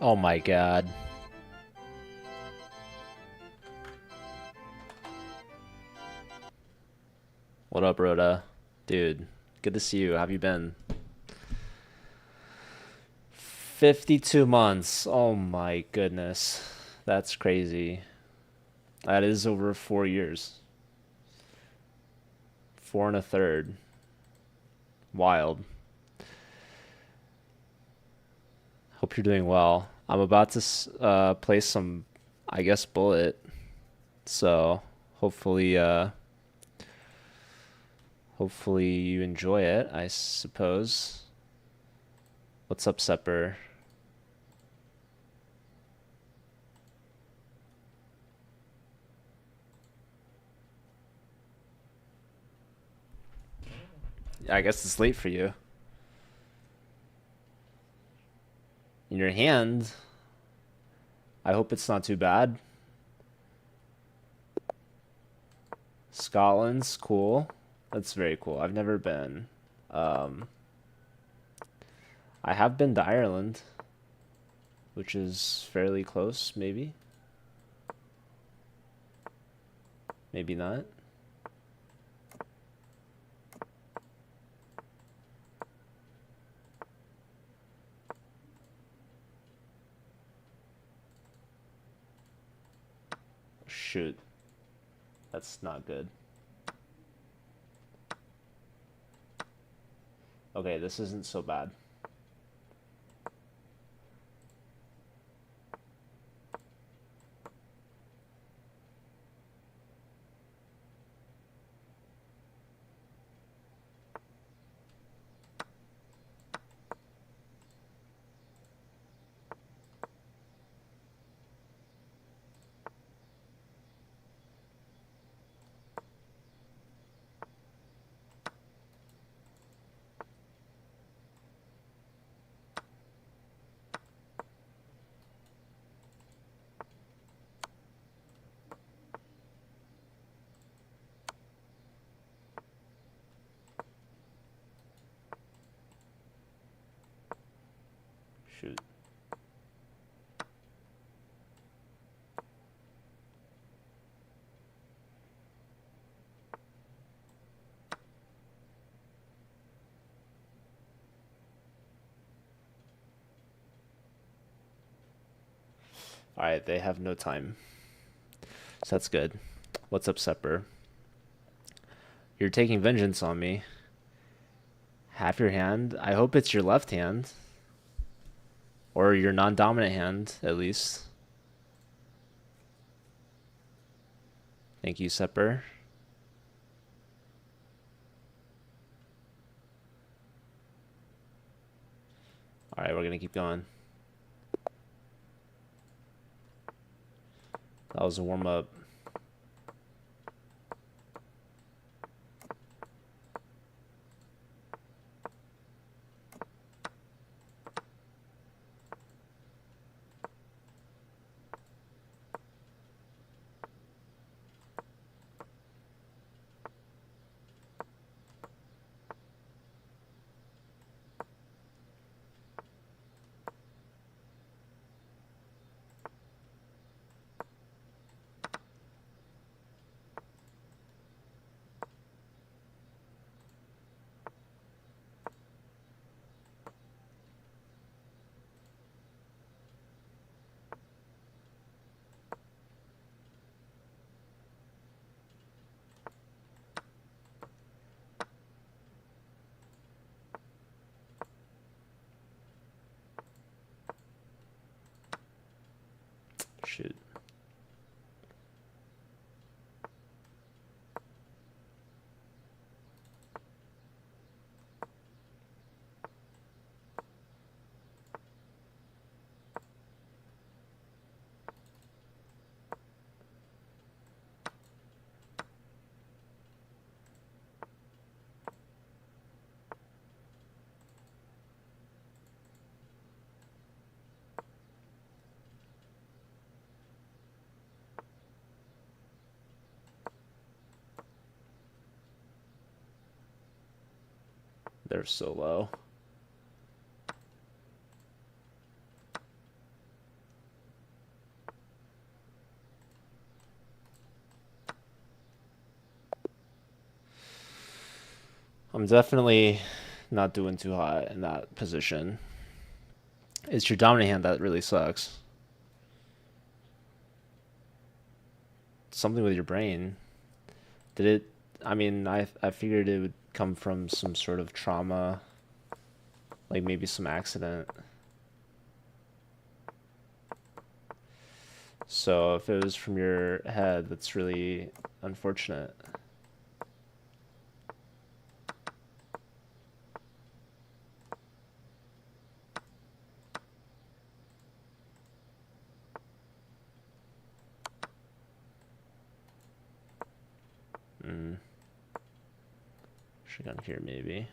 Oh my god. What up, Rhoda? Dude, good to see you. How have you been? 52 months. Oh my goodness. That's crazy. That is over 4 years. Four and a third. Wild. Hope you're doing well. I'm about to play some, I guess, Bullet. So hopefully, hopefully you enjoy it, I suppose. What's up, Sepper? I guess it's late for you. In your hand, I hope it's not too bad. Scotland's cool. That's very cool. I've never been. Um, I have been to Ireland, which is fairly close, maybe. Maybe not. Shoot. That's not good. Okay, this isn't so bad. Shoot. Alright, they have no time. So that's good. What's up, Sepper? You're taking vengeance on me. Half your hand? I hope it's your left hand. Or your non-dominant hand, at least. Thank you, Sepper. Alright, we're gonna keep going. That was a warm-up. Shoot. They're so low. I'm definitely not doing too hot in that position. It's your dominant hand that really sucks. Something with your brain. Did it? I mean, I figured it would come from some sort of trauma, like maybe some accident. So if it was from your head, that's really unfortunate. Should've gone here maybe.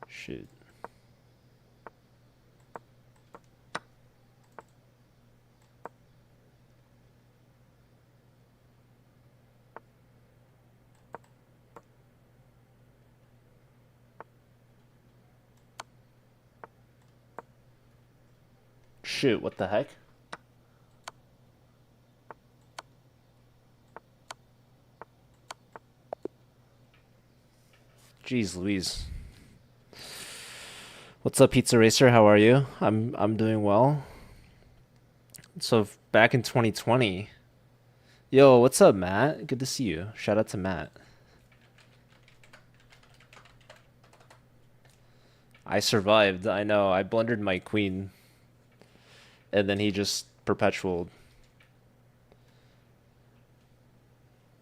Shoot. Shoot, what the heck? Jeez Louise. What's up, Pizza Racer? How are you? I'm doing well. So back in 2020. Yo, what's up, Matt? Good to see you. Shout out to Matt. I survived. I know. I blundered my queen. And then he just perpetual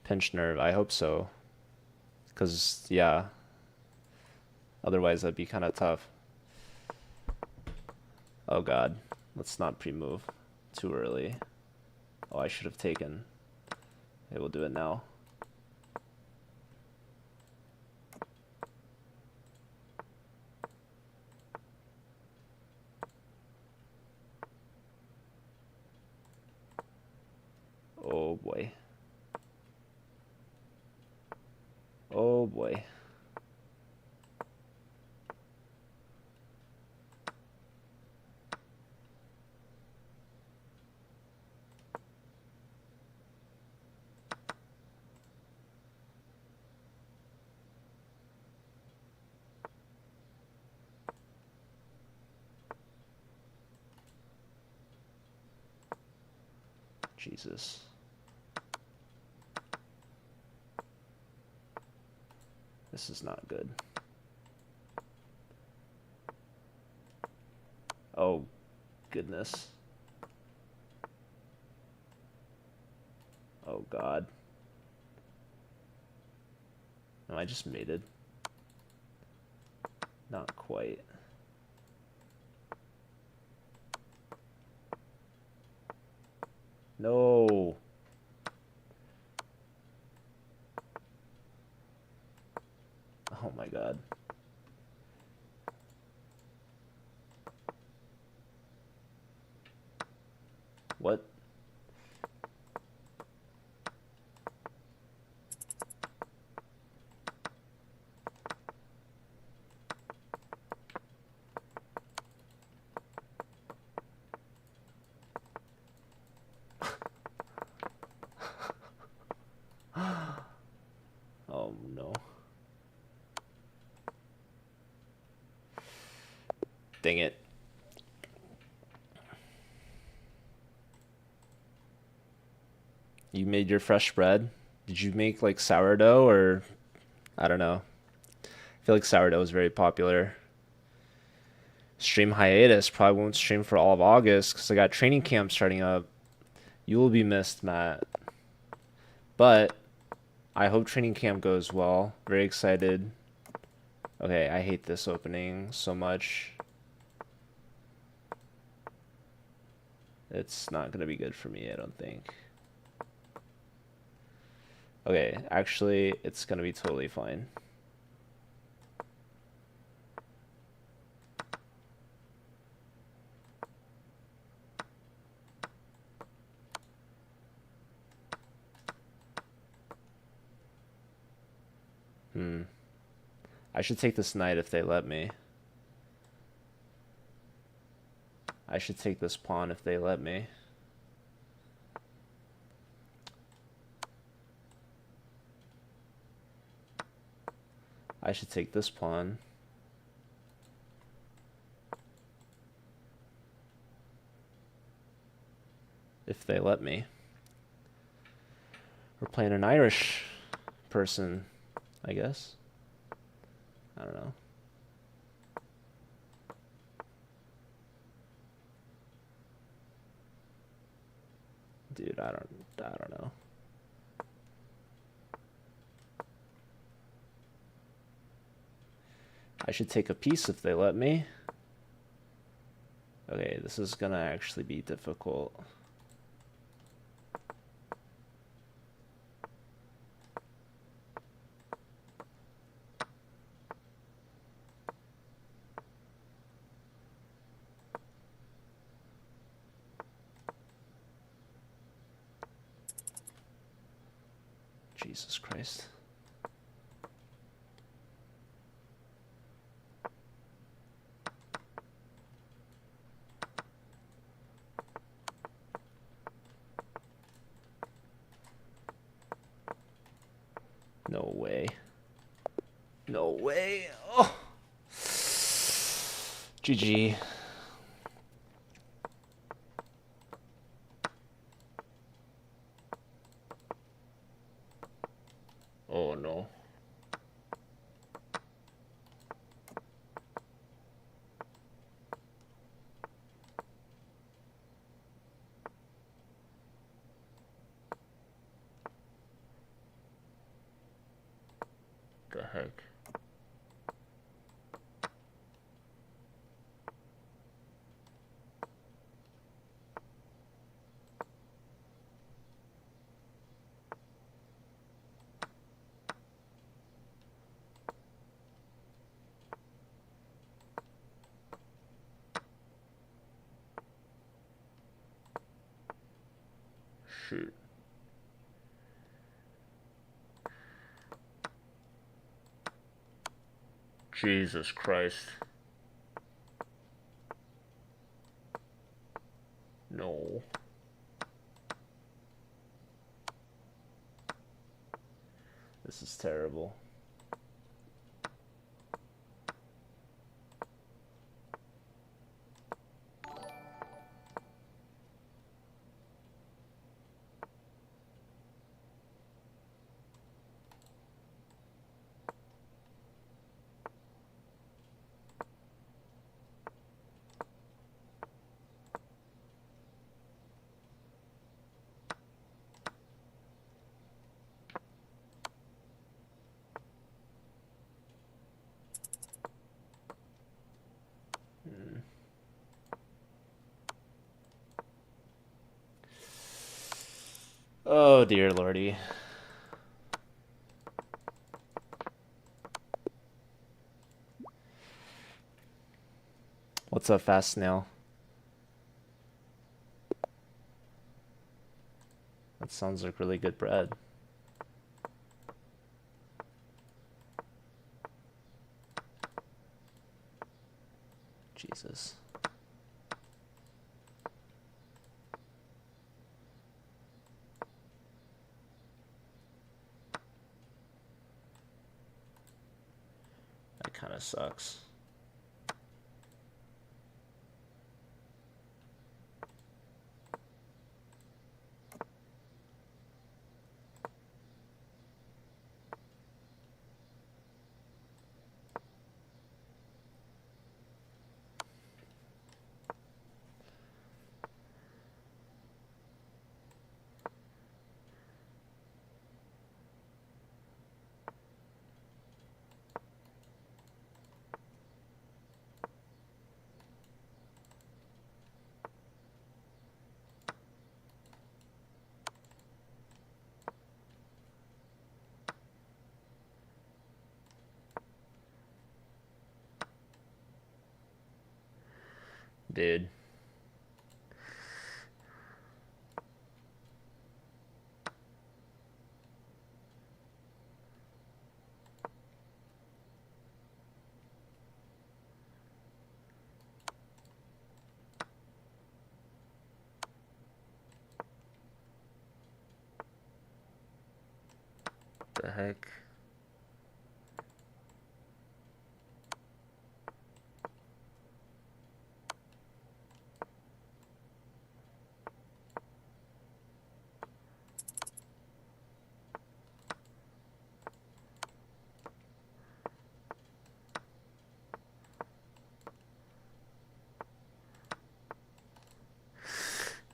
pinched nerve. I hope so. Because, yeah. Otherwise, that'd be kind of tough. Oh, God. Let's not pre-move too early. Oh, I should have taken. Okay, we'll do it now. Oh, boy. Oh, boy. Jesus. This is not good. Oh, goodness. Oh, God. No, I just mated. Not quite. No. Oh my God. What? Oh no. Dang it. You made your fresh bread? Did you make like sourdough or I don't know. I feel like sourdough is very popular. Stream hiatus. Probably won't stream for all of August because I got training camp starting up. You will be missed, Matt. But I hope training camp goes well. Very excited. Okay, I hate this opening so much. It's not going to be good for me, I don't think. Okay, actually, it's gonna be totally fine. I should take this knight if they let me. I should take this pawn if they let me. I should take this pawn. If they let me. We're playing an Irish person, I guess. I don't know. Dude, I don't know. I should take a piece if they let me. Okay, this is gonna actually be difficult. Jesus Christ. No way. No way. Oh. GG. Oh no. The heck? Shoot. Jesus Christ. No. This is terrible. Oh dear lordy. What's up, Fast Snail? That sounds like really good bread. Jesus. That kind of sucks. Dude. The heck?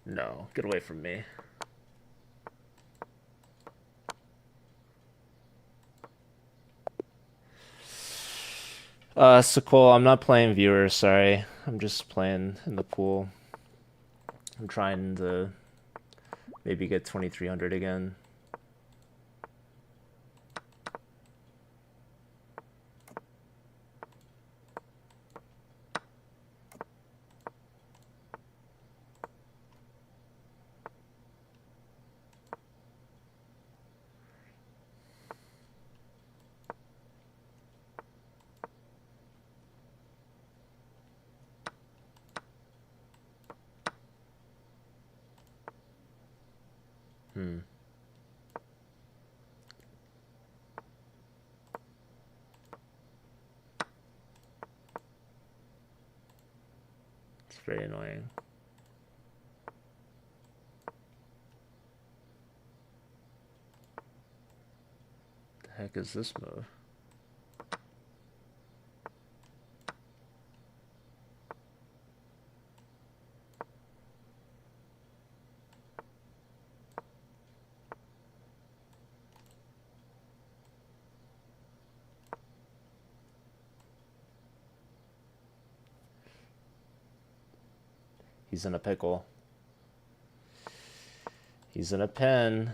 No, get away from me. Sokol, I'm not playing viewers, sorry. I'm just playing in the pool. I'm trying to maybe get 2300 again. It's very annoying. The heck is this move? He's in a pickle. He's in a pen.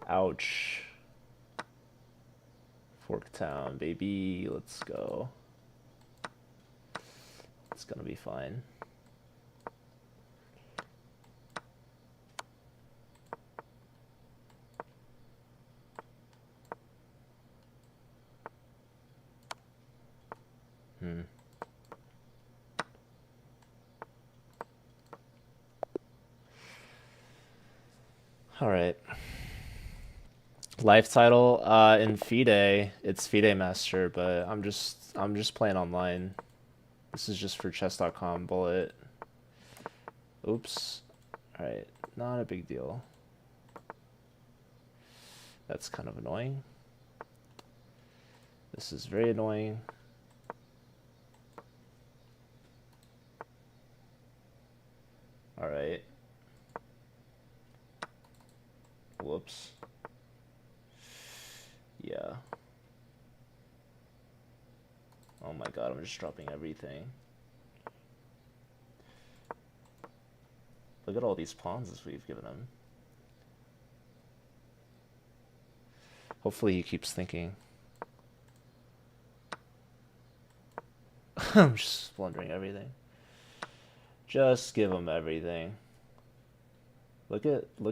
Ouch. Forktown, baby. Let's go. It's gonna be fine. All right. Life title in FIDE, it's FIDE Master, but I'm just playing online. This is just for chess.com bullet. Oops. All right, not a big deal. That's kind of annoying. This is very annoying. All right. Whoops. Yeah. Oh my god, I'm just dropping everything. Look at all these pawns that we've given him. Hopefully he keeps thinking. I'm just blundering everything. Just give him everything. Look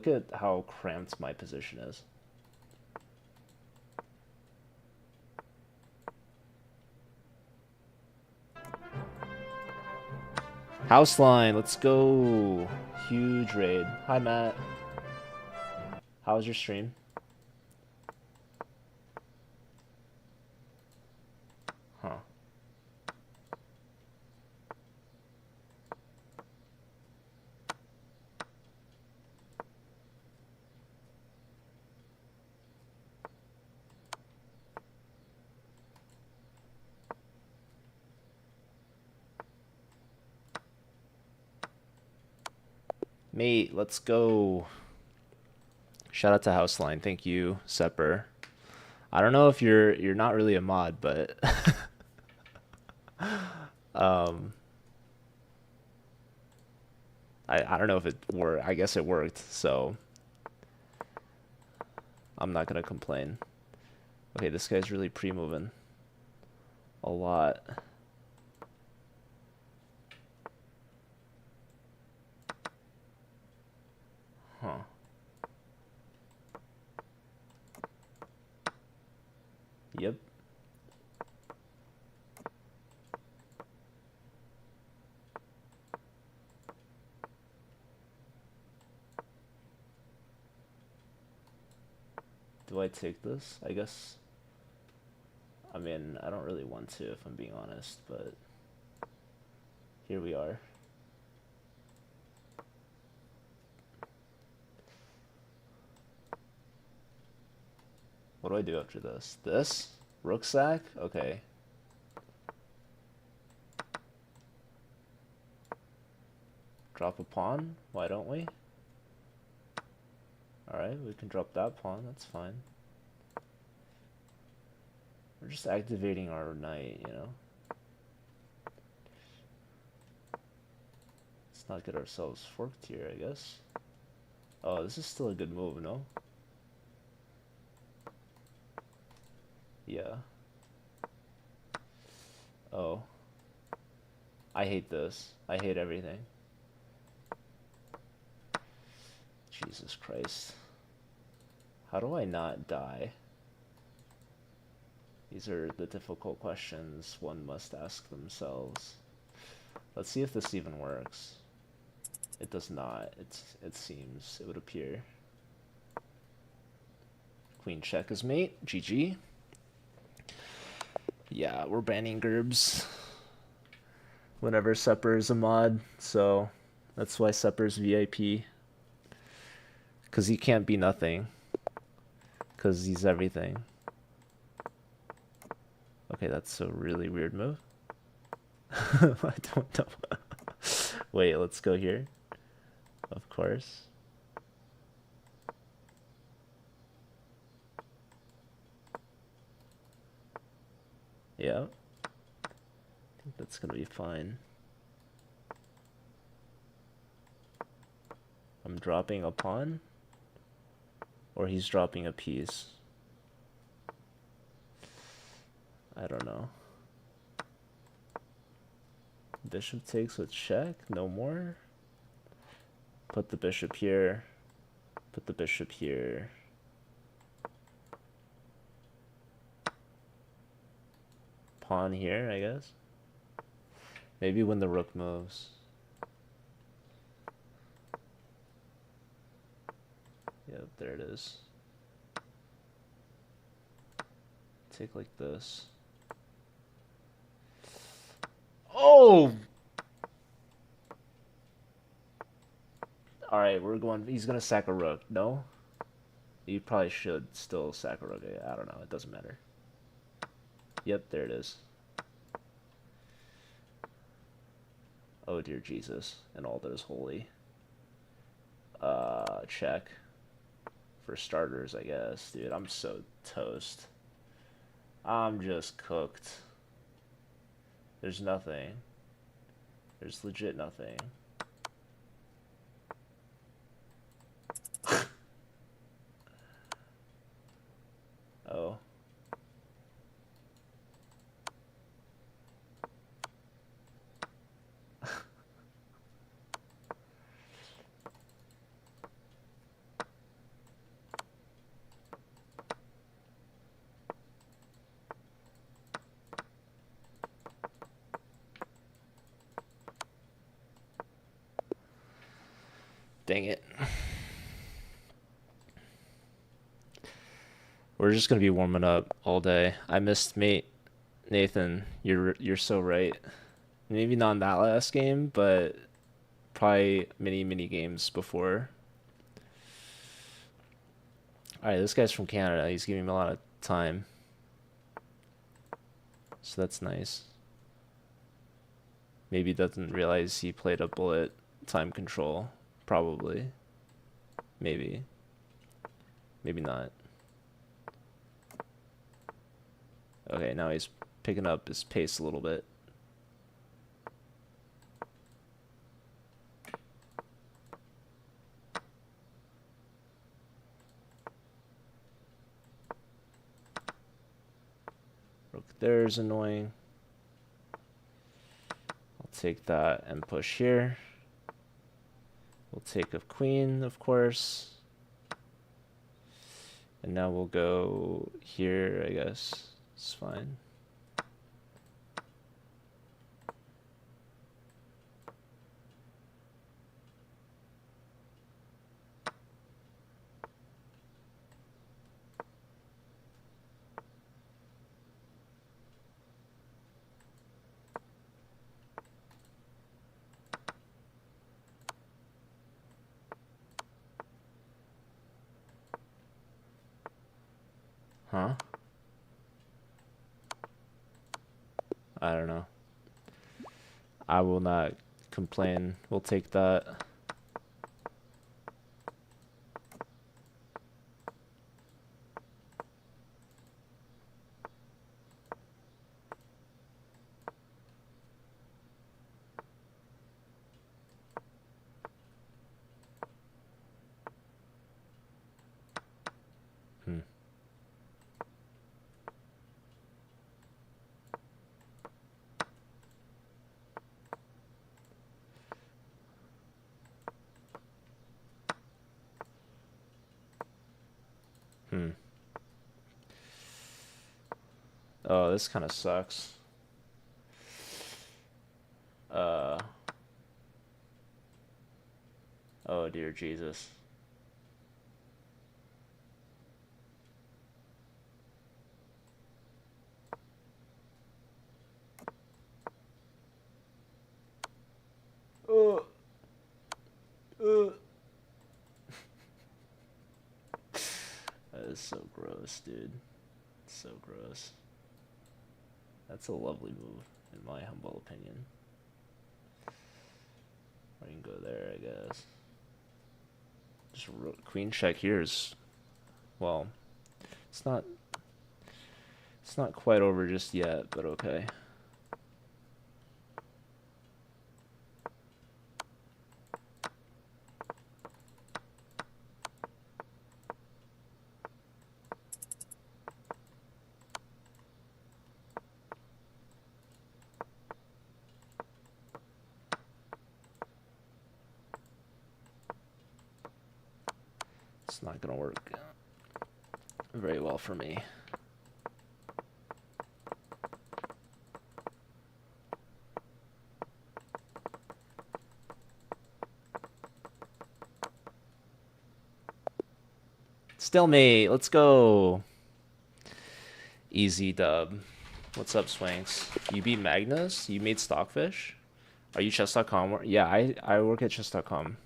at how cramped my position is. House line, let's go. Huge raid. Hi Matt. How was your stream? Huh. Mate, let's go. Shout out to Houseline. Thank you, Sepper. I don't know if you're not really a mod, but I don't know if it worked. I guess it worked, so I'm not gonna complain. Okay, this guy's really pre-moving a lot. Huh. Yep. Do I take this? I guess. I mean, I don't really want to, if I'm being honest, but here we are. What do I do after this? This? Rook sack? Okay. Drop a pawn? Why don't we? Alright, we can drop that pawn, that's fine. We're just activating our knight, you know? Let's not get ourselves forked here, I guess. Oh, this is still a good move, no? Yeah. Oh. I hate this. I hate everything. Jesus Christ. How do I not die? These are the difficult questions one must ask themselves. Let's see if this even works. It does not. It seems. It would appear. Queen check is mate. GG. Yeah, we're banning Gerbs whenever Sepper is a mod, so that's why Sepper's VIP. Because he can't be nothing. Because he's everything. Okay, that's a really weird move. I don't know. Wait, let's go here. Of course. Yeah. I think that's gonna be fine. I'm dropping a pawn. Or he's dropping a piece. I don't know. Bishop takes with check. No more. Put the bishop here. Put the bishop here. Pawn here, I guess. Maybe when the rook moves. Yep, there it is. Take like this. Oh! Alright, we're going. He's gonna sack a rook. No? You probably should still sack a rook. I don't know. It doesn't matter. Yep, there it is. Oh dear Jesus, and all that is holy. Check. For starters, I guess. Dude, I'm so toast. I'm just cooked. There's nothing. There's legit nothing. Oh. Dang it. We're just gonna be warming up all day. I missed mate Nathan. You're so right. Maybe not in that last game, but probably many games before. Alright, this guy's from Canada. He's giving me a lot of time. So that's nice. Maybe doesn't realize he played a bullet time control. Probably. Maybe. Maybe not. Okay, now he's picking up his pace a little bit. there's annoying. I'll take that and push here. We'll take a queen, of course. And now we'll go here, I guess. It's fine. Huh? I don't know. I will not complain. We'll take that. Hmm. Hmm. Oh, this kind of sucks. Oh dear Jesus. Oh. That is so gross, dude. So gross. That's a lovely move, in my humble opinion. Or you can go there, I guess. Just queen check here is, well, it's not quite over just yet, but okay. It's not gonna work very well for me. Stalemate, let's go. Easy dub. What's up, Swanks? You beat Magnus? You made Stockfish? Are you chess.com? Yeah, I work at chess.com.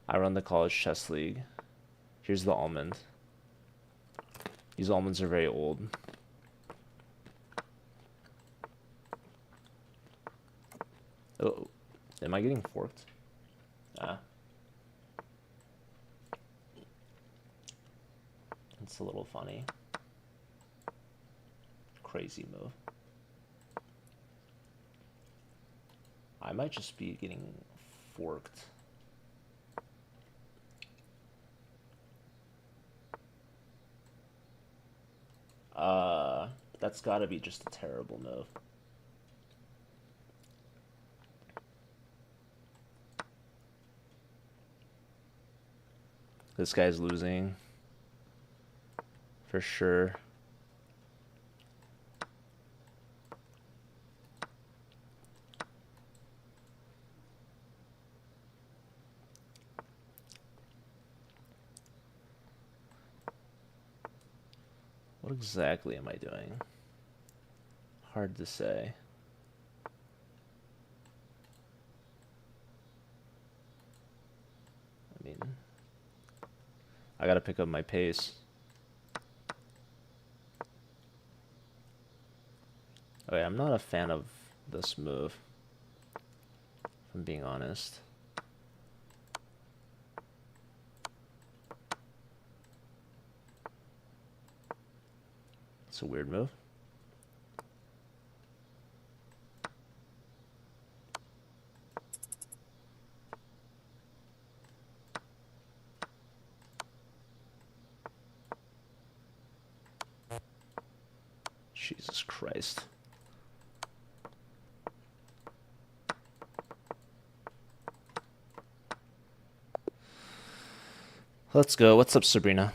I run the college chess league. Here's the almond. These almonds are very old. Oh, am I getting forked? Ah. It's a little funny. Crazy move. I might just be getting forked. That's gotta be just a terrible move. This guy's losing. For sure. What exactly am I doing? Hard to say. I mean, I gotta pick up my pace. Okay, I'm not a fan of this move, if I'm being honest. It's a weird move. Jesus Christ. Let's go. What's up, Sabrina?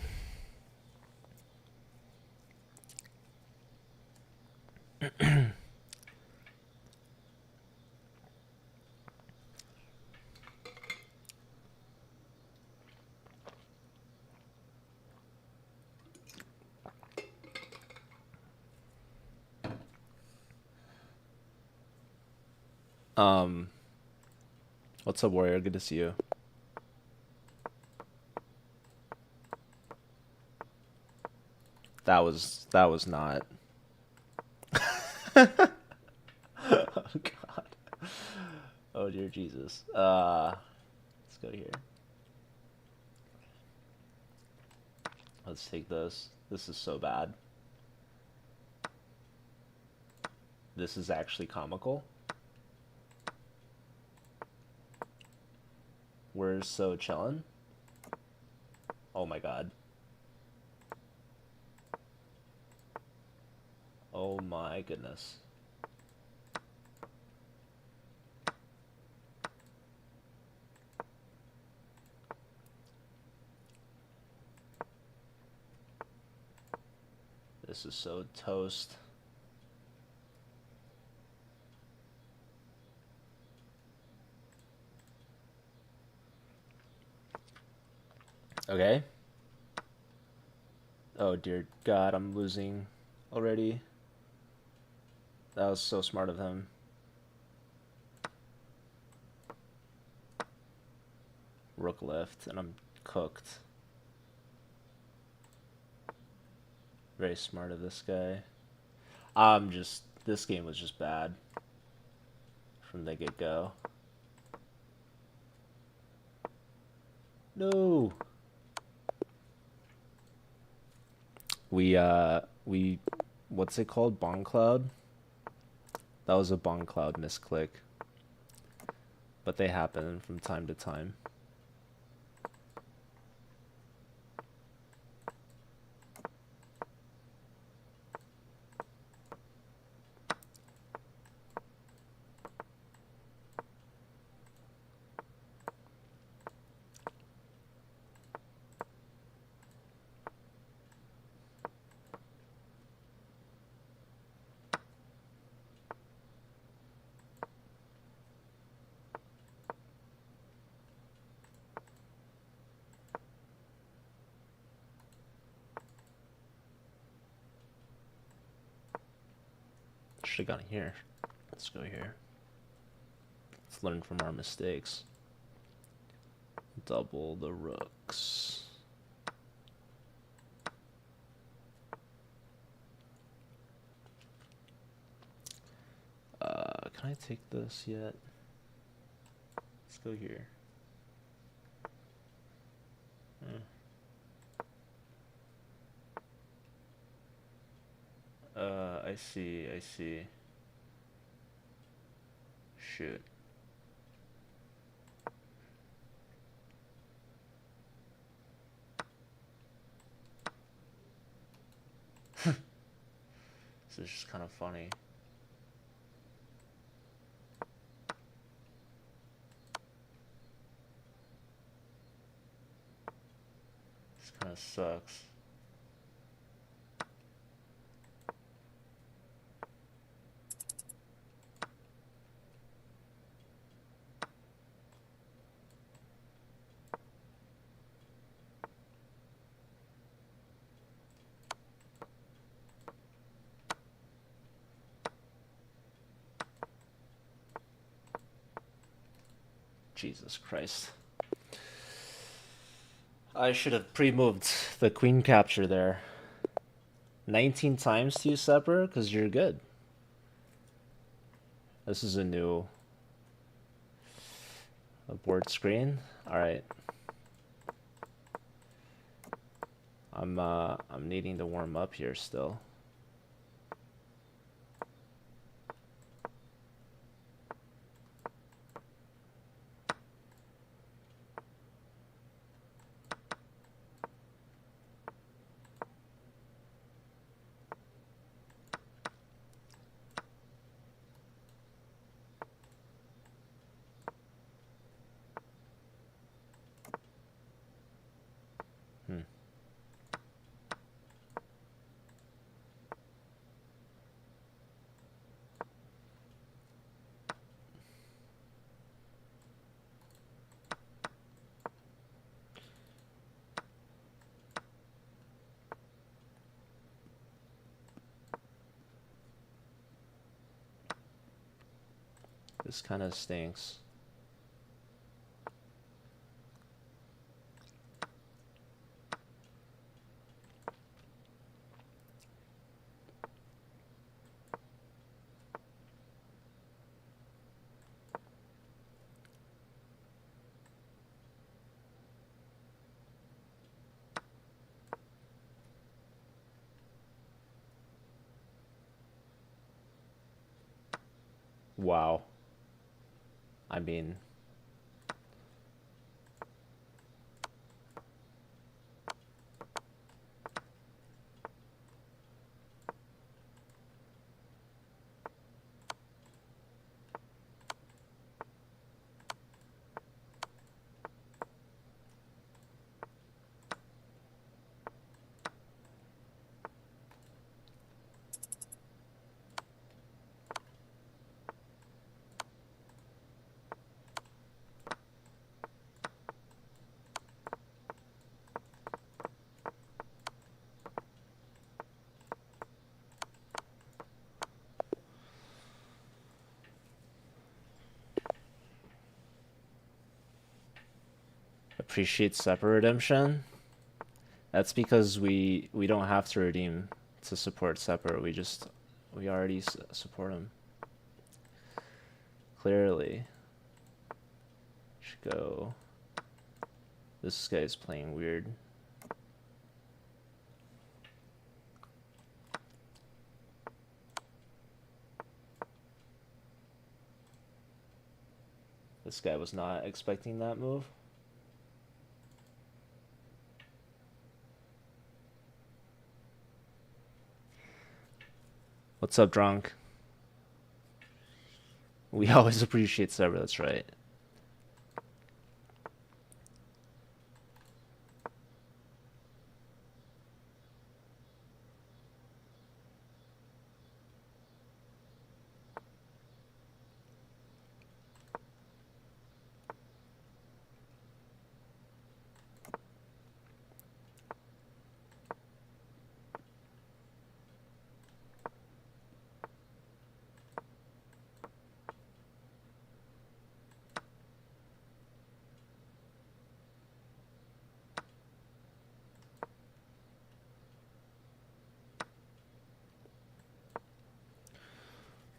What's up, Warrior? Good to see you. That was not. Oh God. Oh dear Jesus. Let's go here. Let's take this. This is so bad. This is actually comical. We're so chillin'. Oh my God. Oh my goodness. This is so toast. Okay. Oh dear God, I'm losing already. That was so smart of him. Rook left, and I'm cooked. Very smart of this guy. This game was just bad from the get-go. No. We, what's it called? Bong Cloud? That was a Bong Cloud misclick. But they happen from time to time. Should have gone here. Let's go here. Let's learn from our mistakes. Double the rooks. Can I take this yet? Let's go here. I see. Shoot. This is just kind of funny. This kind of sucks. Jesus Christ. I should have pre-moved the queen capture there. 19 times to you, Sepper, because you're good. This is a new board screen. Alright. I'm needing to warm up here still. This kind of stinks. Wow. I mean, appreciate Separate Redemption. That's because we don't have to redeem to support Separate. We already support him. Clearly. Should go. This guy's playing weird. This guy was not expecting that move. What's up, drunk? We always appreciate Sever, that's right.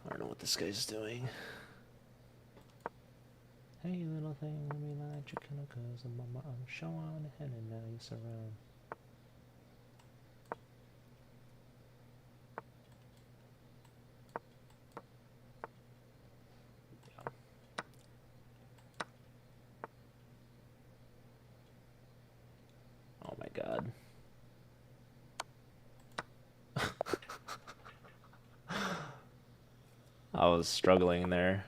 I don't know what this guy's doing. Hey, little thing, let me light your candle, cause I'm on my arm, show on ahead and now you surround. Yeah. Oh my god. I was struggling there.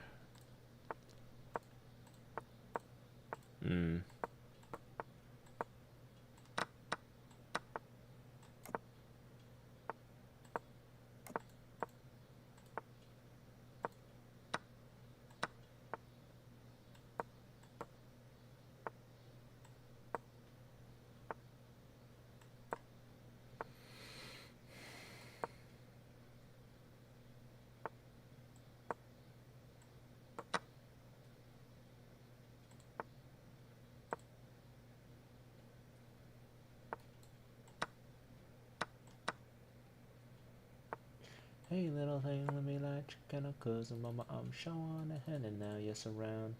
Hey, little thing, let me light your candle, cause I'm on my arm, show on ahead and now you surround.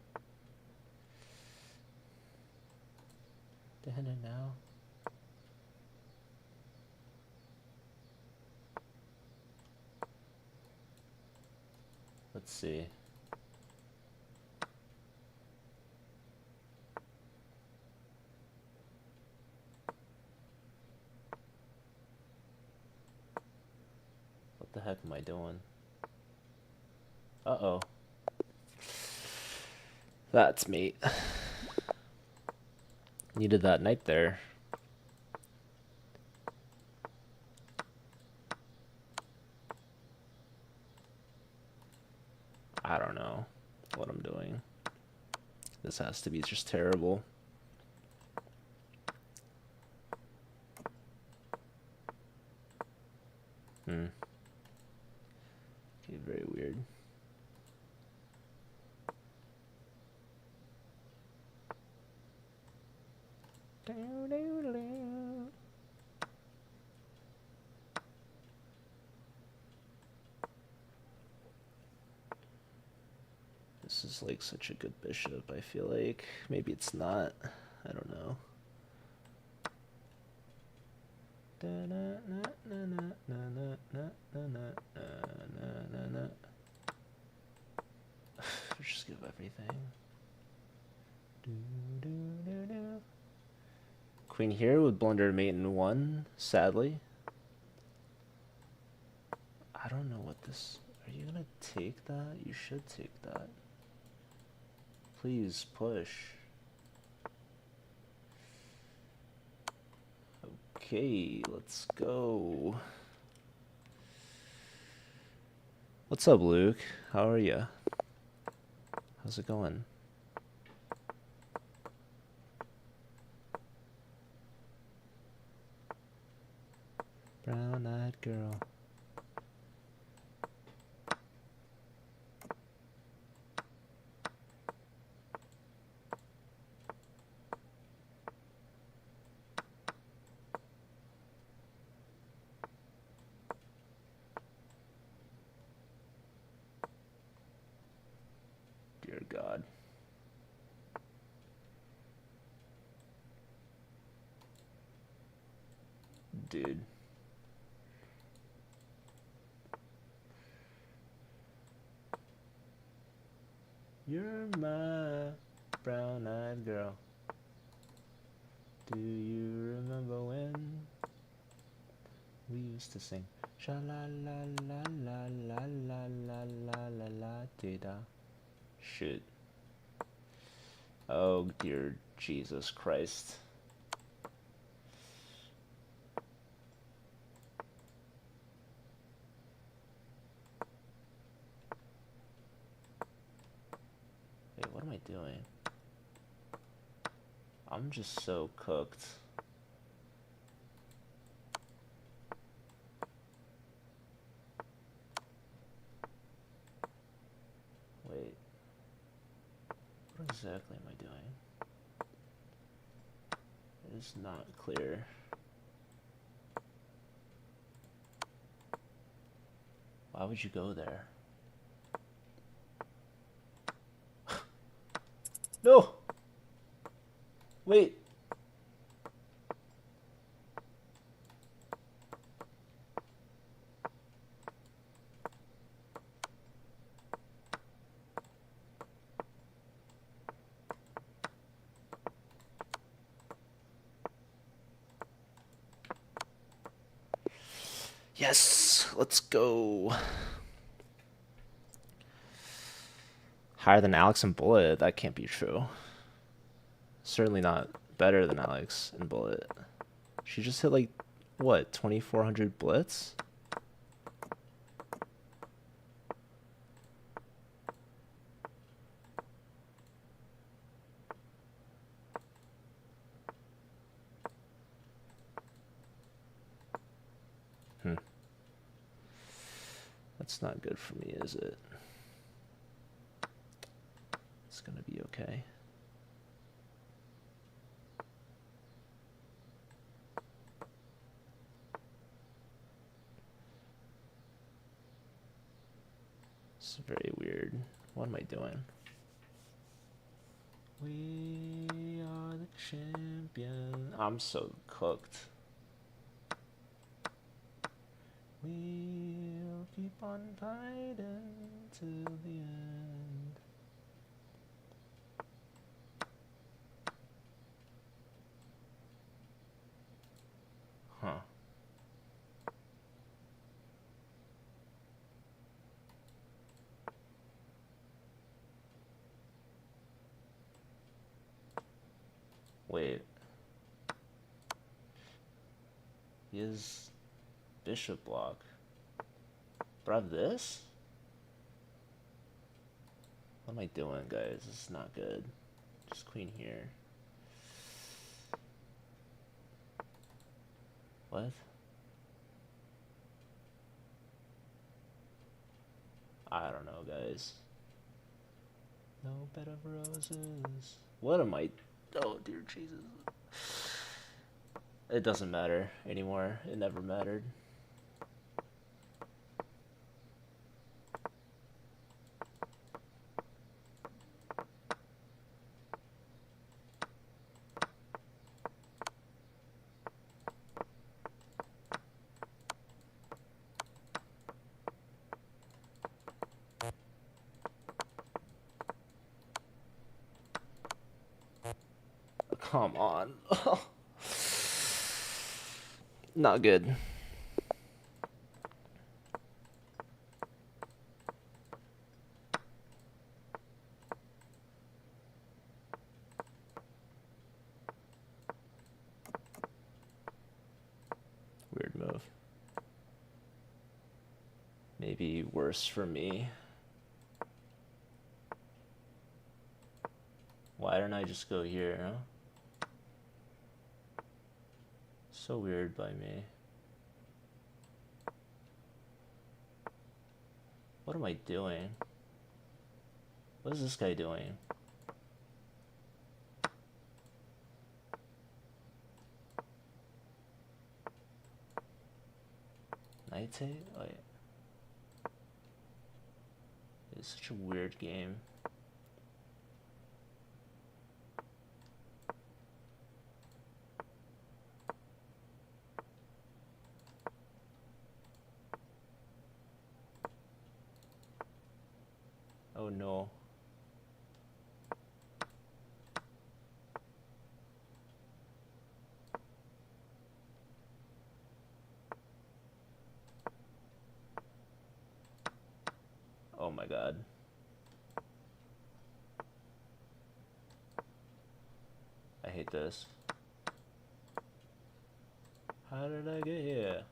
The hen and now. Let's see. What the heck am I doing? Uh-oh. That's me. Needed that knight there. I don't know what I'm doing. This has to be just terrible. Okay, very weird. This is like such a good bishop, I feel like. Maybe it's not. I don't know. Just give everything. Queen here would blunder mate in one, sadly. I don't know what this... Are you gonna take that? You should take that. Please, push. Okay, let's go. What's up, Luke? How are ya? How's it going? Brown-eyed girl. Dear God. Dude. You're my brown-eyed girl. Do you remember when we used to sing sha la la la la la la la la la la dee da? Shit. Oh dear Jesus Christ. Wait, what am I doing? I'm just so cooked. Wait. What exactly am I doing? It's not clear. Why would you go there? No! Wait! Yes! Let's go! Higher than Alex and Bullet? That can't be true. Certainly not better than Alex and Bullet. She just hit like, what, 2400 blitz? That's not good for me, is it? It's gonna be okay. It's very weird. What am I doing? We are the champion. I'm so cooked. We'll keep on fighting till the end. Huh. Wait. He has bishop block. But I have this? What am I doing, guys? This is not good. Just queen here. What? I don't know, guys. No bed of roses. What am I... Oh, dear Jesus. It doesn't matter anymore. It never mattered. Come on. Not good. Weird move. Maybe worse for me. Why don't I just go here, huh? So weird by me. What am I doing? What is this guy doing? Knight? Oh, yeah. It's such a weird game. Oh no. Oh my god. I hate this. How did I get here?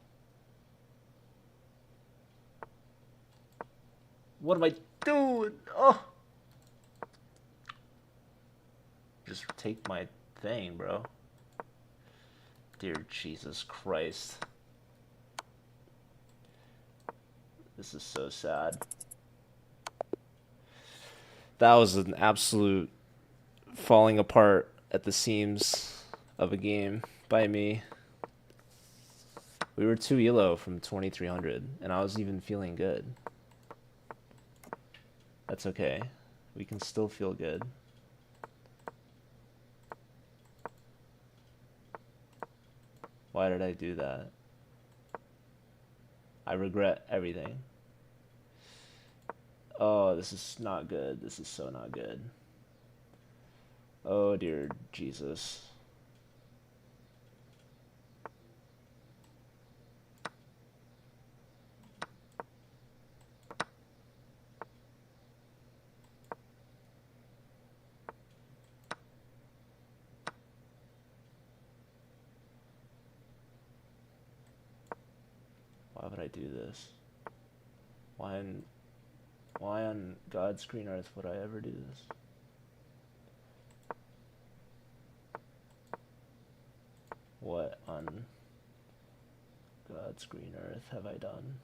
What am I doing? Oh! Just take my thing, bro. Dear Jesus Christ. This is so sad. That was an absolute falling apart at the seams of a game by me. We were 2 elo from 2300, and I was even feeling good. That's okay. We can still feel good. Why did I do that? I regret everything. Oh, this is not good. This is so not good. Oh dear Jesus. Why would I do this? Why on God's green earth would I ever do this? What on God's green earth have I done?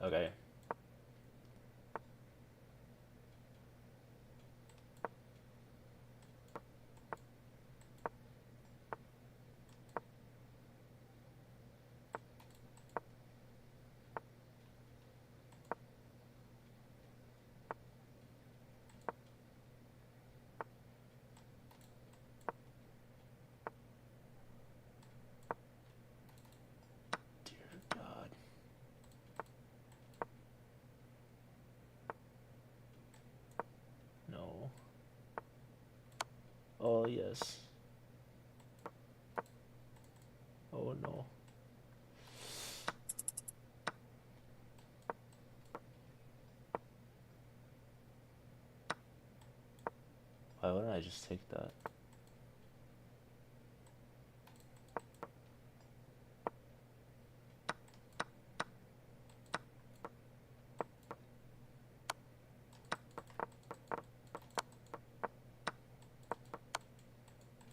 Okay. Dear God. No. Oh yes. Oh no. Why wouldn't I just take that?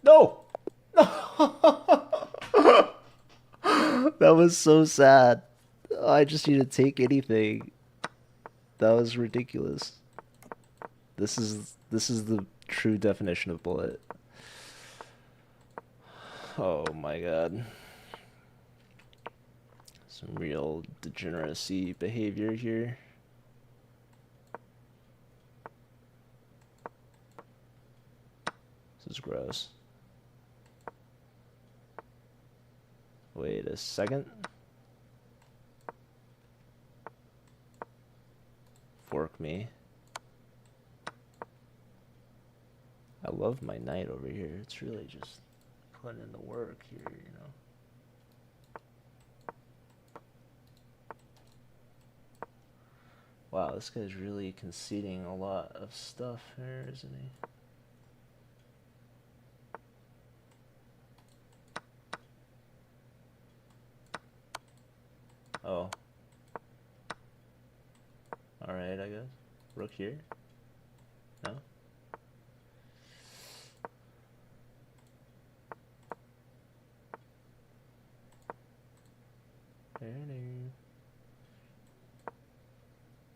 No! That was so sad. I just need to take anything. That was ridiculous. This is the true definition of bullet. Oh my god. Some real degeneracy behavior here. This is gross. Wait a second. Fork me. I love my knight over here. It's really just putting in the work here, you know. Wow, this guy's really conceding a lot of stuff here, isn't he? Oh. Alright, I guess. Rook here? No?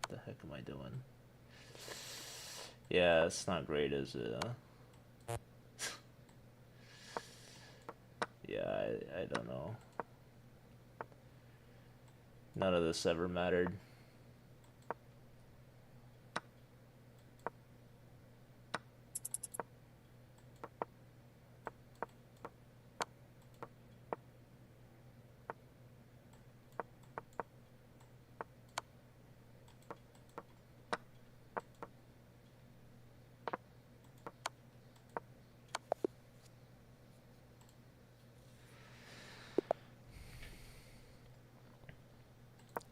What the heck am I doing? Yeah, it's not great, is it? Yeah, I don't know. None of this ever mattered.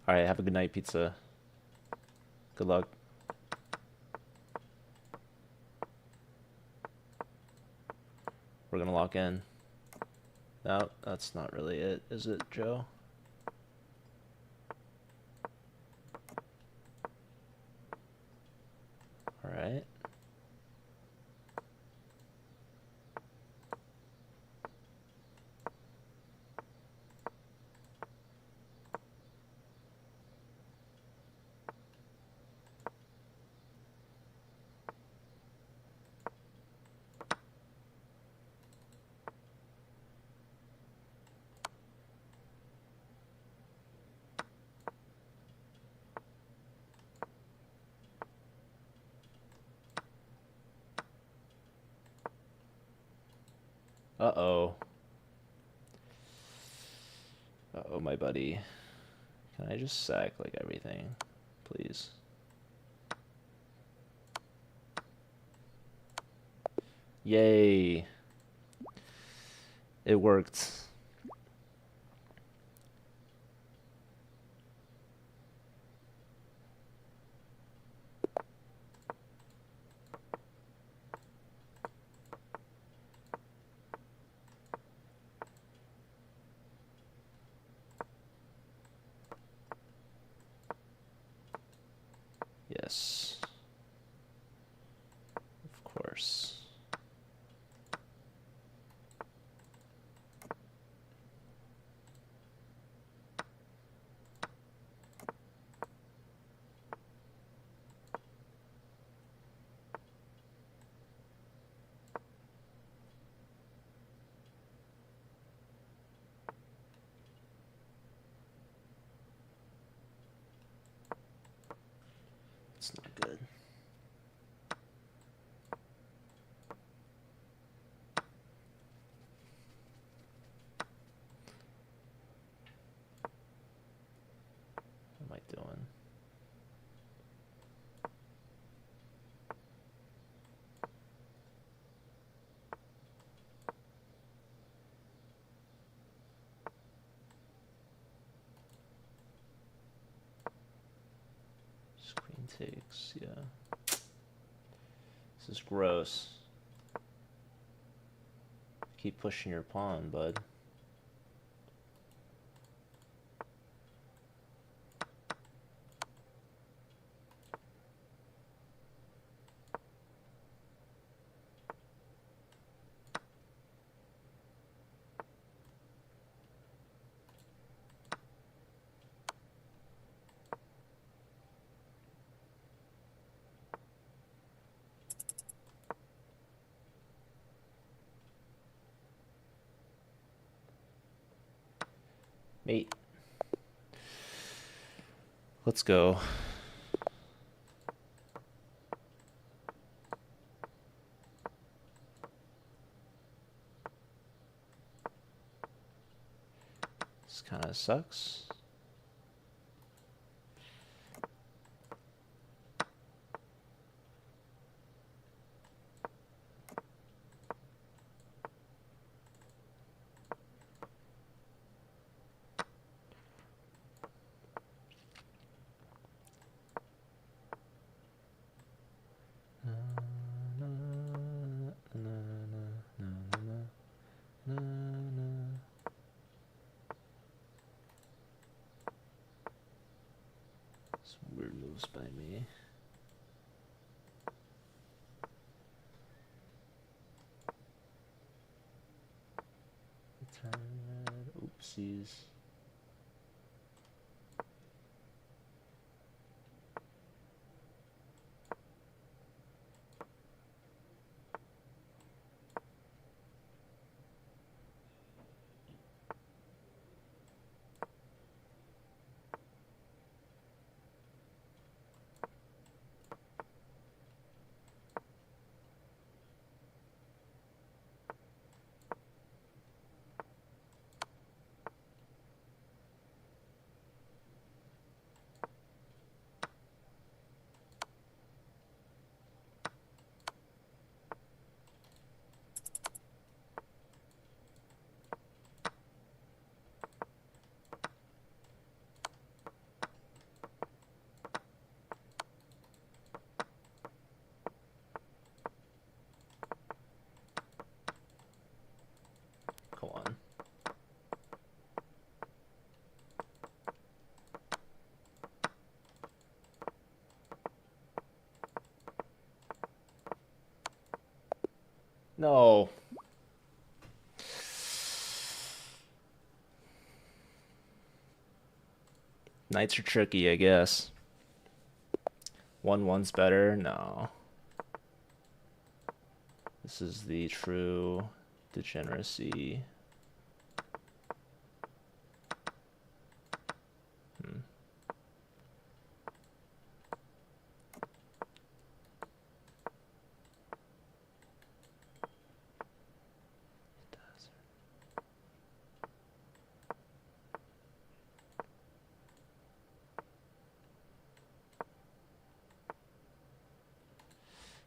Alright, have a good night, pizza. Good luck. We're gonna lock in. No, that's not really it, is it, Joe? Alright. Uh-oh. Uh-oh, my buddy. Can I just sack, like, everything? Please. Yay. It worked. Yes. Of course. It's not good. What am I doing? Screen takes, yeah. This is gross. Keep pushing your pawn, bud. Mate. Let's go. This kind of sucks. Some weird moves by me. Oopsies. Come on. No. Knights are tricky, I guess. 1-1's better? No. This is the true degeneracy.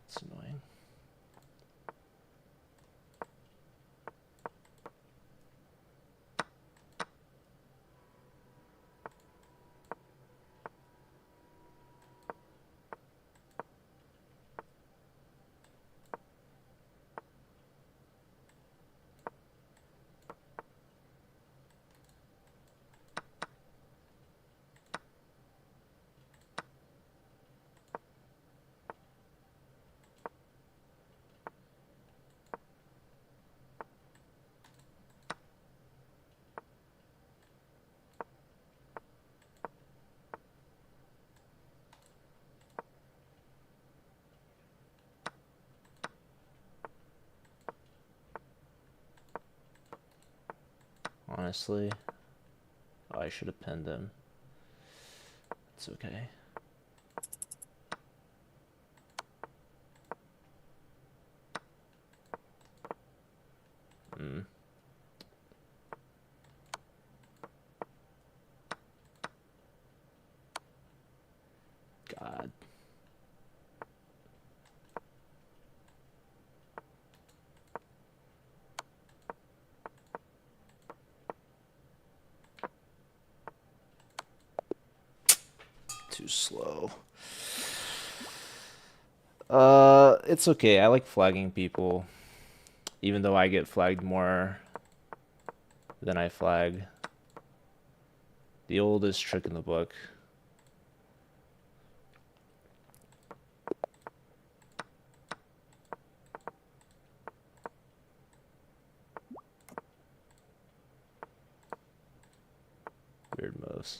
It's annoying. Honestly, oh, I should have pinned him. It's okay. God. Too slow. It's okay. I like flagging people. Even though I get flagged more than I flag. The oldest trick in the book. Weird moves.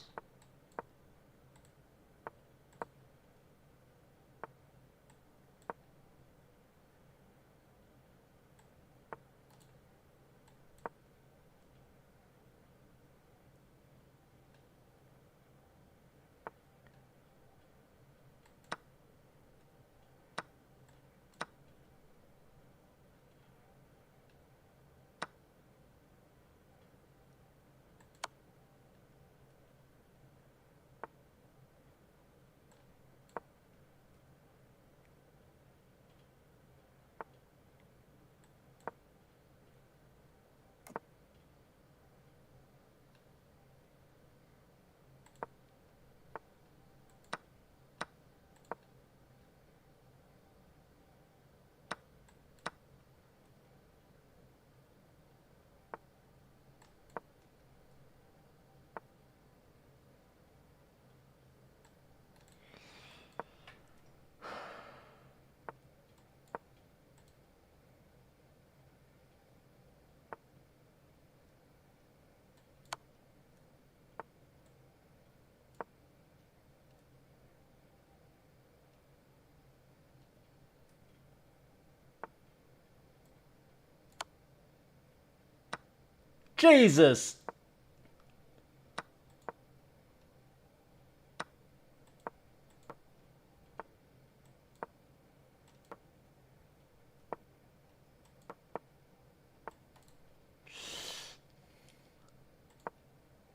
Jesus!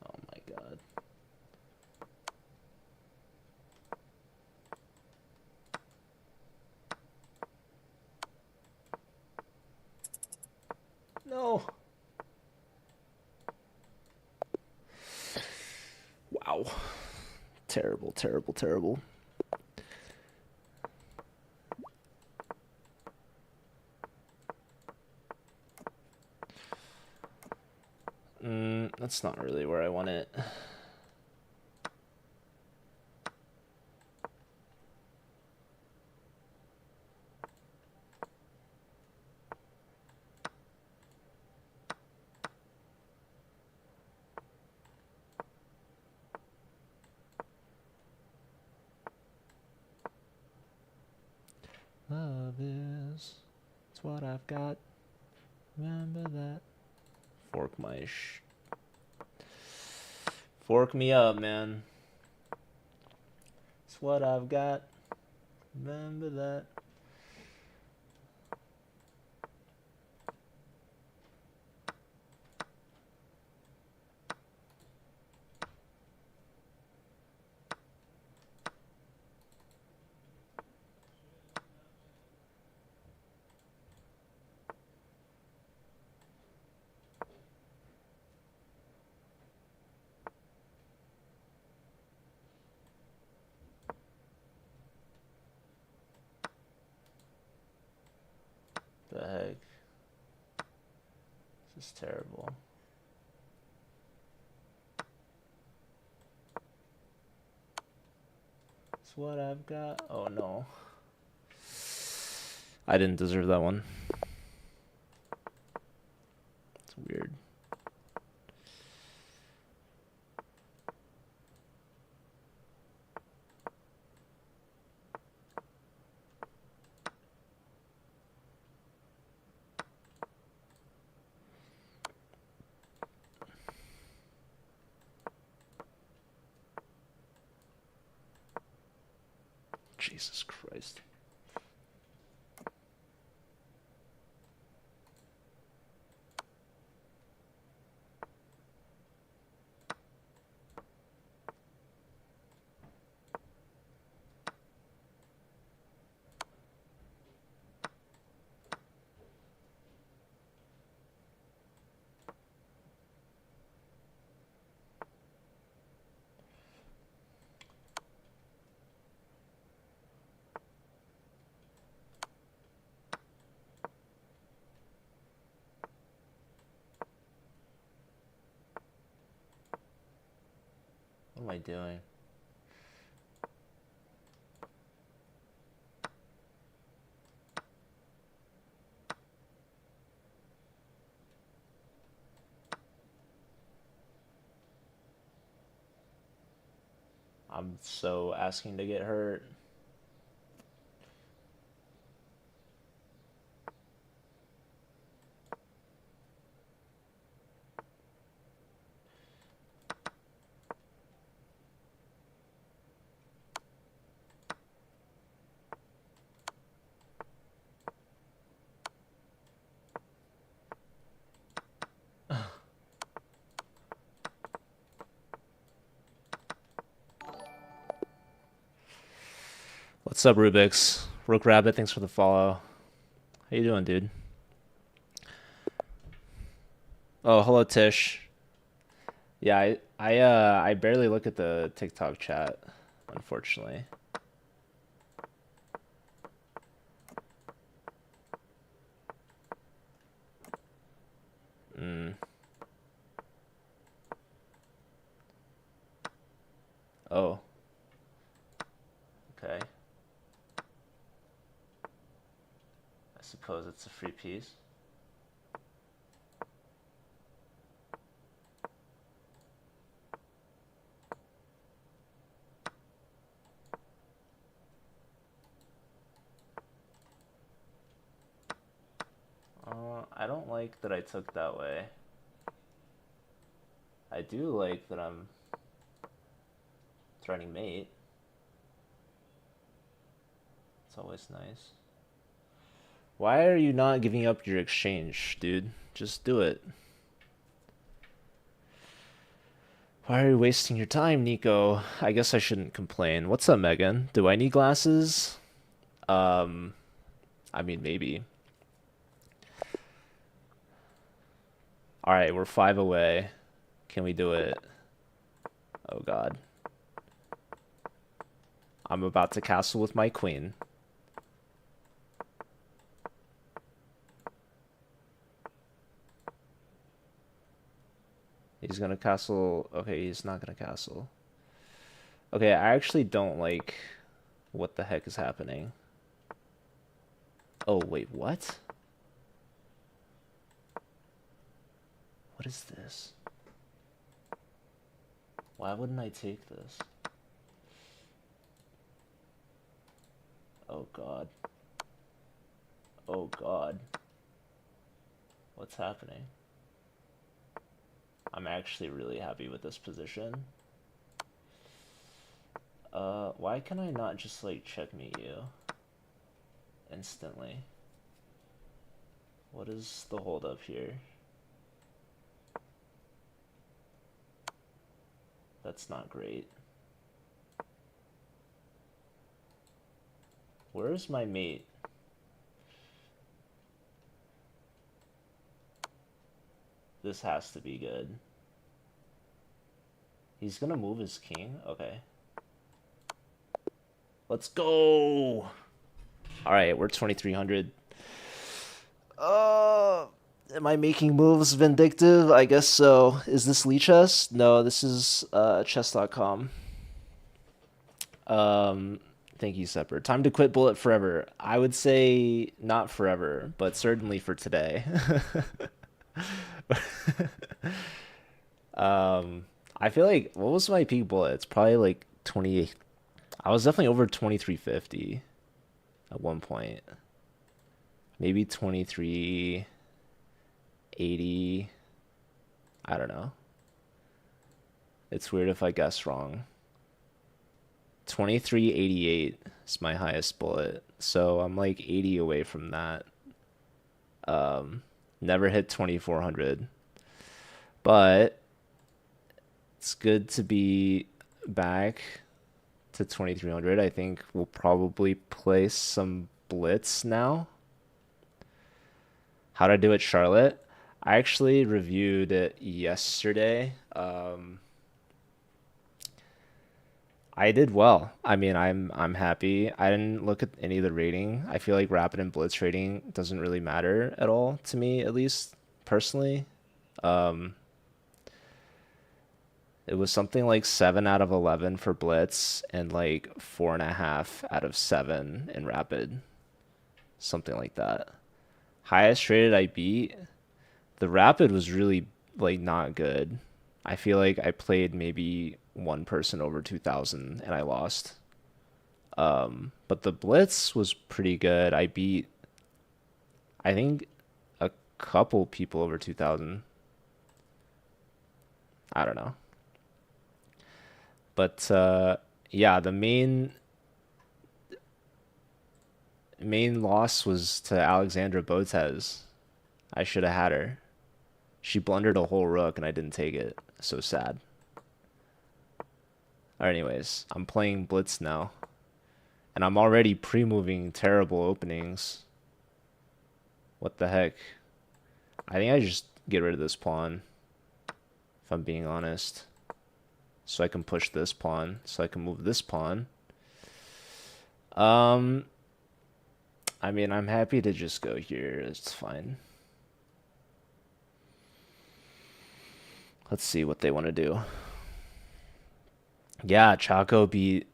Oh my god. No. Wow. Terrible, terrible, terrible. That's not really where I want it. Love is, it's what I've got. Remember that. Fork me up, man. It's what I've got. Remember that. The heck? This is terrible. It's what I've got. Oh no. I didn't deserve that one. It's weird. Jesus Christ. What am I doing? I'm so asking to get hurt. What's up, Rubik's? Rook Rabbit, thanks for the follow. How you doing, dude? Oh, hello, Tish. Yeah, I barely look at the TikTok chat, unfortunately. Mm. Oh. Okay. I suppose it's a free piece. I don't like that I took that way. I do like that I'm threatening mate. It's always nice. Why are you not giving up your exchange, dude? Just do it. Why are you wasting your time, Nico? I guess I shouldn't complain. What's up, Megan? Do I need glasses? Um, I mean, maybe. All right, we're 5 away. Can we do it? Oh, God. I'm about to castle with my queen. He's gonna castle. Okay, he's not gonna castle. Okay, I actually don't like what the heck is happening. Oh, wait, what? What is this? Why wouldn't I take this? Oh, God. Oh, God. What's happening? I'm actually really happy with this position. Why can I not just, like, checkmate you instantly? What is the holdup here? That's not great. Where's my mate? This has to be good. He's gonna move his king? Okay. Let's go! Alright, we're 2300. Am I making moves vindictive? I guess so. Is this Lee Chess? No, this is chess.com. Thank you, Sepper. Time to quit Bullet forever. I would say not forever, but certainly for today. I feel like, what was my peak bullet? It's probably like 28. I was definitely over 2350 at one point. Maybe 2380. I don't know. It's weird if I guess wrong. 2388 is my highest bullet. So I'm like 80 away from that. Never hit 2400. But it's good to be back to 2300. I think we'll probably play some blitz now. How'd I do at Charlotte? I actually reviewed it yesterday. I did well. I mean, I'm happy. I didn't look at any of the rating. I feel like rapid and blitz rating doesn't really matter at all to me, at least personally. Um, it was something like 7 out of 11 for blitz and like 4.5 out of 7 in rapid, something like that. Highest rated I beat. The rapid was really like not good. I feel like I played maybe one person over 2000 and I lost. But the blitz was pretty good. I beat, I think, a couple people over 2000. I don't know. But yeah, the main loss was to Alexandra Botez. I should have had her. She blundered a whole rook and I didn't take it. So sad. Alright, anyways, I'm playing blitz now. And I'm already pre-moving terrible openings. What the heck? I think I just get rid of this pawn, if I'm being honest. So I can push this pawn, so I can move this pawn. I mean, I'm happy to just go here. It's fine. Let's see what they want to do. Yeah, Chaco beat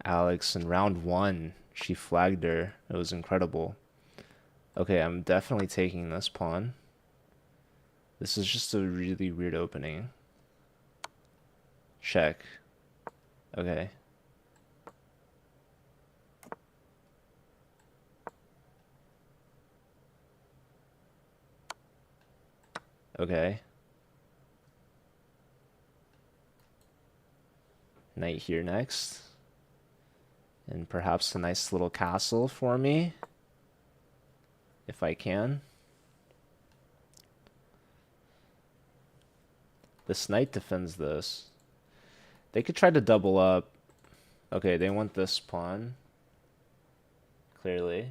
Alex in round 1. She flagged her. It was incredible. Okay, I'm definitely taking this pawn. This is just a really weird opening. Check. Okay. Okay. Knight here next. And perhaps a nice little castle for me, if I can. This knight defends this. They could try to double up. Okay, they want this pawn. Clearly.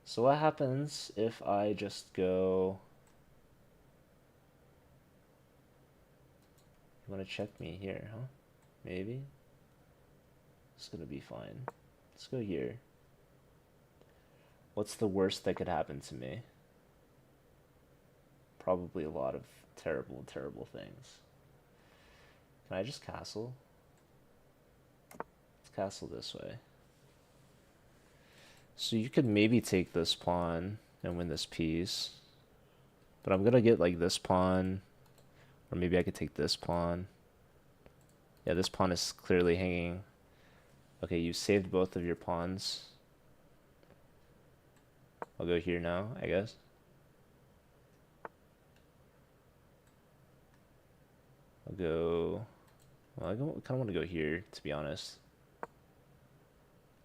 So what happens if I just go... You want to check me here, huh? Maybe? It's gonna be fine. Let's go here. What's the worst that could happen to me? Probably a lot of terrible, terrible things. Can I just castle? Let's castle this way. So you could maybe take this pawn and win this piece. But I'm gonna get like this pawn. Or maybe I could take this pawn. Yeah, this pawn is clearly hanging. Okay, you saved both of your pawns. I'll go here now, I guess. I'll go... Well, I kind of want to go here, to be honest.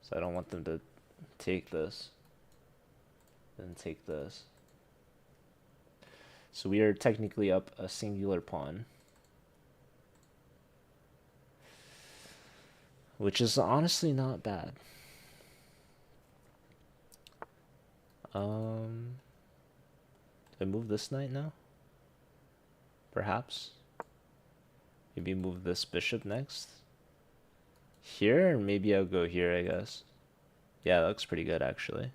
So I don't want them to take this. Then take this. So we are technically up a singular pawn. Which is honestly not bad. Do I move this knight now? Perhaps. Maybe move this bishop next. Here, or maybe I'll go here, I guess. Yeah, that looks pretty good, actually.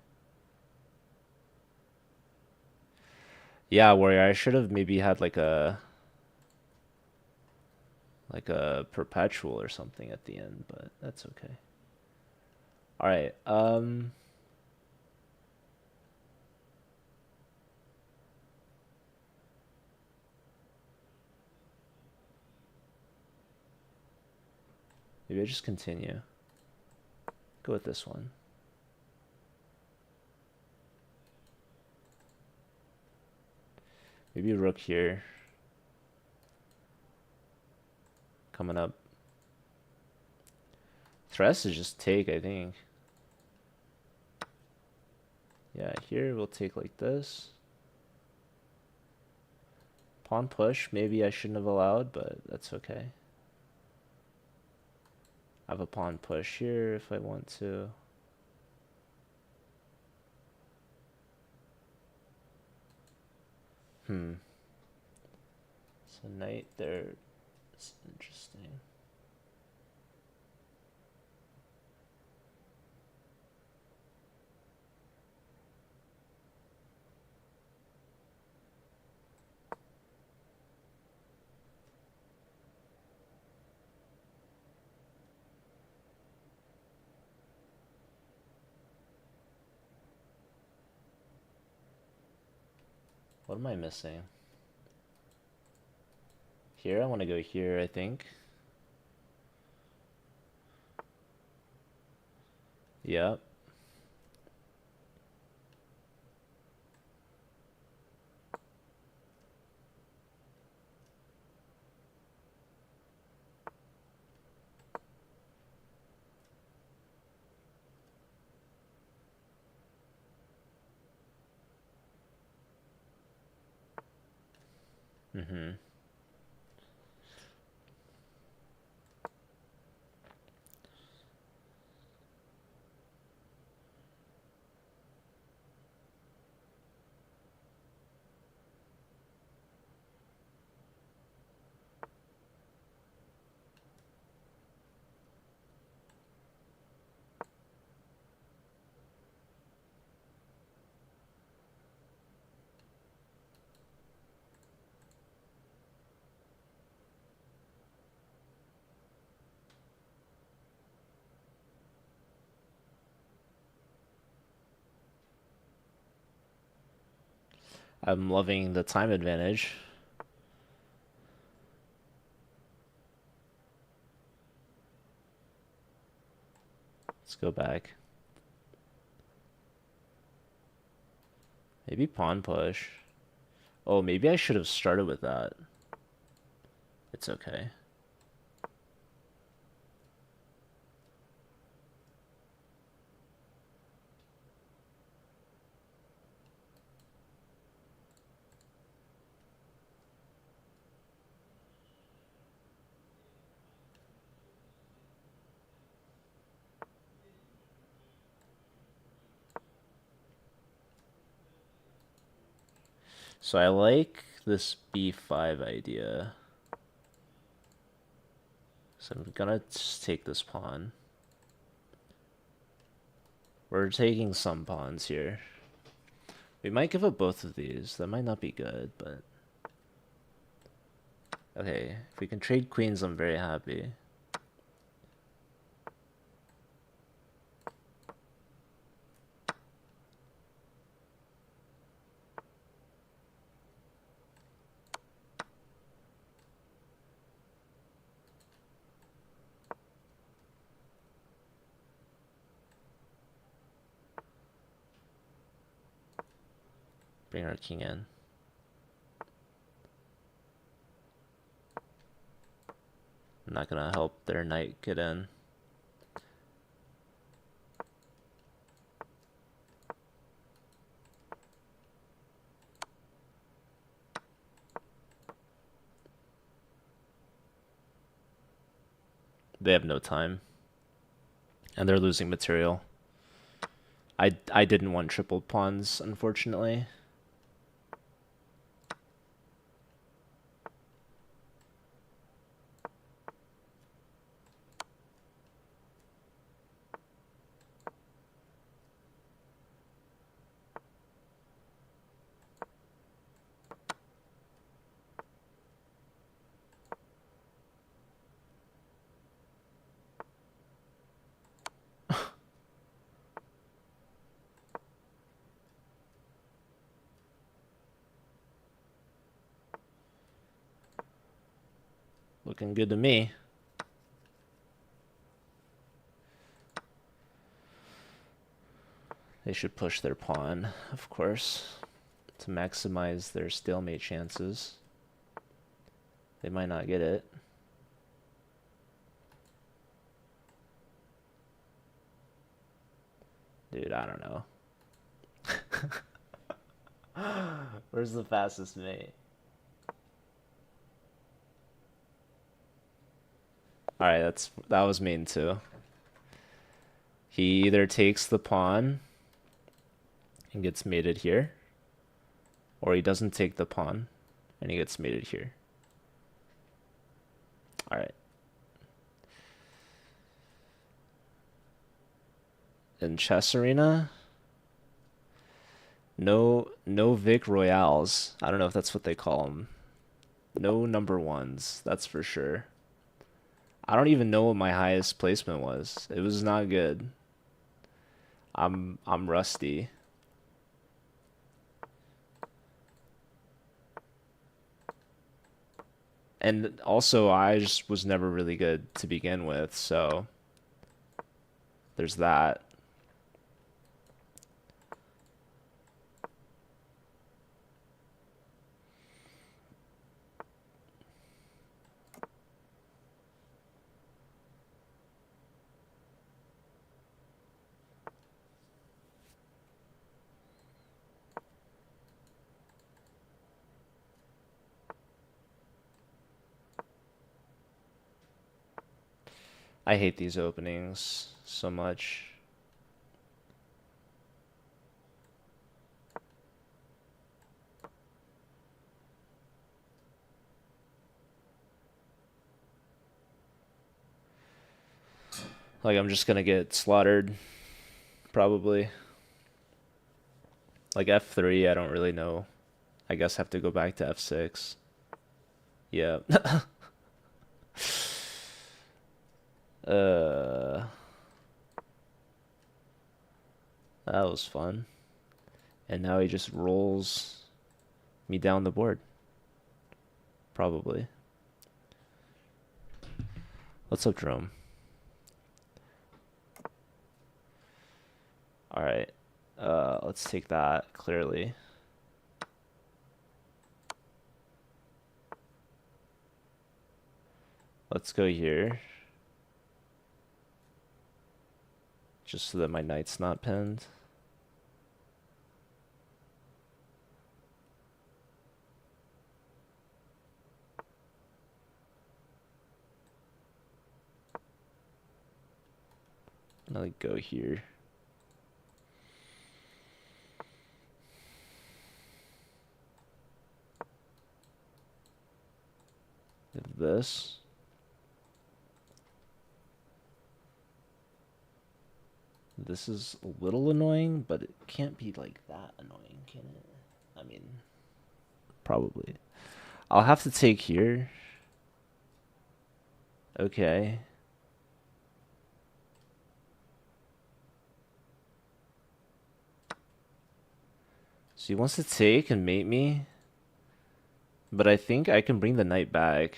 Yeah, warrior, I should have maybe had like a perpetual or something at the end, but that's okay. All right. Maybe I just continue. Go with this one. Maybe rook here. Coming up. Threats is just take, I think. Yeah, here we'll take like this. Pawn push, maybe I shouldn't have allowed, but that's okay. I have a pawn push here if I want to. So knight there. It's interesting. What am I missing? Here, I want to go here, I think. Yep. I'm loving the time advantage. Let's go back. Maybe pawn push. Oh, maybe I should have started with that. It's okay. So I like this b5 idea. So I'm gonna just take this pawn. We're taking some pawns here. We might give up both of these. That might not be good, but... Okay, if we can trade queens, I'm very happy. Bring our king in. I'm not gonna help their knight get in. They have no time. And they're losing material. I didn't want triple pawns, unfortunately. Looking good to me. They should push their pawn, of course, to maximize their stalemate chances. They might not get it. Dude, I don't know. Where's the fastest mate? Alright, that was mean too. He either takes the pawn and gets mated here, or he doesn't take the pawn and he gets mated here. Alright. In chess arena, no Vic Royales. I don't know if that's what they call them. No number ones, that's for sure. I don't even know what my highest placement was. It was not good. I'm rusty. And also, I just was never really good to begin with, so there's that. I hate these openings so much. Like, I'm just gonna get slaughtered, probably. Like, f3, I don't really know. I guess I have to go back to f6. Yeah. That was fun. And now he just rolls me down the board. Probably. What's up, Jerome? Alright. Let's take that, clearly. Let's go here. Just so that my knight's not pinned. I'm gonna go here. this. This is a little annoying, but it can't be like that annoying, can it? I mean, probably. I'll have to take here. Okay. So he wants to take and mate me. But I think I can bring the knight back.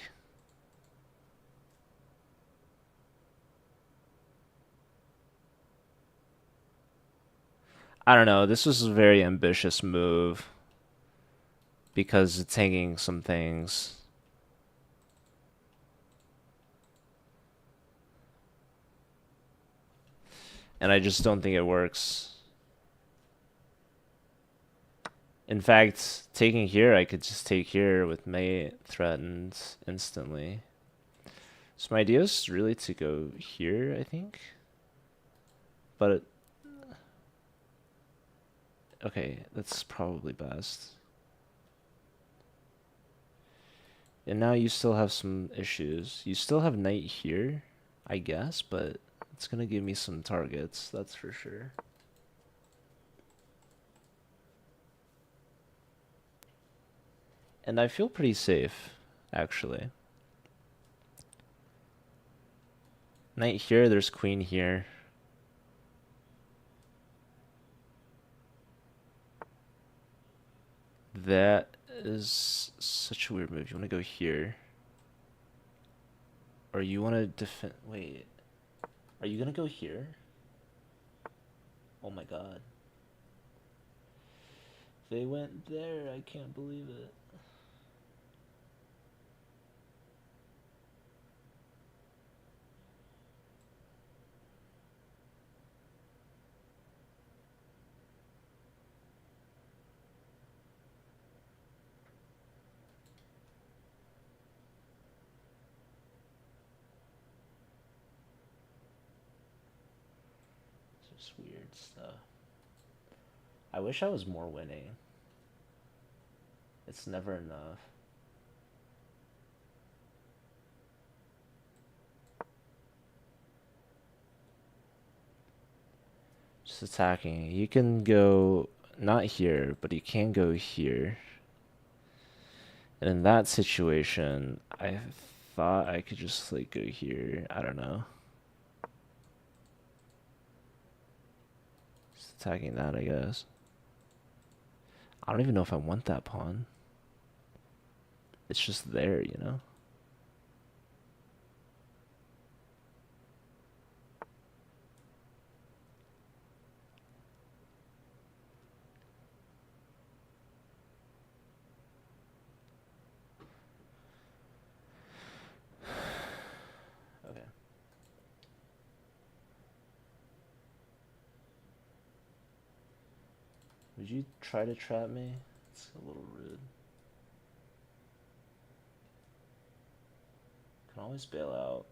I don't know. This was a very ambitious move. Because it's hanging some things. And I just don't think it works. In fact, taking here, I could just take here with mate threatened instantly. So my idea is really to go here, I think. But okay, that's probably best. And now you still have some issues. You still have knight here, I guess, but it's gonna give me some targets, that's for sure. And I feel pretty safe, actually. Knight here, there's queen here. That is such a weird move. You want to go here. Or you want to defend... Wait. Are you going to go here? Oh my god. They went there. I can't believe it. It's just weird stuff. I wish I was more winning. It's never enough. Just attacking. You can go not here, but you can go here. And in that situation, I thought I could just like go here. I don't know. Just attacking that, I guess. I don't even know if I want that pawn. It's just there, you know? Okay. Would you try to trap me? It's a little rude. Can always bail out.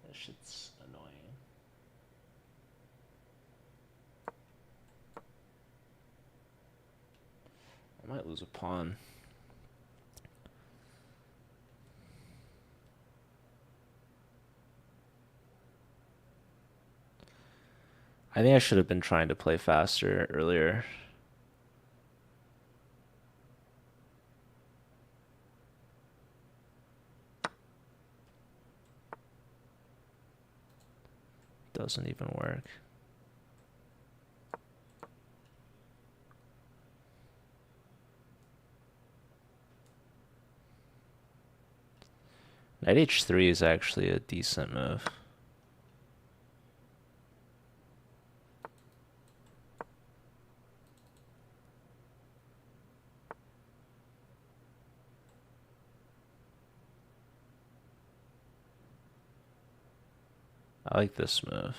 That shit's annoying. I might lose a pawn. I think I should have been trying to play faster earlier. Doesn't even work. Knight h3 is actually a decent move. I like this move.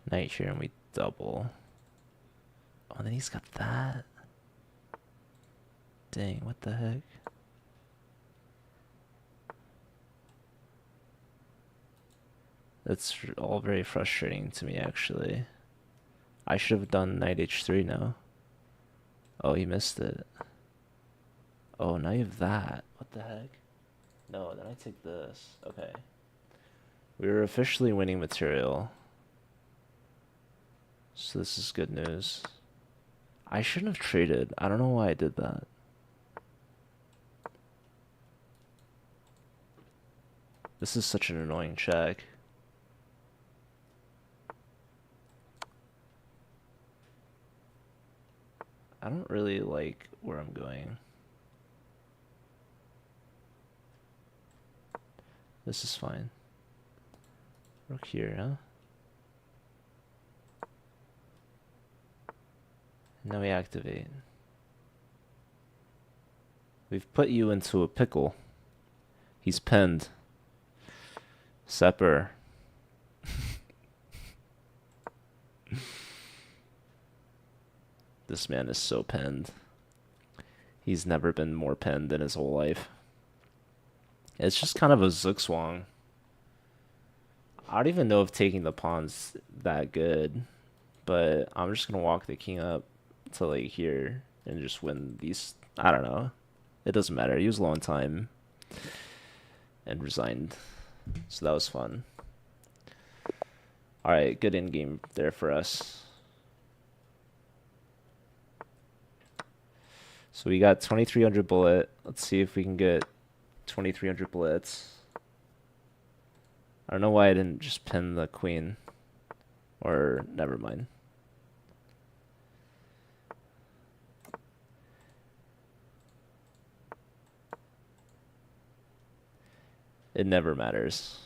Knight here and we double. Oh, and then he's got that. Dang, what the heck? That's all very frustrating to me, actually. I should have done knight h3 now. Oh, he missed it. Oh, now you have that. What the heck? No, then I take this. Okay. We were officially winning material. So this is good news. I shouldn't have traded. I don't know why I did that. This is such an annoying check. I don't really like where I'm going. This is fine. Rook here, huh? Now we activate. We've put you into a pickle. He's pinned. Sepper. This man is so pinned. He's never been more pinned in his whole life. It's just kind of a zugzwang. I don't even know if taking the pawn's that good, but I'm just gonna walk the king up to like here and just win these. I don't know. It doesn't matter. He was low on time and resigned, so that was fun. All right, good end game there for us. So we got 2300 bullet. Let's see if we can get 2300 blitz. I don't know why I didn't just pin the queen. Or never mind. It never matters.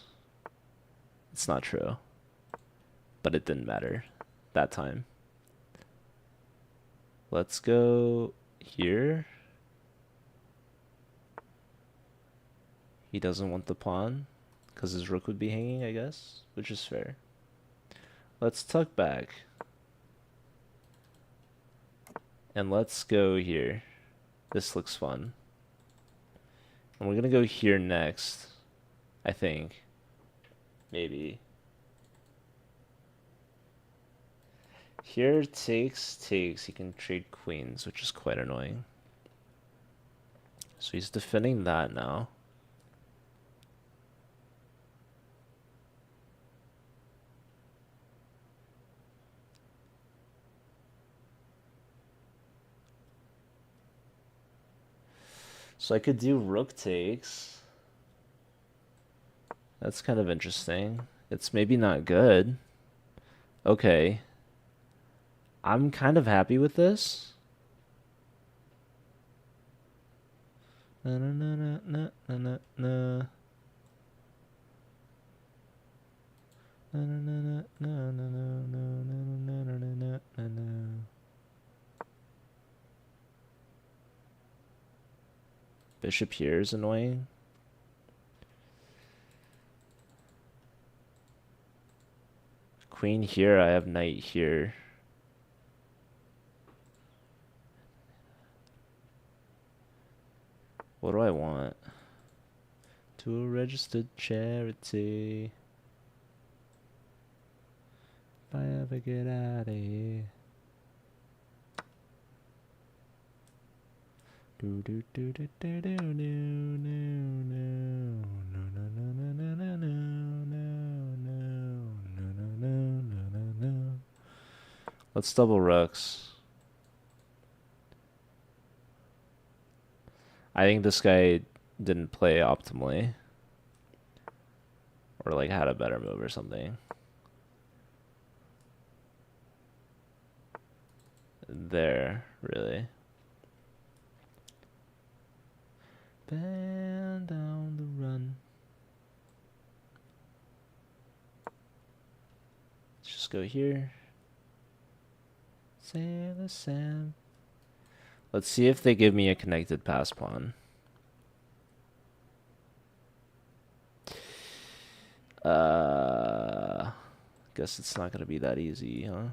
It's not true. But it didn't matter that time. Let's go here. He doesn't want the pawn because his rook would be hanging, I guess, which is fair. Let's tuck back. And let's go here. This looks fun. And we're going to go here next, I think. Maybe. Here takes. He can trade queens, which is quite annoying. So he's defending that now. So I could do rook takes. That's kind of interesting. It's maybe not good. Okay. I'm kind of happy with this. Na na na na na na na. Na na na na na na na na na na na. Bishop here is annoying. Queen here, I have knight here. What do I want? To a registered charity. If I ever get out of here. Do do do do do do no no no no no no no no no no no no no. Let's double rooks. I think this guy didn't play optimally. Or like had a better move or something. There, really. Bend down the run. Let's just go here. Sailor Sam. Let's see if they give me a connected pass pawn. Guess it's not gonna be that easy, huh?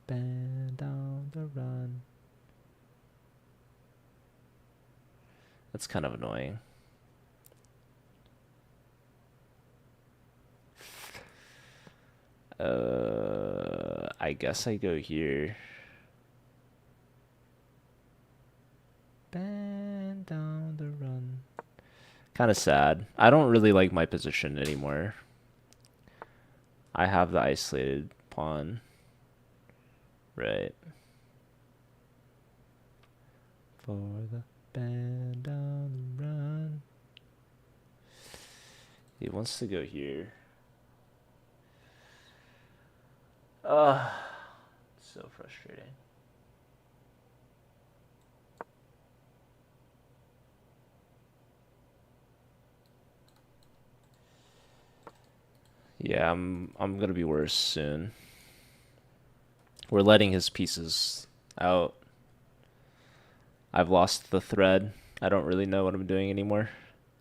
Bend down the run. That's kind of annoying. I guess I go here. Bend down the run. Kind of sad. I don't really like my position anymore. I have the isolated pawn. Right. For the bend down the run. He wants to go here. So frustrating. Yeah, I'm gonna be worse soon. We're letting his pieces out. I've lost the thread. I don't really know what I'm doing anymore.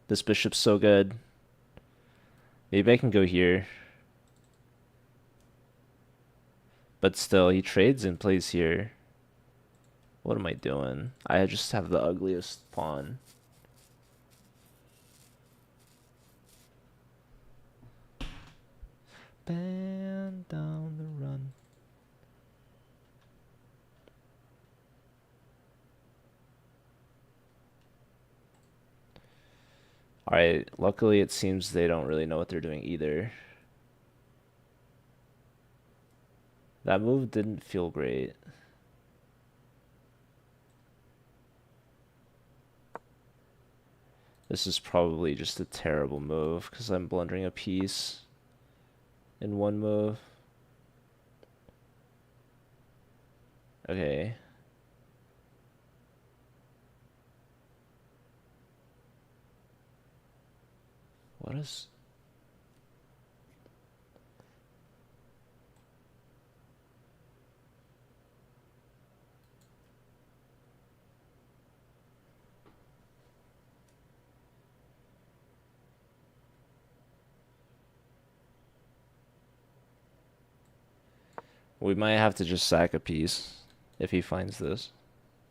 This bishop's so good. Maybe I can go here. But still, he trades and plays here. What am I doing? I just have the ugliest pawn. Bend down the run. Alright, luckily it seems they don't really know what they're doing either. That move didn't feel great. This is probably just a terrible move because I'm blundering a piece in one move. Okay. What is... We might have to just sack a piece if he finds this,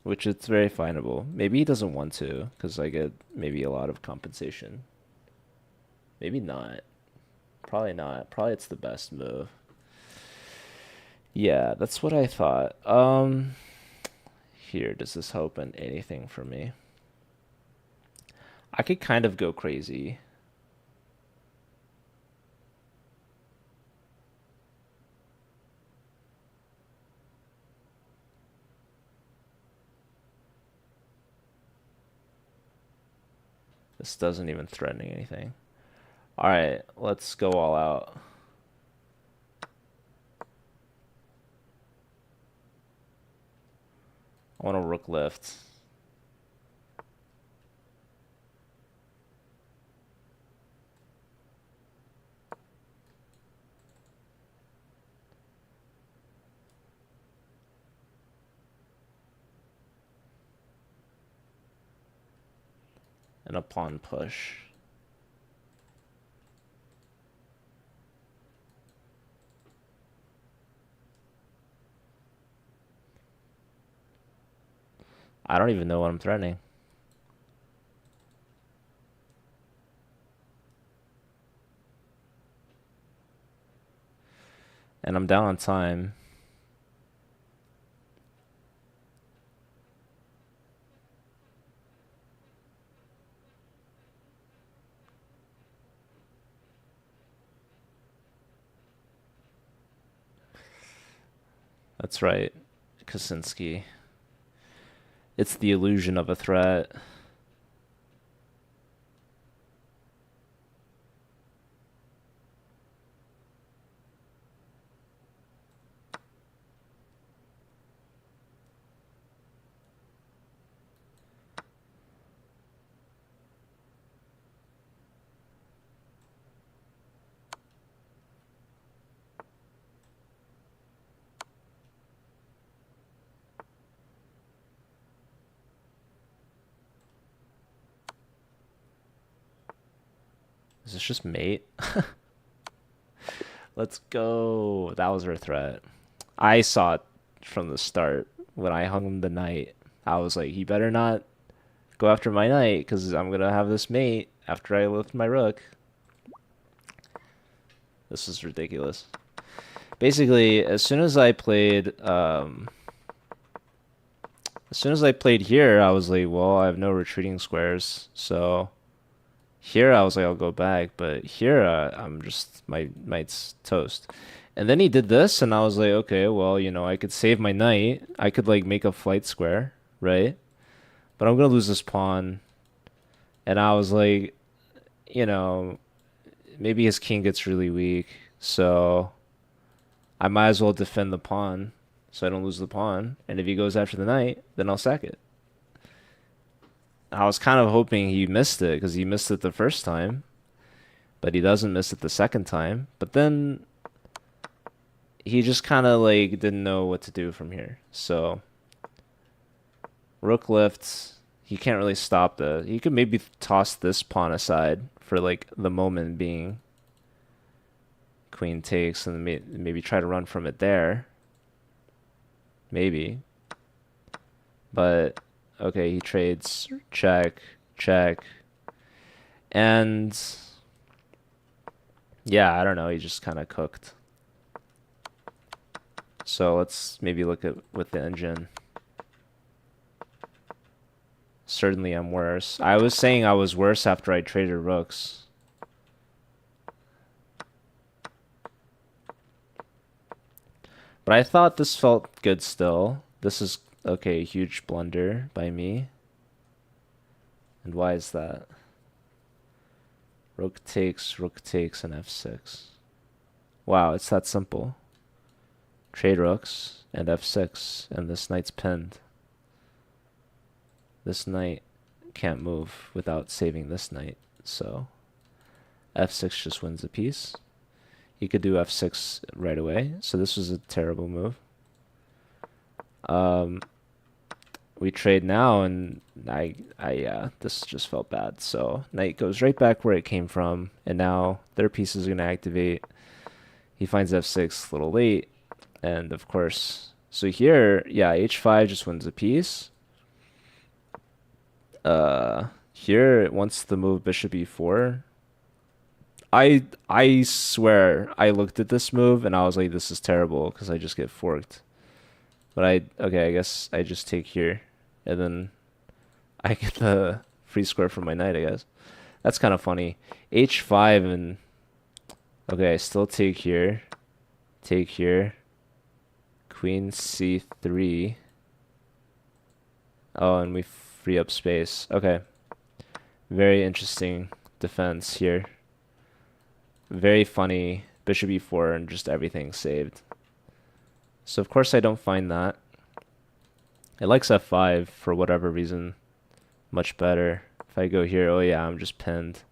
which it's very findable. Maybe he doesn't want to because I get maybe a lot of compensation. Maybe not. Probably not. Probably it's the best move. Yeah, that's what I thought. Here, does this open anything for me? I could kind of go crazy. This doesn't even threaten anything. Alright, let's go all out. I want to rook lift. And a pawn push. I don't even know what I'm threatening. And I'm down on time. That's right, Kaczynski. It's the illusion of a threat. Is this just mate? Let's go. That was our threat. I saw it from the start when I hung the knight. I was like, he better not go after my knight because I'm going to have this mate after I lift my rook. This is ridiculous. Basically, as soon as I played here, I was like, well, I have no retreating squares, so here I was like, I'll go back, but here I'm just my knight's toast. And then he did this, and I was like, okay, well, you know, I could save my knight. I could like make a flight square, right? But I'm gonna lose this pawn. And I was like, you know, maybe his king gets really weak, so I might as well defend the pawn so I don't lose the pawn. And if he goes after the knight, then I'll sack it. I was kind of hoping he missed it because he missed it the first time, but he doesn't miss it the second time. But then he just kind of like didn't know what to do from here. So rook lifts. He can't really stop the. He could maybe toss this pawn aside for like the moment being. Queen takes and maybe try to run from it there. Maybe. But okay, he trades check, check. And yeah, I don't know, he just kind of cooked. So let's maybe look at with the engine. Certainly I'm worse. I was saying I was worse after I traded rooks. But I thought this felt good still. This is, okay, huge blunder by me. And why is that? Rook takes, and f6. Wow, it's that simple. Trade rooks and f6, and this knight's pinned. This knight can't move without saving this knight, so f6 just wins a piece. He could do f6 right away, so this was a terrible move. We trade now, and this just felt bad. So knight goes right back where it came from, and now their piece is gonna activate. He finds f6 a little late, and of course, so here, yeah, h5 just wins a piece. Here it wants to move bishop e4. I swear I looked at this move and I was like, this is terrible because I just get forked. But okay, I guess I just take here, and then I get the free square from my knight, I guess. That's kind of funny. h5 and okay, I still take here, queen c3. Oh, and we free up space. Okay, very interesting defense here. Very funny. Bishop e4 and just everything saved. So of course I don't find that. It likes f5 for whatever reason much better. If I go here, oh yeah, I'm just pinned.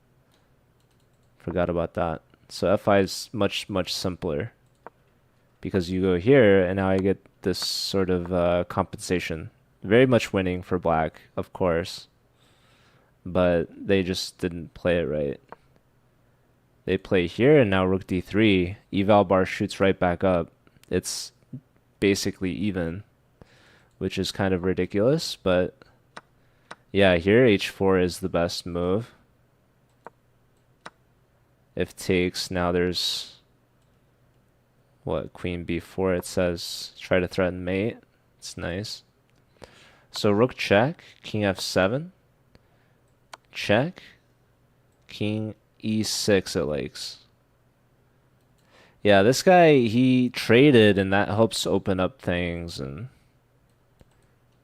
Forgot about that. So f5 is much, much simpler. Because you go here, and now I get this sort of compensation. Very much winning for black, of course. But they just didn't play it right. They play here, and now rook d3. Eval bar shoots right back up. It's basically even, which is kind of ridiculous, but yeah, here h4 is the best move. If takes, now there's what, queen b4, it says try to threaten mate. It's nice. So rook check, king f7, check, king e6 it likes. Yeah, this guy, he traded, and that helps open up things, and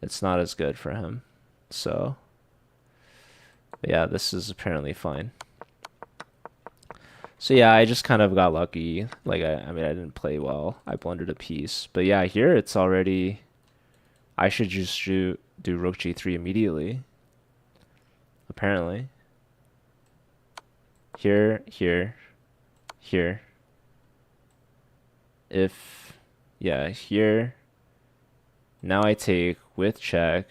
it's not as good for him. So yeah, this is apparently fine. So yeah, I just kind of got lucky. Like I mean, I didn't play well. I blundered a piece. But yeah, here it's already, I should just do rook g3 immediately. Apparently. Here, here, here. If, yeah, here. Now I take with check.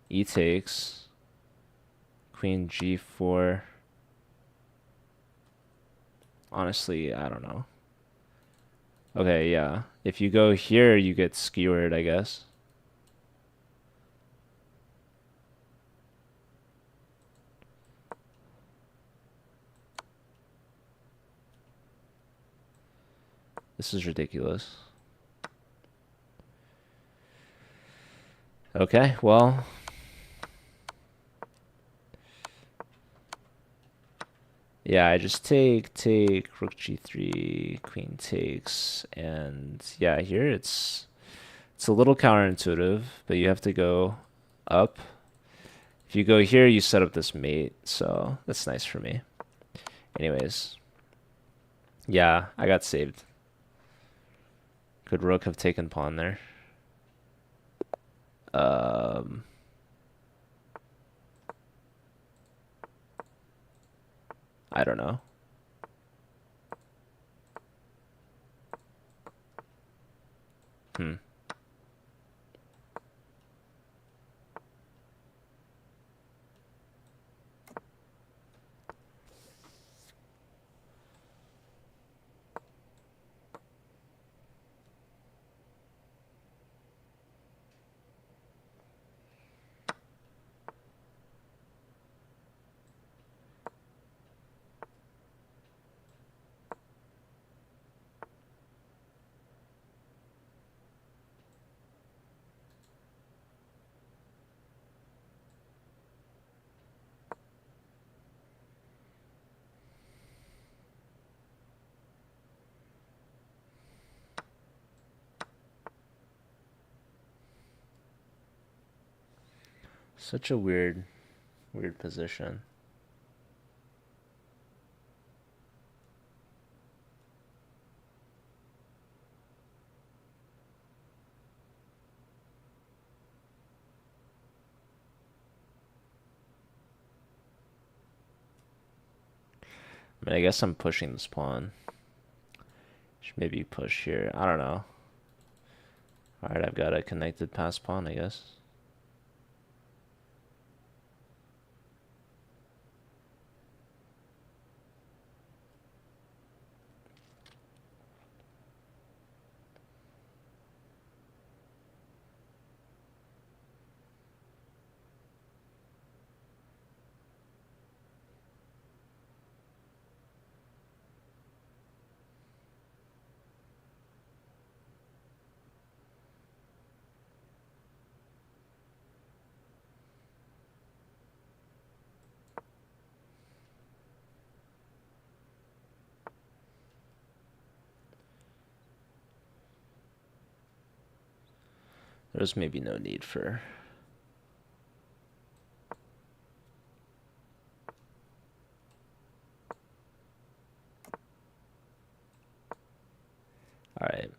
E takes. Queen g4. Honestly, I don't know. Okay, yeah. If you go here, you get skewered, I guess. This is ridiculous. Okay, well. Yeah, I just take, rook g3, queen takes, and yeah, here it's a little counterintuitive, but you have to go up. If you go here, you set up this mate, so that's nice for me. Anyways, yeah, I got saved. Could rook have taken pawn there? Um, I don't know. Hmm. Such a weird position. I mean, I guess I'm pushing this pawn. Should maybe push here. I don't know. Alright, I've got a connected pass pawn, I guess. There's maybe no need for... Alright.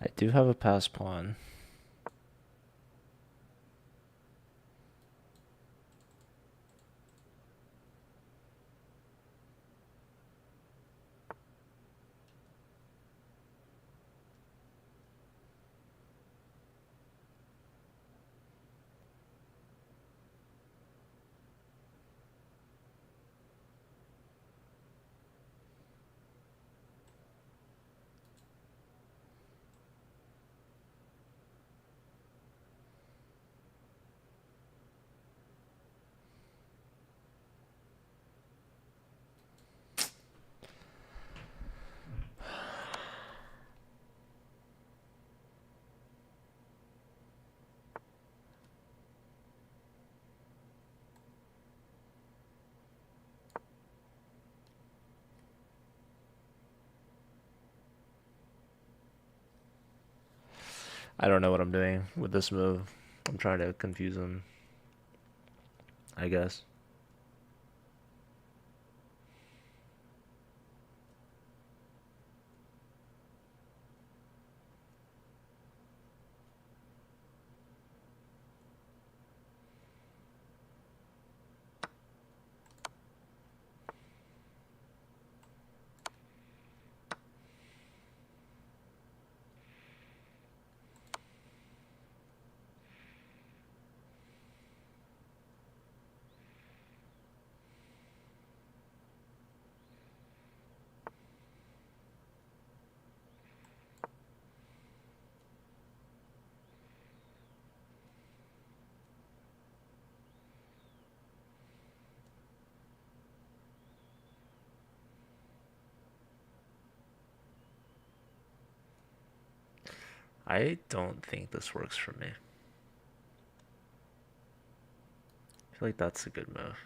I do have a pass pawn. I don't know what I'm doing with this move. I'm trying to confuse him, I guess. I don't think this works for me. I feel like that's a good move.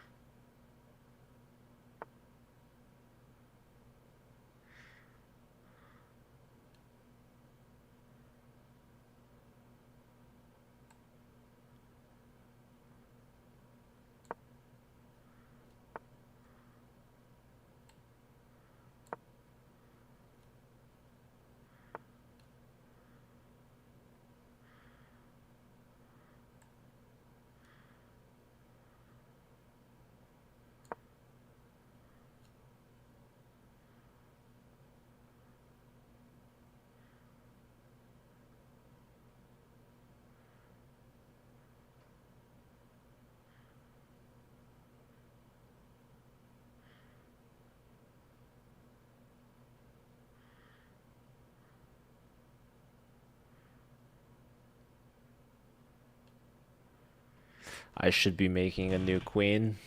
I should be making a new queen.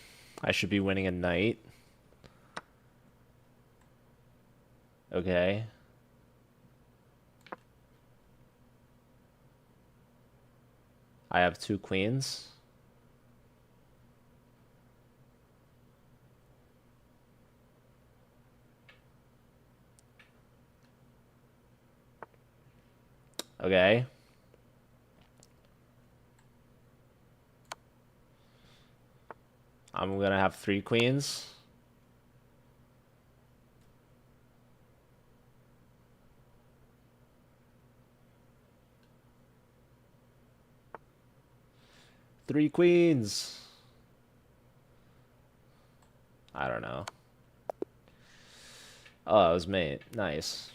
I should be winning a knight. Okay. I have 2 queens. Okay. I'm gonna have 3 queens. Three queens. I don't know. Oh, it was mate. Nice.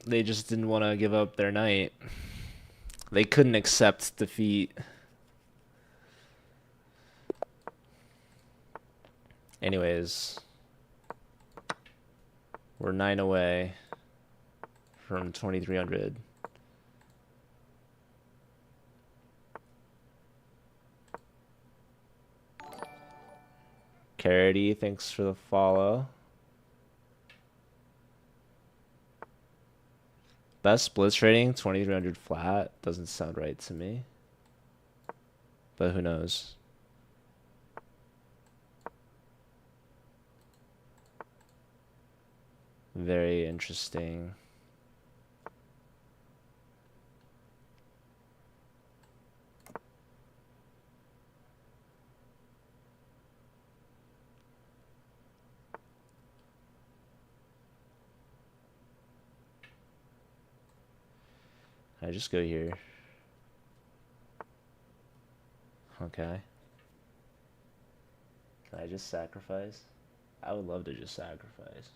They just didn't want to give up their knight. They couldn't accept defeat. Anyways, we're 9 away from 2300. Carity, thanks for the follow. Best blitz rating, 2300 flat. Doesn't sound right to me. But who knows? Very interesting. I just go here. Okay. Can I just sacrifice? I would love to just sacrifice.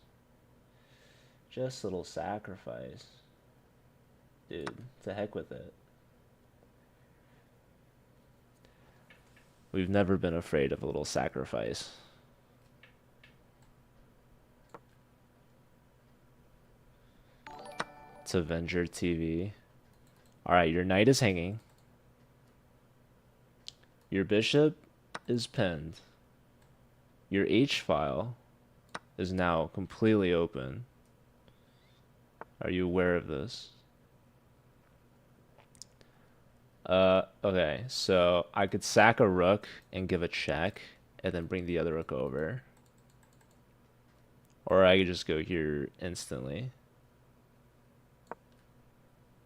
Just a little sacrifice. Dude, to heck with it. We've never been afraid of a little sacrifice. It's Avenger TV. Alright, your knight is hanging. Your bishop is pinned. Your H file is now completely open. Are you aware of this? Okay, so I could sack a rook and give a check and then bring the other rook over. Or I could just go here instantly.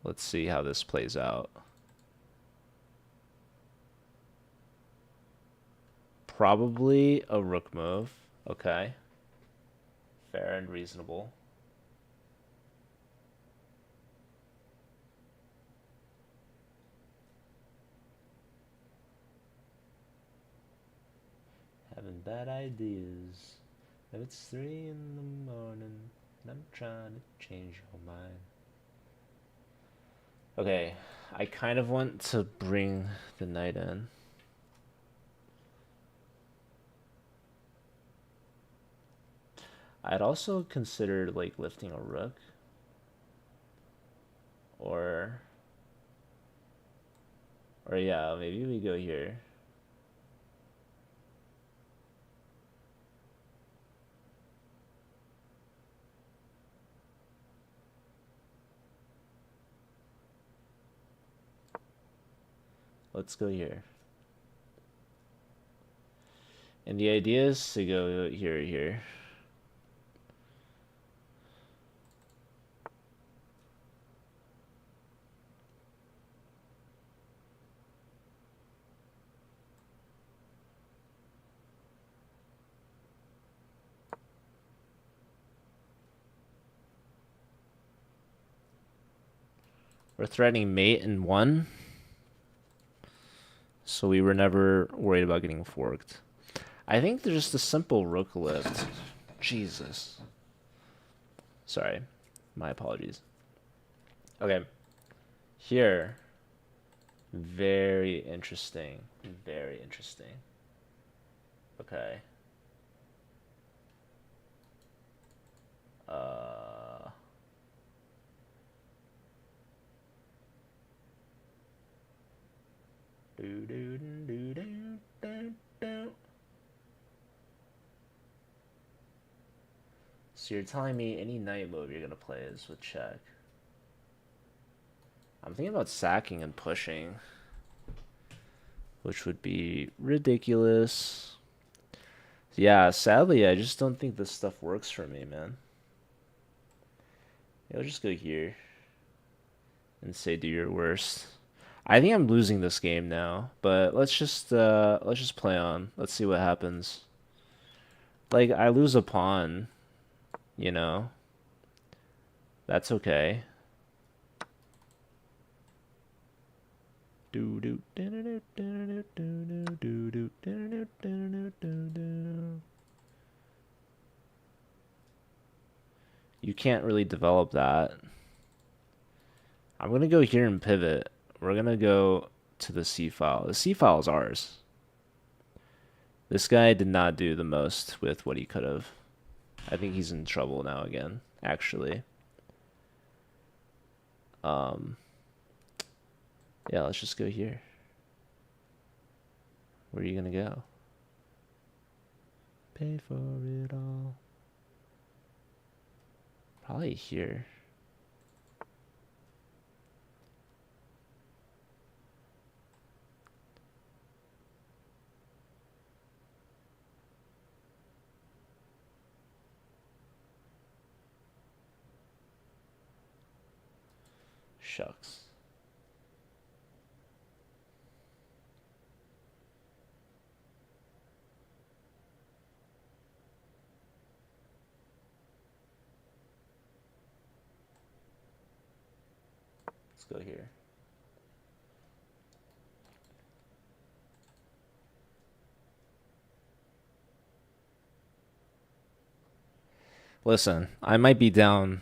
Let's see how this plays out. Probably a rook move. Okay. Fair and reasonable. Having bad ideas. If it's 3 in the morning and I'm trying to change your mind. Okay, I kind of want to bring the knight in. I'd also consider like lifting a rook. Or yeah, maybe we go here. Let's go here. And the idea is to go here. We're threatening mate in 1. So we were never worried about getting forked. I think there's just a simple rook lift. Jesus. Sorry. My apologies. Okay. Here. Very interesting. Very interesting. Okay. So you're telling me any knight move you're gonna play is with check. I'm thinking about sacking and pushing, which would be ridiculous. Yeah, sadly, I just don't think this stuff works for me, man. I'll just go here and say do your worst. I think I'm losing this game now, but let's just play on. Let's see what happens. Like I lose a pawn, you know. That's okay. You can't really develop that. I'm going to go here and pivot. We're going to go to the C file. The C file is ours. This guy did not do the most with what he could have. I think he's in trouble now again, actually. Yeah, let's just go here. Where are you going to go? Pay for it all. Probably here. Shucks. Let's go here. Listen, I might be down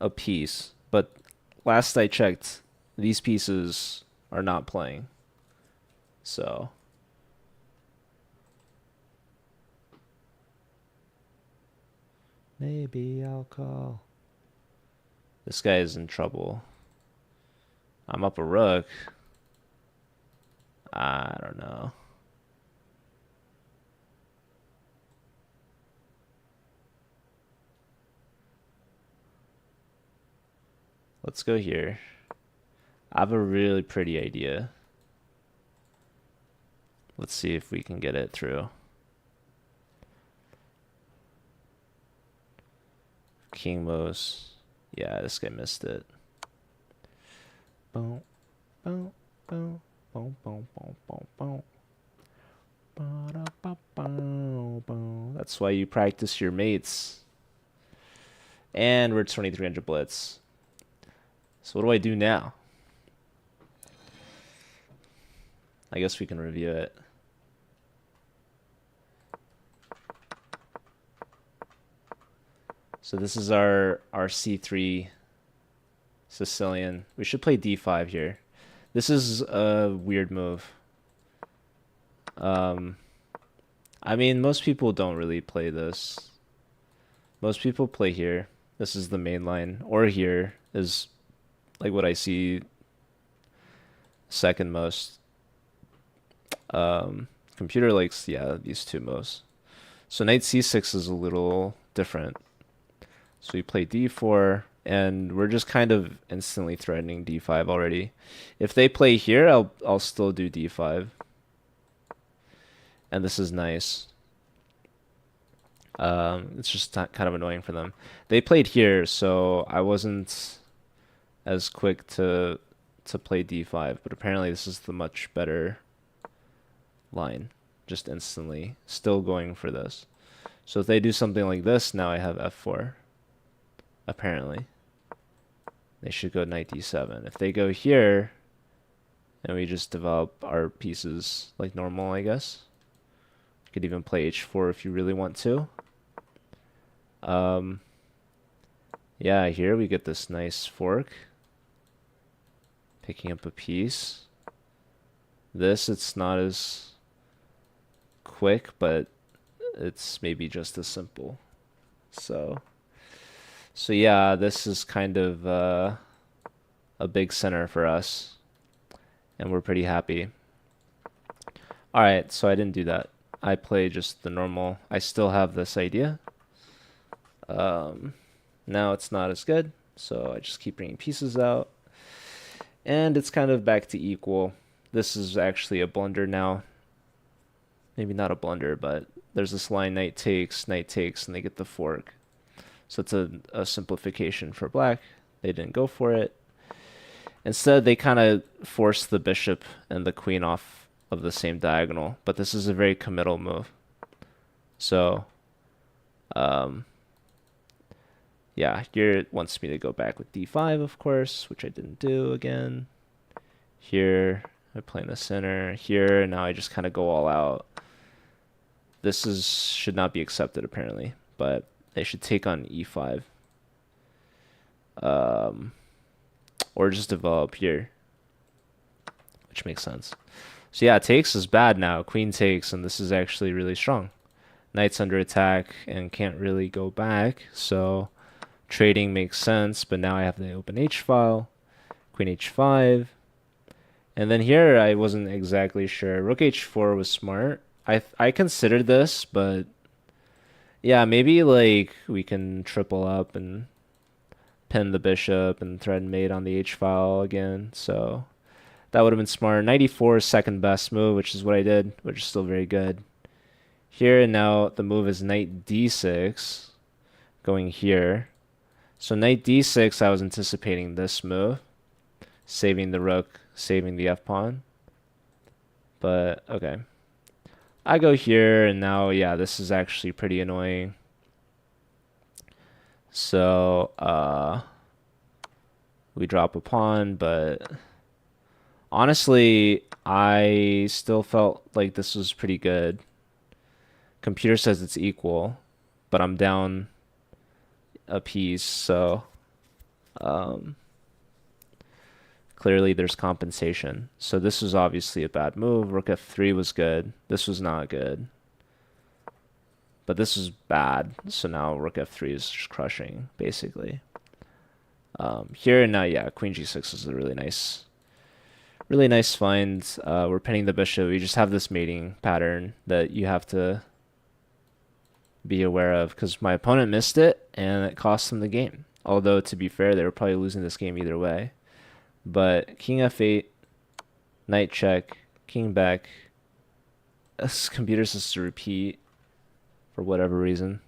a piece, but last I checked, these pieces are not playing. So maybe I'll call. This guy is in trouble. I'm up a rook. I don't know. Let's go here. I have a really pretty idea. Let's see if we can get it through. King moves. Yeah, this guy missed it. Boom, boom, boom, boom, boom, boom, boom, boom. That's why you practice your mates. And we're 2300 blitz. So what do I do now? I guess we can review it. So this is our C3 Sicilian. We should play D5 here. This is a weird move. I mean, most people don't really play this. Most people play here. This is the main line. Or here is like what I see second most. Computer likes, yeah, these two most. So knight c6 is a little different. So we play d4, and we're just kind of instantly threatening d5 already. If they play here, I'll still do d5. And this is nice. It's just kind of annoying for them. They played here, so I wasn't as quick to play d5, but apparently this is the much better line. Just instantly. Still going for this. So if they do something like this, now I have f4. Apparently. They should go knight d7. If they go here, and we just develop our pieces like normal, I guess. You could even play h4 if you really want to. Yeah, here we get this nice fork. Picking up a piece. This, it's not as quick, but it's maybe just as simple. So yeah, this is kind of a big center for us, and we're pretty happy. All right, so I didn't do that. I play just the normal. I still have this idea. Now it's not as good, so I just keep bringing pieces out. And it's kind of back to equal. This is actually a blunder now. Maybe not a blunder, but there's this line knight takes, and they get the fork. So it's a simplification for black. They didn't go for it. Instead, they kind of force the bishop and the queen off of the same diagonal. But this is a very committal move. So, yeah, here it wants me to go back with d5, of course, which I didn't do again. Here, I play in the center. Here, now I just kind of go all out. This should not be accepted, apparently, but they should take on e5. Or just develop here, which makes sense. So yeah, takes is bad now. Queen takes, and this is actually really strong. Knight's under attack and can't really go back, so trading makes sense, but now I have the open h file. Queen h5. And then here I wasn't exactly sure. Rook h4 was smart. I considered this, but yeah, maybe like we can triple up and pin the bishop and thread mate on the h file again. So that would have been smart. 94 is second best move, which is what I did, which is still very good. Here and now the move is knight d6 going here. So knight d6, I was anticipating this move, saving the rook, saving the f-pawn. But okay. I go here, and now, yeah, this is actually pretty annoying. So, We drop a pawn, but honestly, I still felt like this was pretty good. Computer says it's equal, but I'm down a piece, so um, clearly there's compensation. So this was obviously a bad move. Rook f3 was good. This was not good. But this was bad. So now rook f3 is just crushing, basically. Here and now, yeah, queen g6 is a really nice find. We're pinning the bishop. We just have this mating pattern that you have to be aware of because my opponent missed it and it cost them the game. Although, to be fair, they were probably losing this game either way. But king f8, knight check, king back. This computer says to repeat for whatever reason.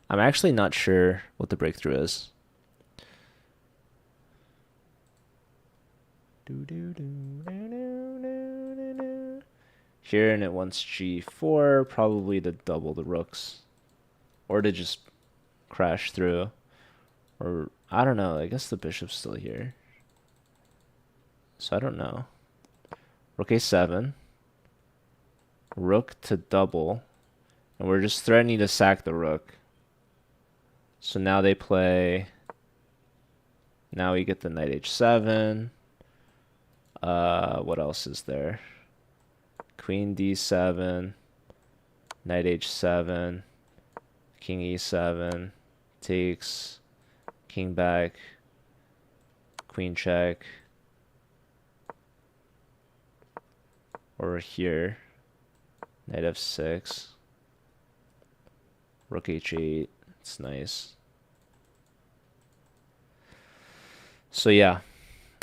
I'm actually not sure what the breakthrough is. Here, and it wants g4, probably to double the rooks. Or to just crash through. Or, I don't know, I guess the bishop's still here. So I don't know. Rook a7. Rook to double. And we're just threatening to sack the rook. So now they play... Now we get the knight h7. What else is there? Queen d7, knight h7, king e7, takes, king back, queen check, or here, knight f6, rook h8, it's nice. So yeah.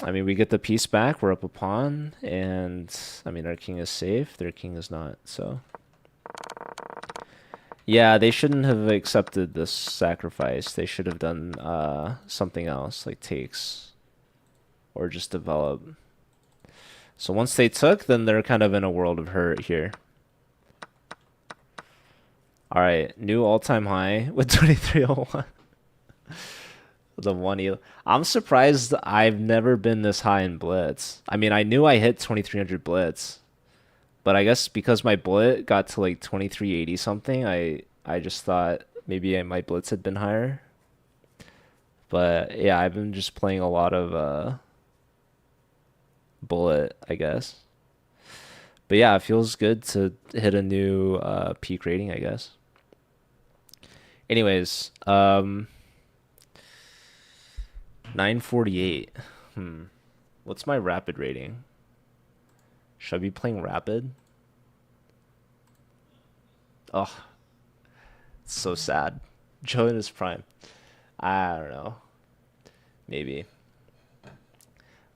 I mean, we get the piece back. We're up a pawn, and I mean, our king is safe. Their king is not. So, yeah, they shouldn't have accepted this sacrifice. They should have done something else, like takes, or just develop. So once they took, then they're kind of in a world of hurt here. All right, new all-time high with 2301. The 1E. I'm surprised I've never been this high in blitz. I mean, I knew I hit 2300 blitz, but I guess because my blit got to like 2380 something, I just thought maybe my blitz had been higher. But yeah, I've been just playing a lot of bullet, I guess. But yeah, it feels good to hit a new peak rating, I guess. Anyways, 948. What's my rapid rating? Should I be playing rapid? Oh, it's so sad. Joe in his prime. I don't know. Maybe.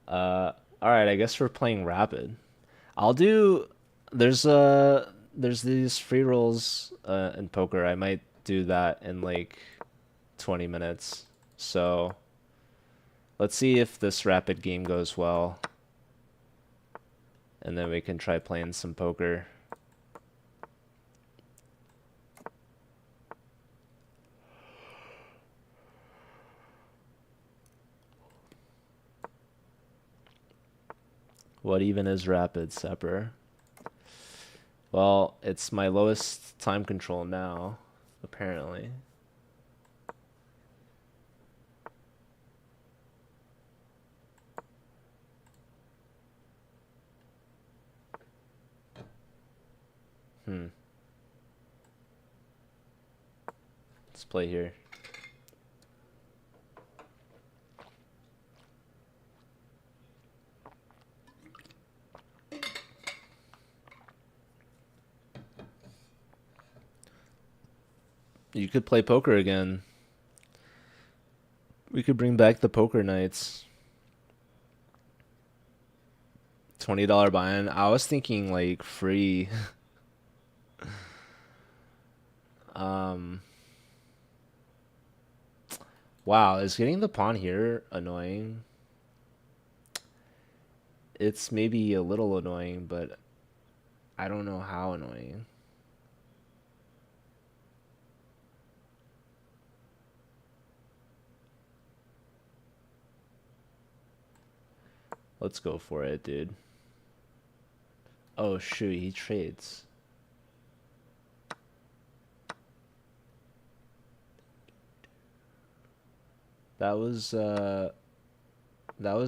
All right, I guess we're playing rapid. I'll do there's these free rolls in poker. I might do that in like 20 minutes. So let's see if this rapid game goes well. And then we can try playing some poker. What even is rapid, Sepper? Well, it's my lowest time control now, apparently. Let's play here. You could play poker again. We could bring back the poker nights. $20 buy-in. I was thinking like free. Wow, is getting the pawn here annoying? It's maybe a little annoying, but I don't know how annoying. Let's go for it, dude. Oh shoot, he trades. That was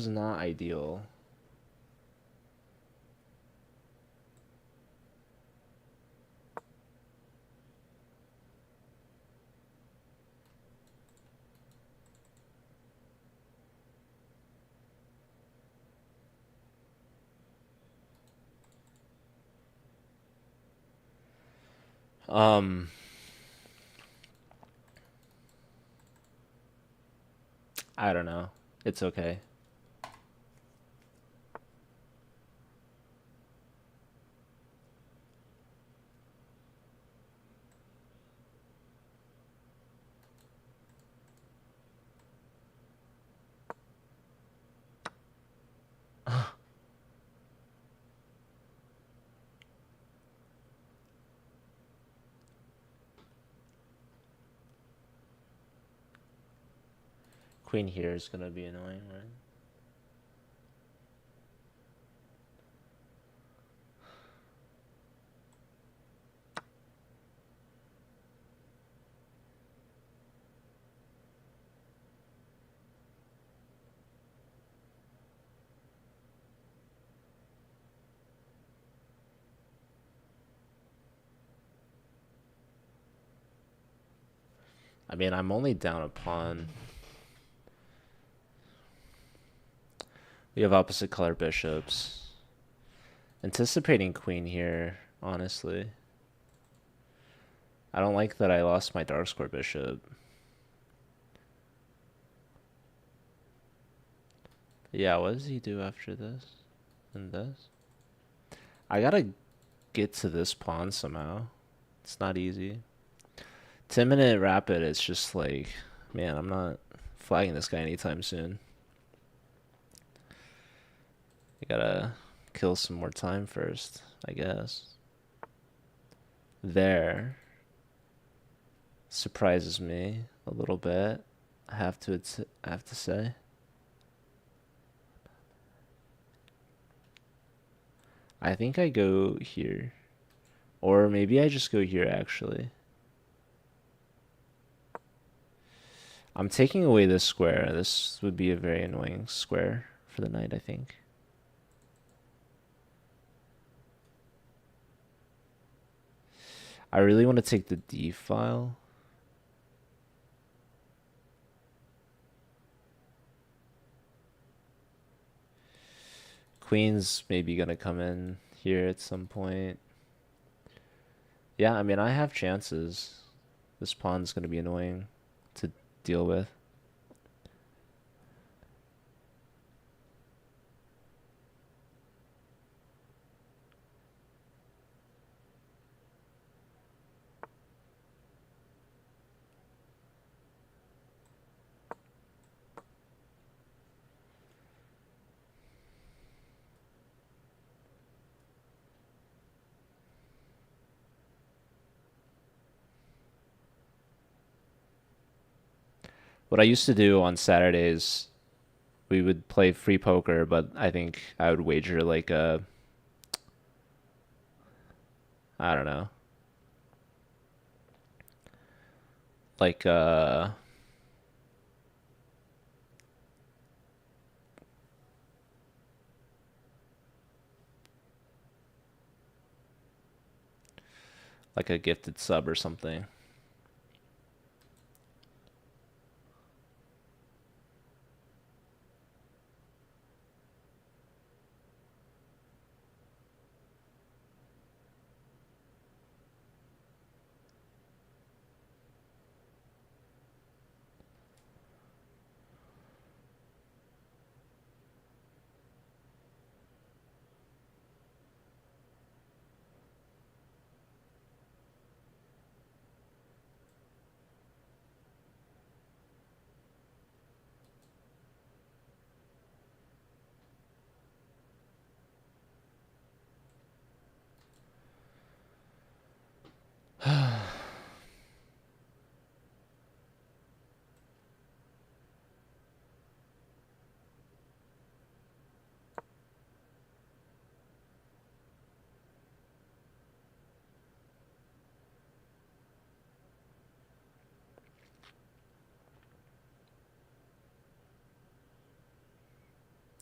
not ideal. Um I don't know. It's okay. Queen here is gonna be annoying, right? I mean, I'm only down a pawn. We have opposite color bishops. Anticipating queen here, honestly. I don't like that I lost my dark square bishop. Yeah, what does he do after this? And this? I gotta get to this pawn somehow. It's not easy. 10-minute rapid, it's just like, man, I'm not flagging this guy anytime soon. I gotta kill some more time first, I guess. There. Surprises me a little bit. I have to say. I think I go here. Or maybe I just go here, actually. I'm taking away this square. This would be a very annoying square for the knight, I think. I really want to take the D file. Queen's maybe gonna come in here at some point. Yeah, I mean, I have chances. This pawn's gonna be annoying to deal with. What I used to do on Saturdays, we would play free poker, but I think I would wager like a, I don't know, like like a gifted sub or something.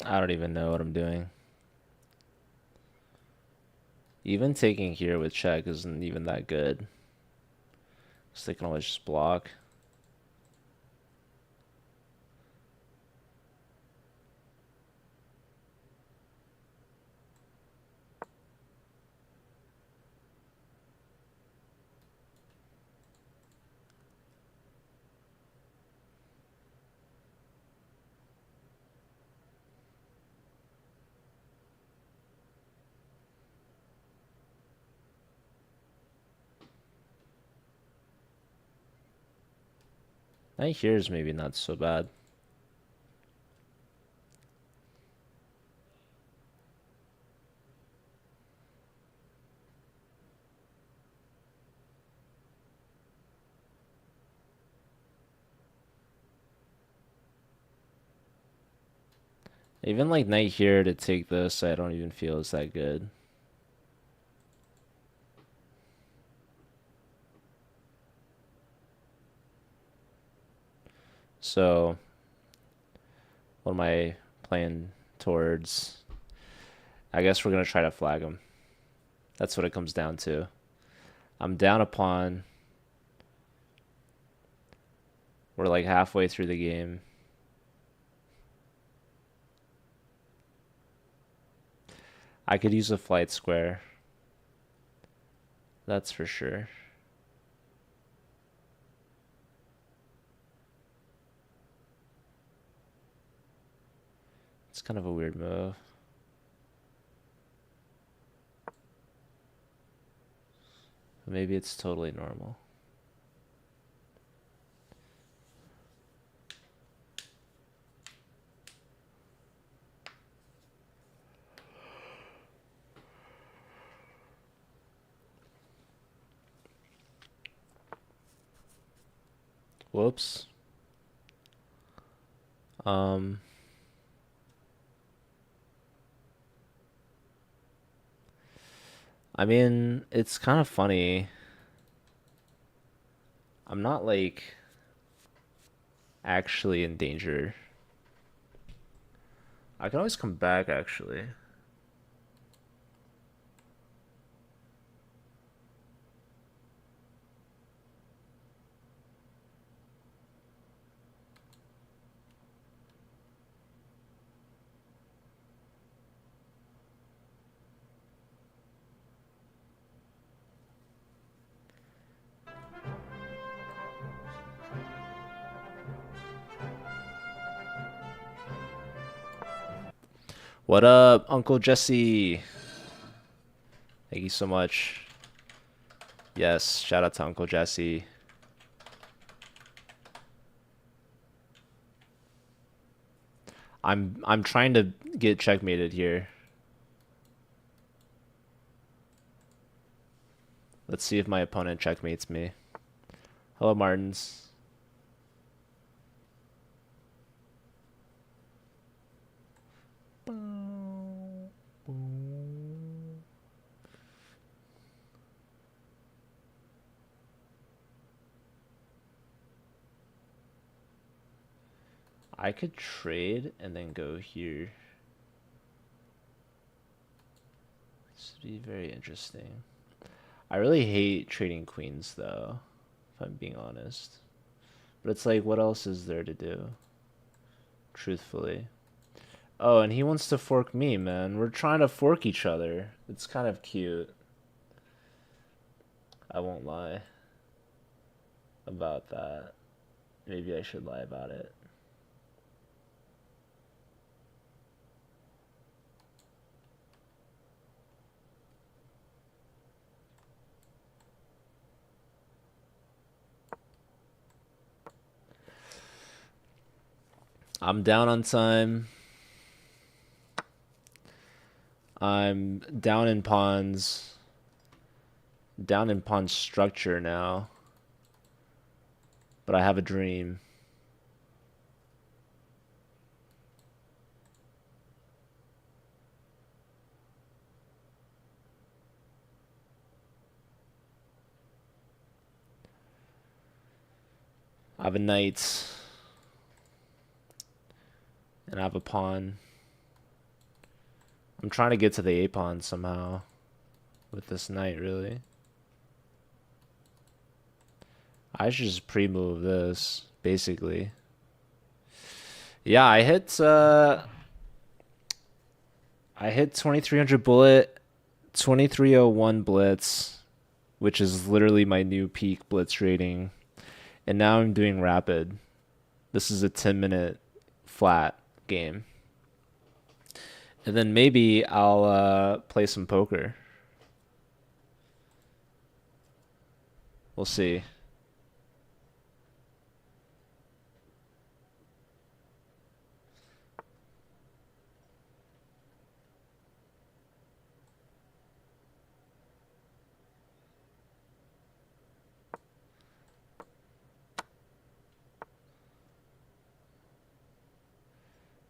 I don't even know what I'm doing. Even taking here with check isn't even that good. So they can always just block. Knight here is maybe not so bad. Even like knight here to take this, I don't even feel is that good. So, what am I playing towards? I guess we're gonna try to flag him. That's what it comes down to. I'm down a pawn. We're like halfway through the game. I could use a flight square. That's for sure. It's kind of a weird move. Maybe it's totally normal. Whoops. I mean, it's kind of funny. I'm not like actually in danger. I can always come back actually. What up, Uncle Jesse? Thank you so much. Yes, shout out to Uncle Jesse. I'm trying to get checkmated here. Let's see if my opponent checkmates me. Hello, Martins. I could trade and then go here. This would be very interesting. I really hate trading queens though, if I'm being honest. But it's like, what else is there to do? Truthfully. Oh, and he wants to fork me, man. We're trying to fork each other. It's kind of cute. I won't lie about that. Maybe I should lie about it. I'm down on time. I'm down in pawns. Down in pawn structure now. But I have a dream. I have a knight. And I have a pawn. I'm trying to get to the A pawn somehow with this knight, really. I should just pre-move this, basically. Yeah, I hit 2300 bullet, 2301 blitz, which is literally my new peak blitz rating. And now I'm doing rapid. This is a 10-minute flat game. And then maybe I'll play some poker. We'll see.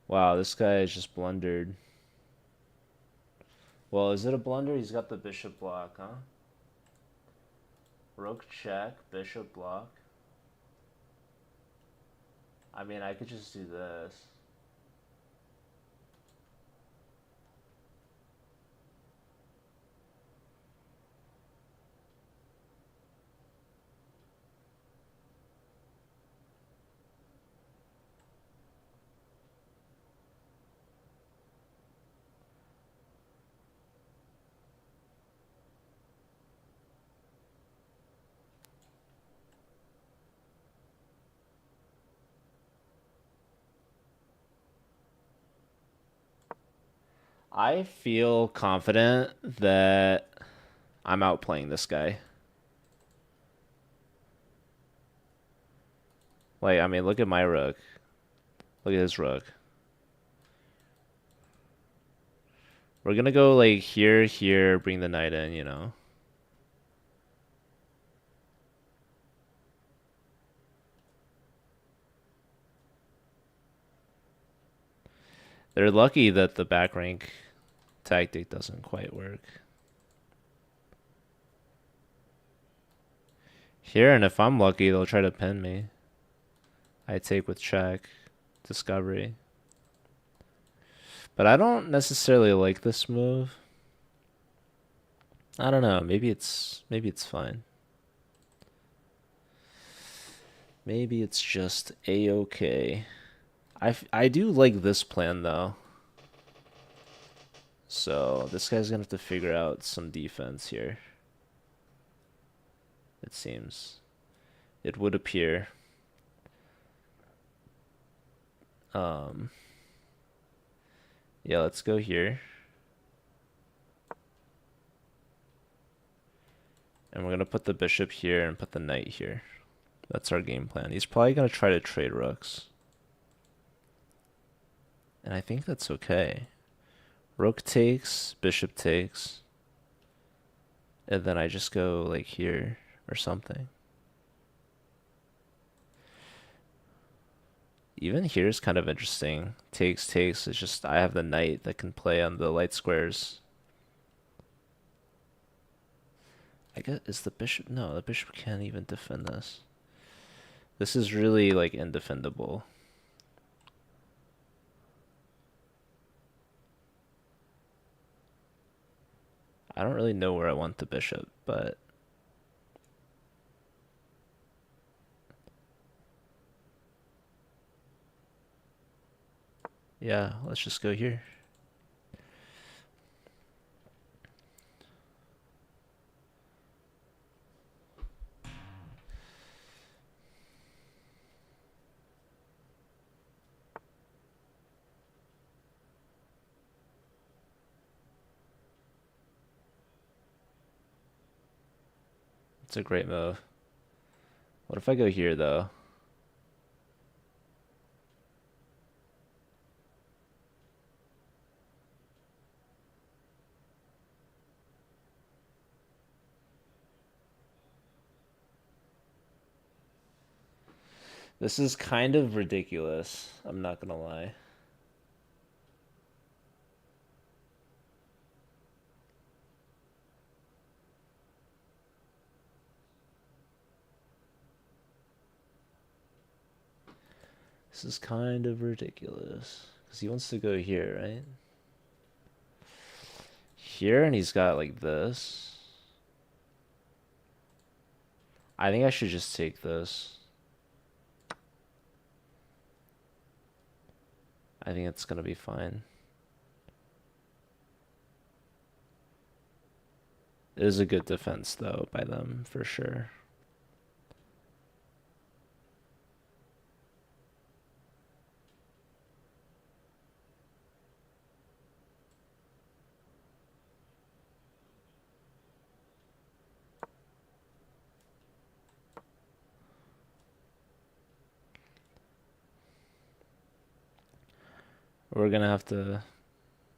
Wow, this guy has just blundered. Well, is it a blunder? He's got the bishop block, huh? Rook check, bishop block. I mean, I could just do this. I feel confident that I'm outplaying this guy. Like, I mean, look at my rook. Look at his rook. We're gonna go like here, here, bring the knight in, you know. They're lucky that the back rank tactic doesn't quite work. Here, and if I'm lucky, they'll try to pin me. I take with check, discovery. But I don't necessarily like this move. I don't know. Maybe it's fine. Maybe it's just a-okay. I do like this plan though. So this guy's gonna have to figure out some defense here. It seems. It would appear. Yeah, let's go here. And we're gonna put the bishop here and put the knight here. That's our game plan. He's probably gonna try to trade rooks. And I think that's okay. Rook takes, bishop takes. And then I just go like here or something. Even here is kind of interesting. Takes, takes. It's just I have the knight that can play on the light squares. I guess, is the bishop? No, the bishop can't even defend this. This is really like indefendable. I don't really know where I want the bishop, but yeah, let's just go here. It's a great move. What if I go here though? This is kind of ridiculous. I'm not gonna lie. This is kind of ridiculous. Because he wants to go here, right? here, and he's got like this. I think I should just take this. I think it's gonna be fine. It is a good defense though by them for sure. We're gonna have to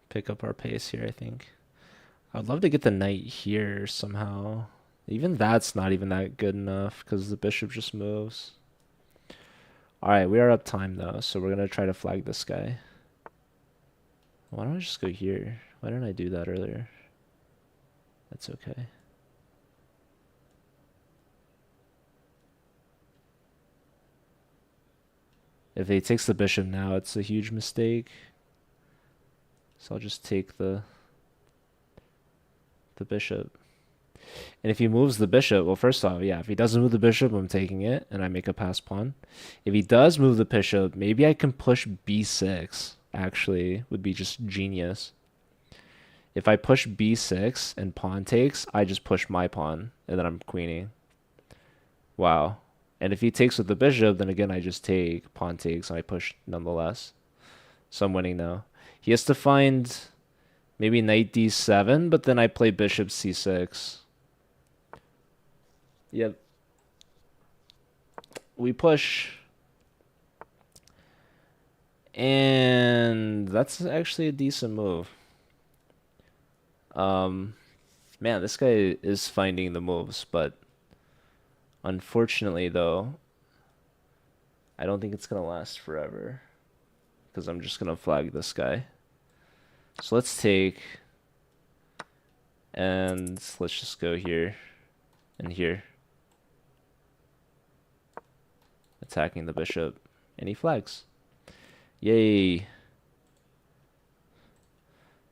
pick up our pace here, I think. I'd love to get the knight here somehow. Even that's not even that good enough because the bishop just moves. Alright, we are up time though, so we're gonna try to flag this guy. Why don't I just go here? Why didn't I do that earlier? That's okay. If he takes the bishop now, it's a huge mistake. So I'll just take the bishop. And if he moves the bishop, well, first off, yeah, if he doesn't move the bishop, I'm taking it, and I make a pass pawn. If he does move the bishop, maybe I can push b6, actually, would be just genius. If I push b6 and pawn takes, I just push my pawn, and then I'm queening. Wow. And if he takes with the bishop, then again, I just take, pawn takes, and I push nonetheless. So I'm winning now. He has to find maybe knight d7, but then I play bishop c6. Yep. We push. And that's actually a decent move. Man, this guy is finding the moves, but unfortunately, though, I don't think it's going to last forever because I'm just going to flag this guy. So let's take, and let's just go here and here. Attacking the bishop, and he flags. Yay.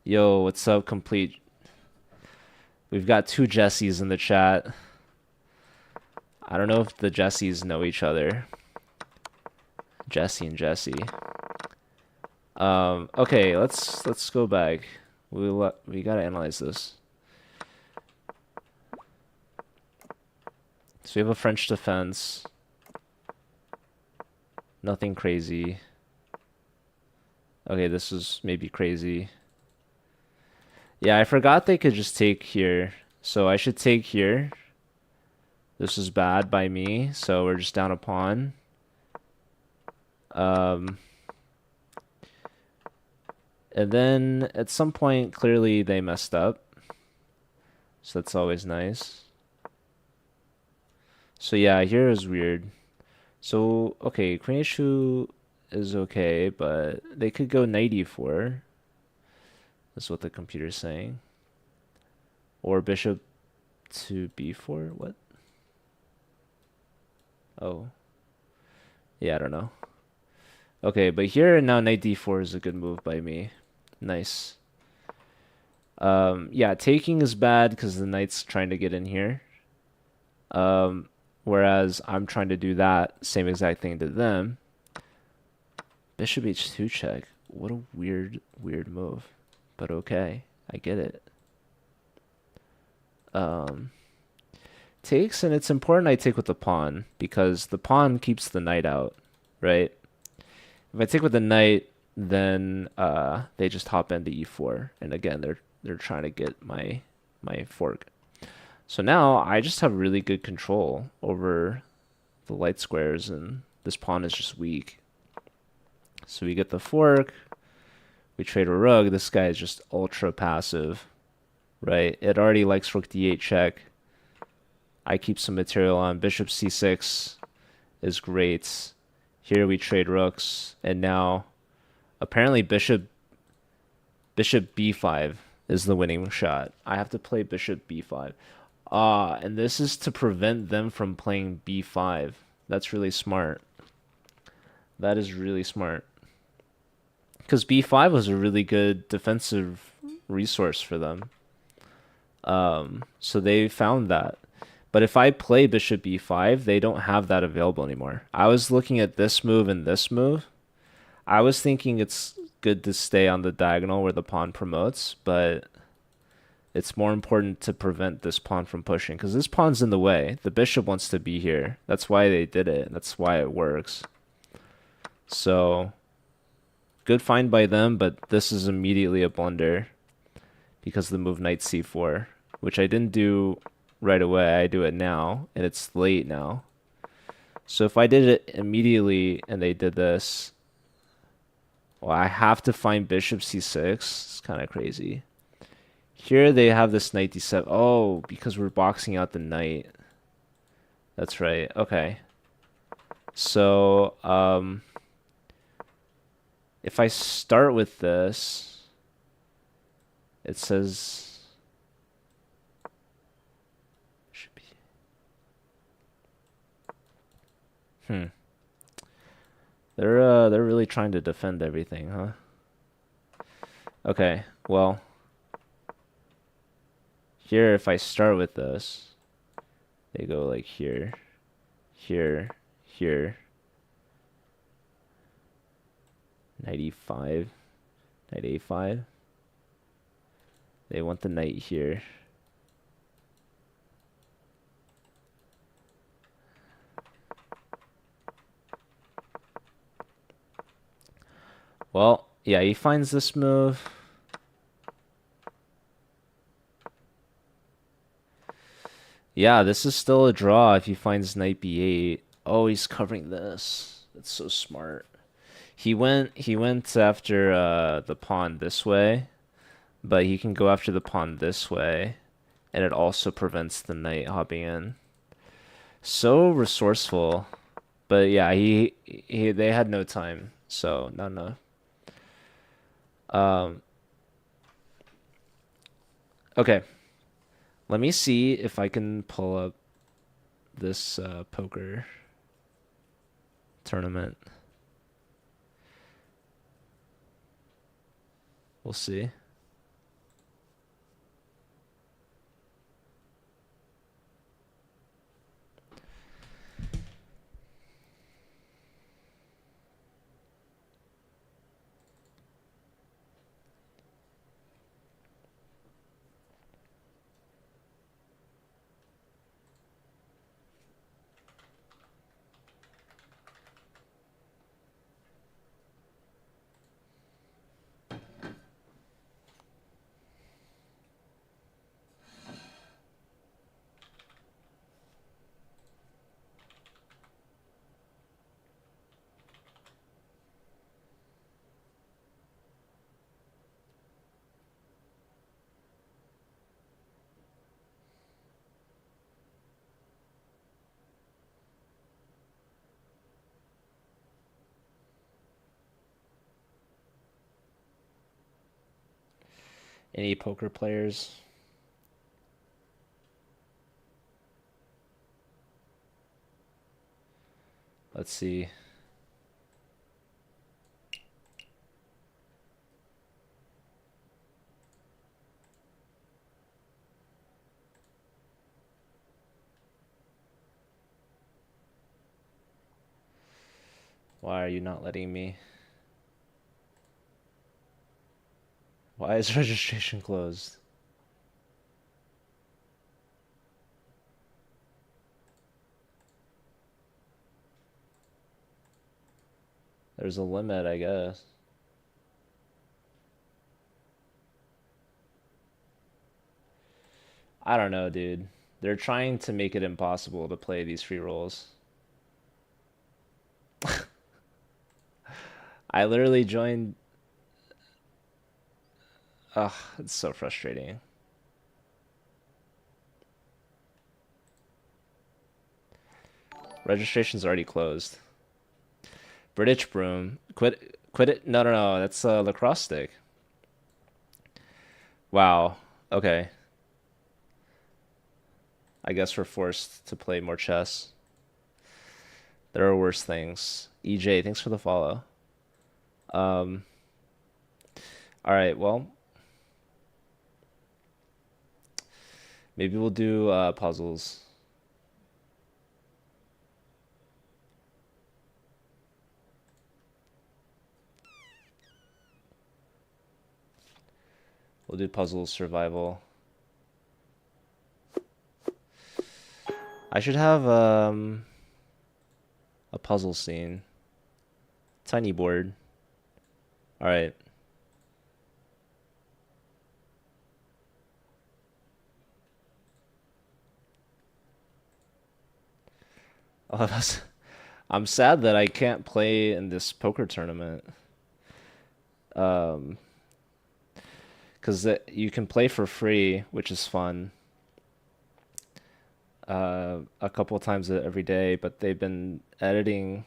Yo, what's up, complete? We've got two Jessies in the chat. I don't know if the Jessies know each other. Jesse and Jesse. Okay, let's go back. We gotta analyze this. So we have a French defense. Nothing crazy. Okay, this is maybe crazy. Yeah, I forgot they could just take here. So I should take here. This is bad by me, so we're just down a pawn. And then at some point, clearly they messed up. So that's always nice. So yeah, here is weird. So, okay, queen h2 is okay, but they could go knight e4. That's what the computer's saying. Or bishop to b4, what? Oh. Yeah, I don't know. Okay, but here now knight d4 is a good move by me. Nice. Yeah, taking is bad because the knight's trying to get in here. Whereas I'm trying to do that same exact thing to them. Bishop h2 check. What a weird move. But okay, I get it. Takes, and it's important I take with the pawn because the pawn keeps the knight out, right? If I take with the knight, then they just hop into e4, and again they're trying to get my fork. So now I just have really good control over the light squares, and this pawn is just weak. So we get the fork, we trade a rook. This guy is just ultra passive, right? It already likes rook d8 check. I keep some material on. Bishop c6 is great. Here we trade rooks, and now apparently bishop b5 is the winning shot. I have to play bishop b5. And this is to prevent them from playing b5. That's really smart. That is really smart. Because b5 was a really good defensive resource for them. So they found that. But if I play bishop b5, they don't have that available anymore. I was looking at this move and this move. I was thinking it's good to stay on the diagonal where the pawn promotes, but it's more important to prevent this pawn from pushing because this pawn's in the way. The bishop wants to be here. That's why they did it. That's why it works. So good find by them, but this is immediately a blunder because the move knight c4, which I didn't do right away. I do it now, and it's late now. So if I did it immediately and they did this, well, I have to find bishop c6. It's kind of crazy. Here they have this knight d7. Oh, because we're boxing out the knight. That's right. Okay. So, if I start with this, it says should be. They're really trying to defend everything, huh? Okay. Well, here if I start with this, they go like here, here, here. Knight e5, knight a5. They want the knight here. Well, yeah, he finds this move. Yeah, this is still a draw if he finds knight b8. Oh, he's covering this. That's so smart. He went after the pawn this way, but he can go after the pawn this way, and it also prevents the knight hopping in. So resourceful. But yeah, they had no time, so not enough. Okay. Let me see if I can pull up this poker tournament. We'll see. Any poker players? Let's see. Why are you not letting me? Why is registration closed? There's a limit, I guess. I don't know, dude. They're trying to make it impossible to play these free rolls. I literally joined. Ugh, it's so frustrating. Registration's already closed. British broom. Quit it. No, no, no. That's a lacrosse stick. Wow. Okay. I guess we're forced to play more chess. There are worse things. EJ, thanks for the follow. Um, all right, well, Maybe we'll do puzzles. We'll do puzzles survival. I should have a puzzle scene. Tiny board. All right. Oh, I'm sad that I can't play in this poker tournament. Um, because you can play for free, which is fun. A couple times every day, but they've been editing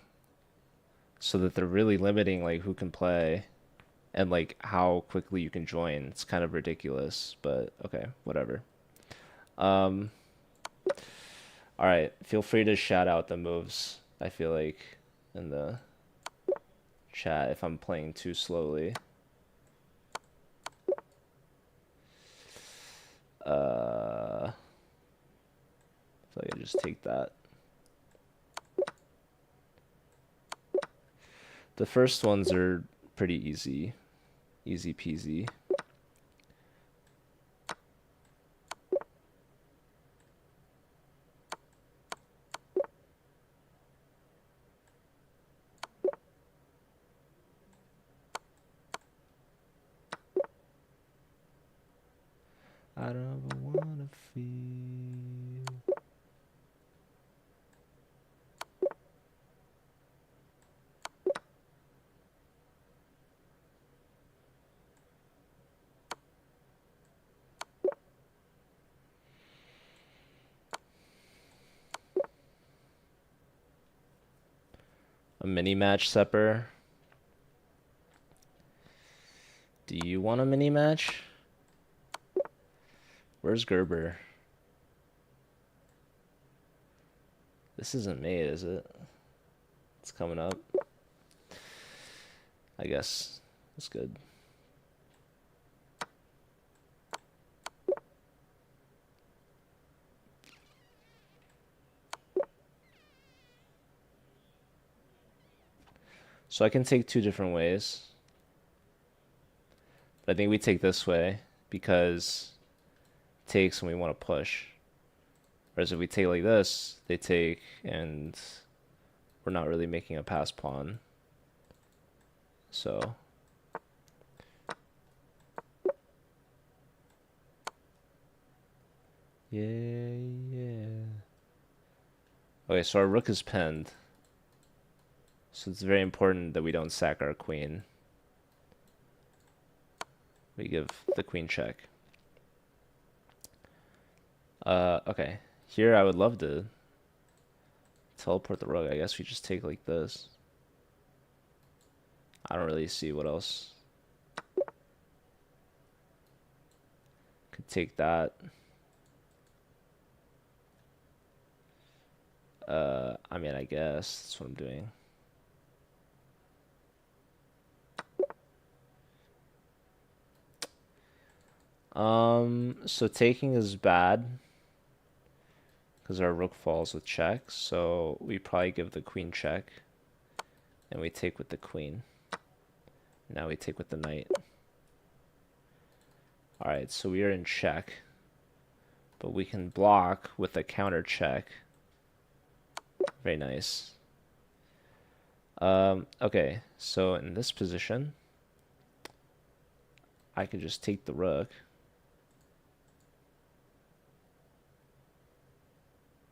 so that they're really limiting like who can play and like how quickly you can join. It's kind of ridiculous, but okay, whatever. Um, all right, feel free to shout out the moves. I feel like in the chat if I'm playing too slowly. So I can just take that. The first ones are pretty easy. Easy peasy. I don't ever wanna feel. A mini match, Sepper. Do you want a mini match? Where's Gerber? This isn't made, is it? It's coming up. I guess it's good. So I can take two different ways. But I think we take this way because it takes when we want to push. Whereas if we take like this, they take and we're not really making a pass pawn. So yeah. Okay, so our rook is pinned. So it's very important that we don't sack our queen. We give the queen check. Okay. Here I would love to teleport the rook. I guess we just take like this. I don't really see what else. Could take that. I mean, I guess that's what I'm doing. So taking is bad because our rook falls with check, so we probably give the queen check and we take with the queen. Now we take with the knight. All right, so we are in check, but we can block with a counter check. Very nice. Okay, so in this position, I could just take the rook.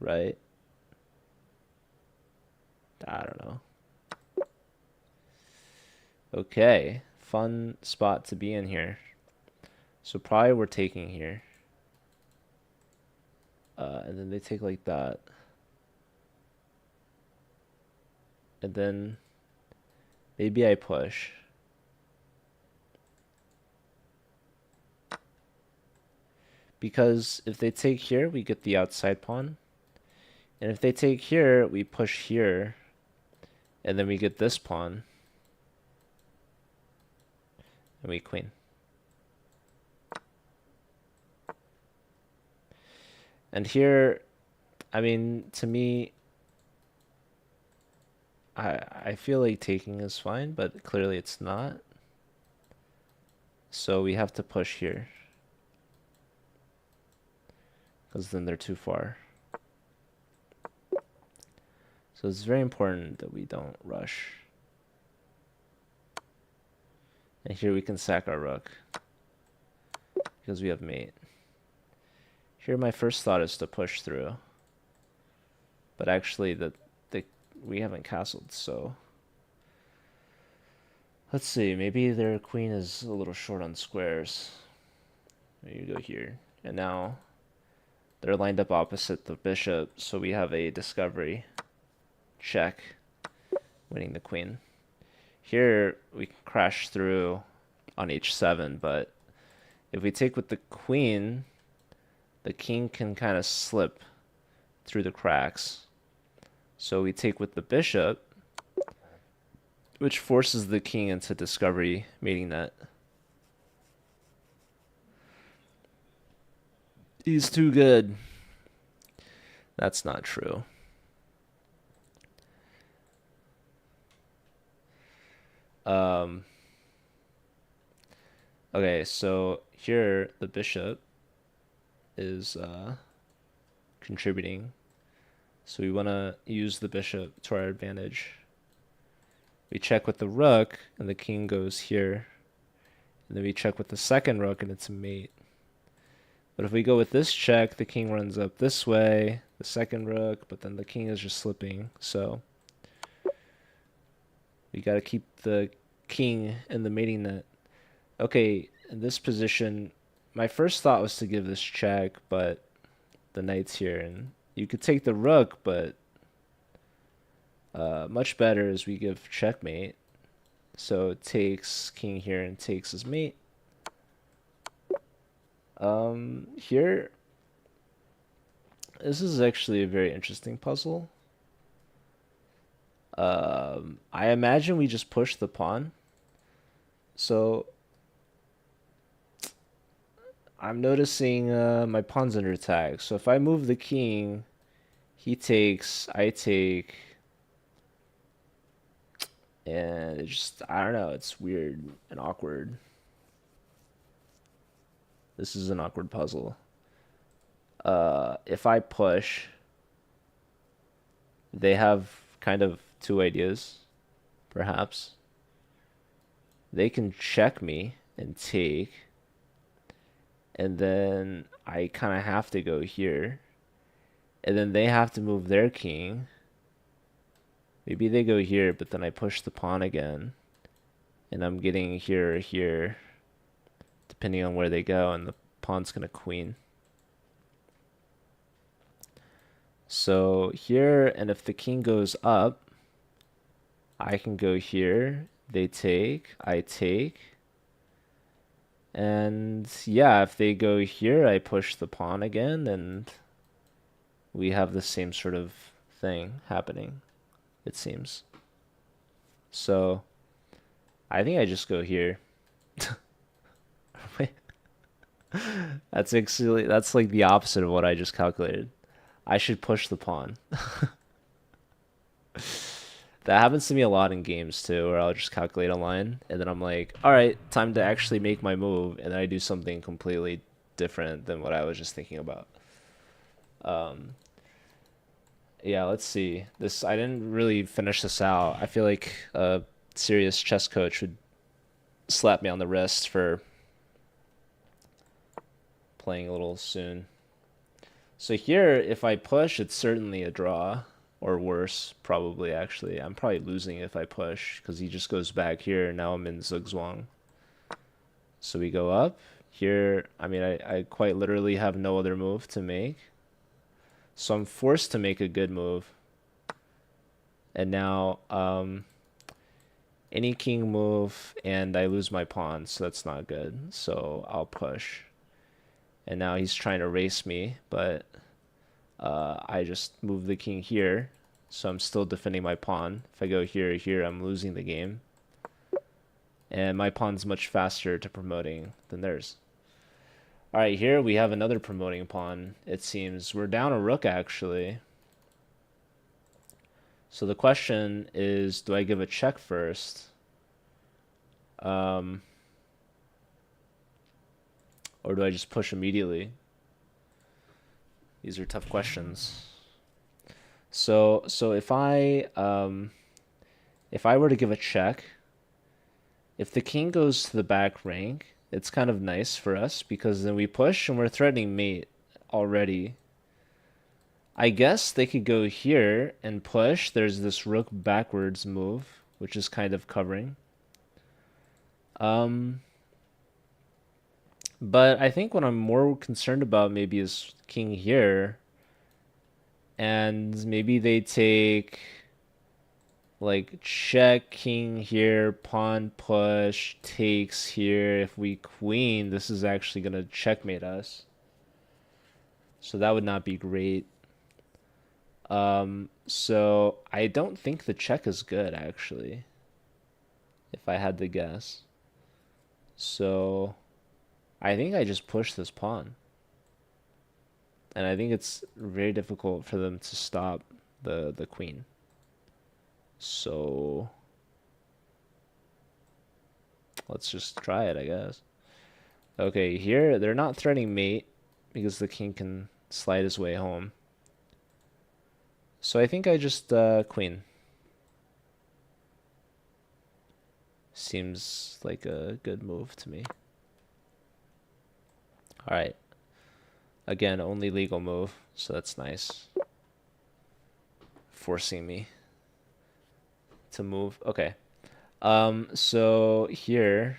Right? I don't know. Okay, fun spot to be in here. So probably we're taking here. And then they take like that. And then maybe I push. Because if they take here, we get the outside pawn. And if they take here, we push here. And then we get this pawn. And we queen. And here, I mean, to me, I feel like taking is fine, but clearly it's not. So we have to push here, because then they're too far. So it's very important that we don't rush. And here we can sack our rook, because we have mate. Here my first thought is to push through. But actually we haven't castled, so let's see, maybe their queen is a little short on squares. You go here. And now they're lined up opposite the bishop, so we have a discovery check, winning the queen. Here we can crash through on h7, but if we take with the queen, the king can kind of slip through the cracks. So we take with the bishop, which forces the king into discovery mating net. He's too good. That's not true. Okay, so here the bishop is contributing. So we want to use the bishop to our advantage. We check with the rook, and the king goes here. And then we check with the second rook, and it's a mate. But if we go with this check, the king runs up this way, the second rook, but then the king is just slipping. So we got to keep the king in the mating net. Okay, in this position, my first thought was to give this check, but the knight's here, and you could take the rook, but much better is we give checkmate. So it takes king here and takes his mate. Here, this is actually a very interesting puzzle. I imagine we just push the pawn. So I'm noticing my pawn's under attack. So if I move the king, he takes, I take, and it's just, I don't know, it's weird and awkward. This is an awkward puzzle. If I push, they have kind of two ideas, perhaps. They can check me and take, and then I kind of have to go here, and then they have to move their king. Maybe they go here, but then I push the pawn again, and I'm getting here or here, depending on where they go, and the pawn's gonna queen. So here, and if the king goes up, I can go here, they take, I take, and yeah, if they go here, I push the pawn again, and we have the same sort of thing happening, it seems. So I think I just go here. That's actually, that's like the opposite of what I just calculated. I should push the pawn. That happens to me a lot in games too, where I'll just calculate a line, and then I'm like, all right, time to actually make my move, and then I do something completely different than what I was just thinking about. Yeah, let's see. This, I didn't really finish this out. I feel like a serious chess coach would slap me on the wrist for playing a little soon. So here, if I push, it's certainly a draw, or worse, probably actually. I'm probably losing if I push, because he just goes back here, and now I'm in zugzwang. So we go up. Here, I mean, I quite literally have no other move to make. So I'm forced to make a good move. And now, any king move, and I lose my pawn, so that's not good. So I'll push. And now he's trying to race me, but I just move the king here, so I'm still defending my pawn. If I go here or here, I'm losing the game. And my pawn's much faster to promoting than theirs. All right, here we have another promoting pawn. It seems we're down a rook actually. So the question is, do I give a check first? Or do I just push immediately? These are tough questions. So if I were to give a check, if the king goes to the back rank, it's kind of nice for us because then we push and we're threatening mate already. I guess they could go here and push. There's this rook backwards move, which is kind of covering. But I think what I'm more concerned about maybe is king here. And maybe they take like check, king here, pawn push, takes here. If we queen, this is actually going to checkmate us. So that would not be great. So I don't think the check is good actually, if I had to guess. So I think I just push this pawn. And I think it's very difficult for them to stop the queen. So let's just try it, I guess. Okay, here they're not threatening mate because the king can slide his way home. So I think I just queen. Seems like a good move to me. All right. Again, only legal move, so that's nice. Forcing me to move. Okay. So here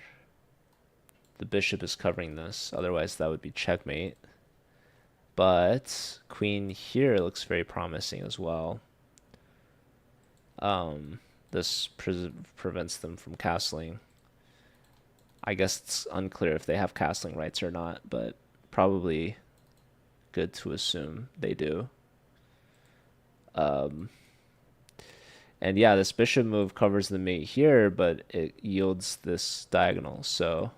the bishop is covering this, otherwise that would be checkmate. But queen here looks very promising as well. This prevents them from castling. I guess it's unclear if they have castling rights or not, but probably good to assume they do. And yeah, this bishop move covers the mate here, but it yields this diagonal. So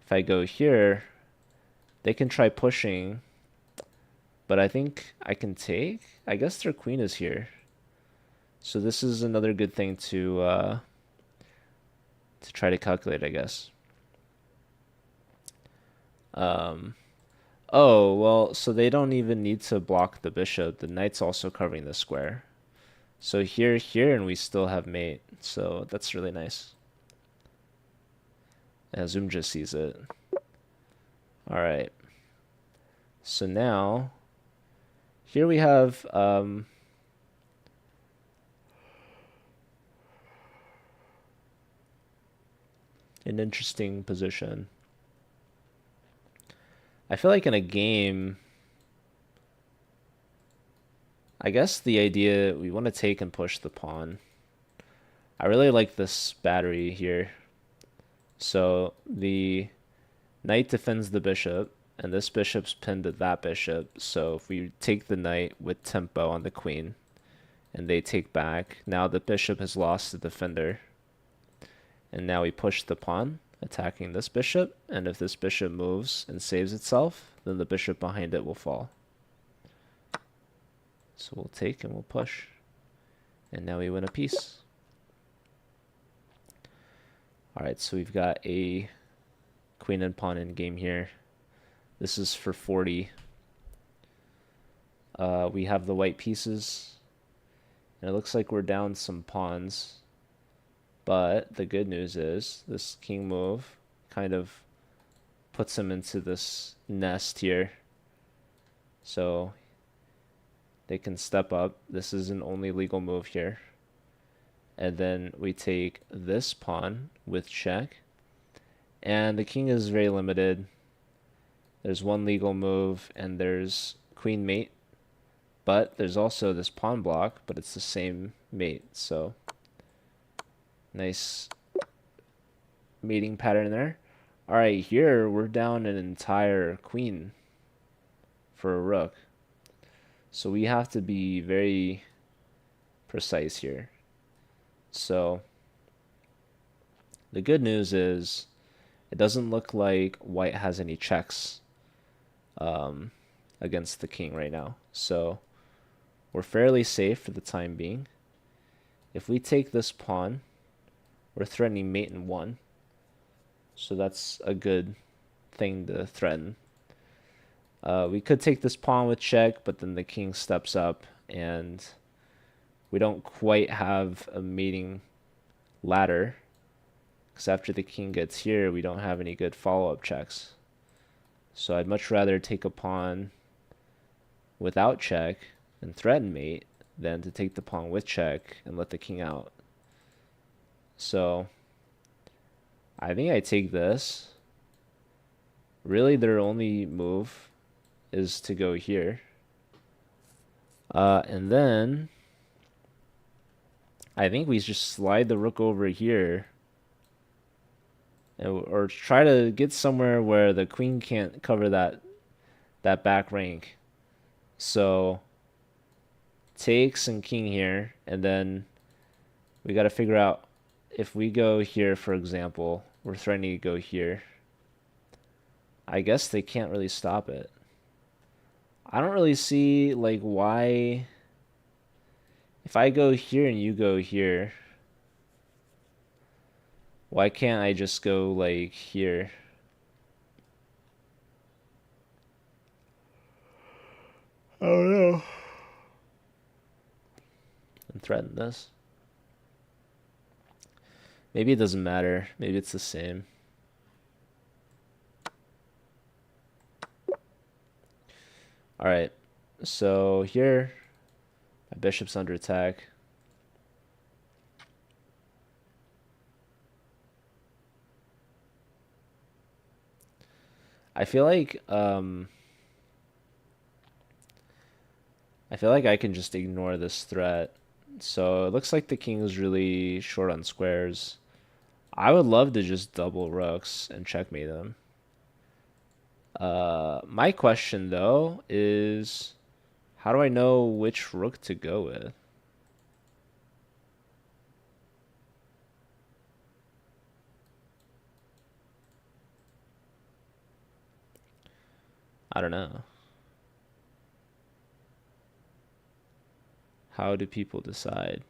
if I go here, they can try pushing, but I think I can take. I guess their queen is here. So this is another good thing to try to calculate, I guess. Oh, well, so they don't even need to block the bishop. The knight's also covering the square. So here, and we still have mate. So that's really nice. Yeah, Zoom just sees it. All right. So now, here we have an interesting position. I feel like in a game, I guess the idea, we want to take and push the pawn. I really like this battery here. So the knight defends the bishop, and this bishop's pinned to that bishop. So if we take the knight with tempo on the queen, and they take back, now the bishop has lost the defender. And now we push the pawn, attacking this bishop, and if this bishop moves and saves itself, then the bishop behind it will fall. So we'll take and we'll push. And now we win a piece. Alright, so we've got a queen and pawn in game here. This is for 40. We have the white pieces. And it looks like we're down some pawns. But the good news is this king move kind of puts him into this nest here. So they can step up. This is an only legal move here. And then we take this pawn with check. And the king is very limited. There's one legal move and there's queen mate. But there's also this pawn block, but it's the same mate. So nice mating pattern there. All right, here we're down an entire queen for a rook. So we have to be very precise here. So the good news is it doesn't look like white has any checks against the king right now. So we're fairly safe for the time being. If we take this pawn, we're threatening mate in 1. So that's a good thing to threaten. We could take this pawn with check, but then the king steps up and we don't quite have a mating ladder. Because after the king gets here, we don't have any good follow-up checks. So I'd much rather take a pawn without check and threaten mate than to take the pawn with check and let the king out. So I think I take this. Really, their only move is to go here. And then I think we just slide the rook over here. Or try to get somewhere where the queen can't cover that back rank. So takes and king here, and then we got to figure out if we go here, for example, we're threatening to go here. I guess they can't really stop it. I don't really see like why, if I go here and you go here, why can't I just go like here? I don't know. And threaten this. Maybe it doesn't matter. Maybe it's the same. Alright. So here, my bishop's under attack. I feel like I can just ignore this threat. So it looks like the king is really short on squares. I would love to just double rooks and checkmate them. My question though is, how do I know which rook to go with? I don't know. How do people decide?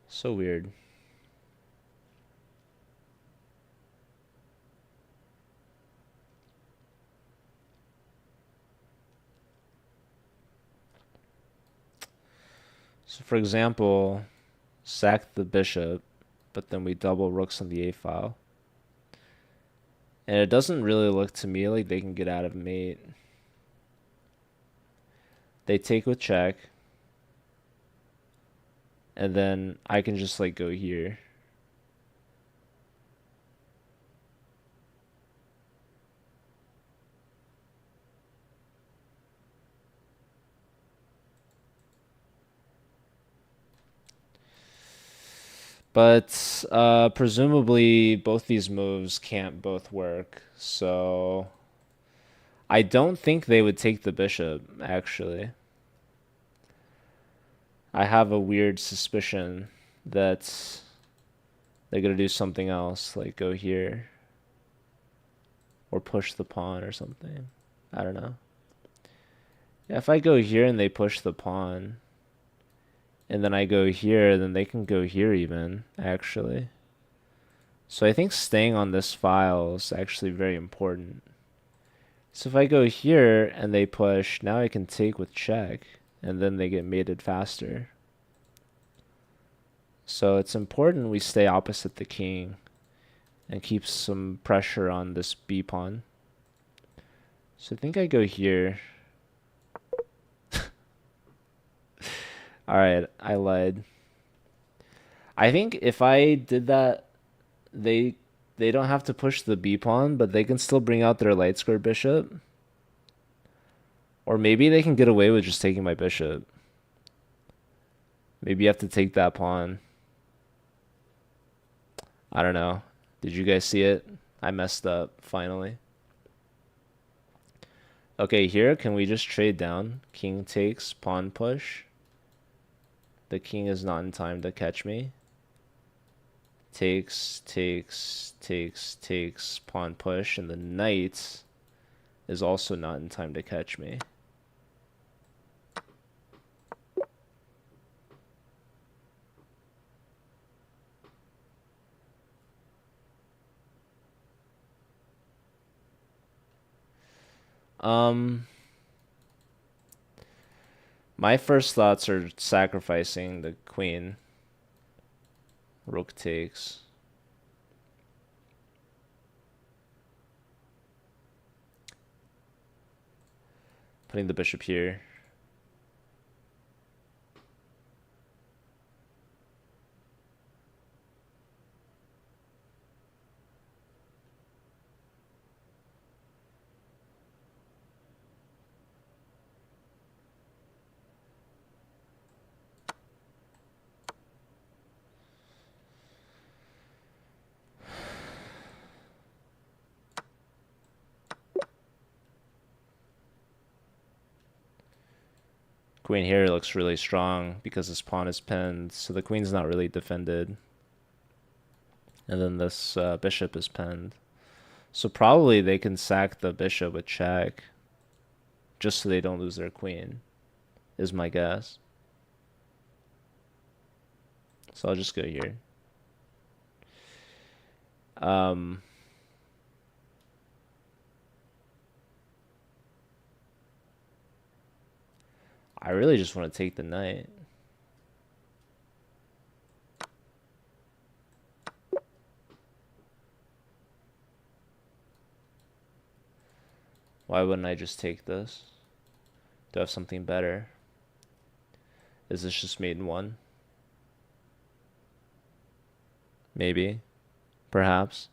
So weird. So for example, sack the bishop, but then we double rooks on the a file. And it doesn't really look to me like they can get out of mate. They take with check. And then I can just like go here. But presumably both these moves can't both work. So I don't think they would take the bishop, actually. I have a weird suspicion that they're going to do something else, like go here. Or push the pawn or something. I don't know. Yeah, if I go here and they push the pawn, and then I go here, then they can go here even, actually. So I think staying on this file is actually very important. So if I go here and they push, now I can take with check, and then they get mated faster. So it's important we stay opposite the king and keep some pressure on this b pawn. So I think I go here. Alright, I lied. I think if I did that, they don't have to push the b pawn, but they can still bring out their light square bishop. Or maybe they can get away with just taking my bishop. Maybe you have to take that pawn. I don't know. Did you guys see it? I messed up, finally. Okay, here, can we just trade down? King takes, pawn push. The king is not in time to catch me. Takes, pawn push, and the knight is also not in time to catch me. My first thoughts are sacrificing the queen. Rook takes. Putting the bishop here. Queen here looks really strong because this pawn is pinned, so the queen's not really defended. And then this bishop is pinned. So probably they can sack the bishop with check, just so they don't lose their queen, is my guess. So I'll just go here. I really just want to take the knight. Why wouldn't I just take this? Do I have something better? Is this just mate in one? Maybe. Perhaps.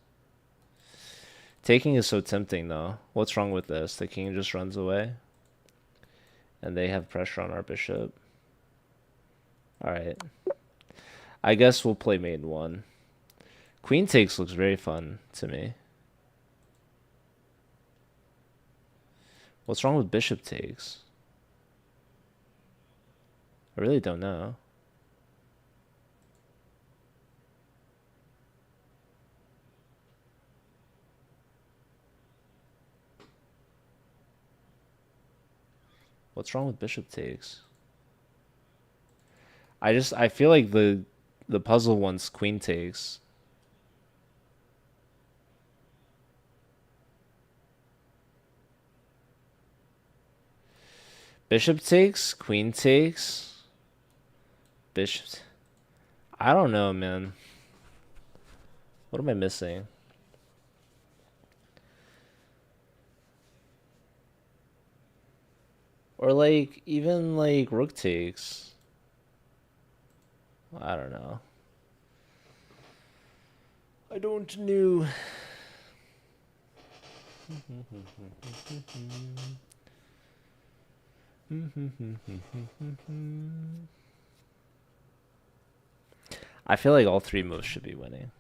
Taking is so tempting though. What's wrong with this? The king just runs away. And they have pressure on our bishop. Alright. I guess we'll play mate in one. Queen takes looks very fun to me. What's wrong with bishop takes? I really don't know. What's wrong with bishop takes? I feel like the puzzle wants queen takes. Bishop takes, queen takes. Bishop. I don't know, man. What am I missing? Or like even like rook takes. I don't know. I don't know. I feel like all three moves should be winning.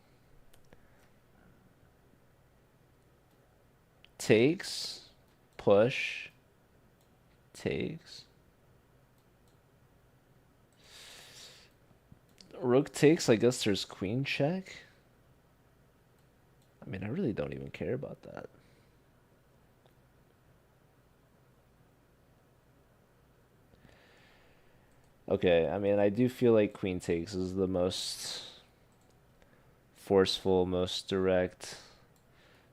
Takes, push, takes. Rook takes, I guess there's queen check. I mean, I really don't even care about that. Okay, I mean, I do feel like queen takes is the most forceful, most direct.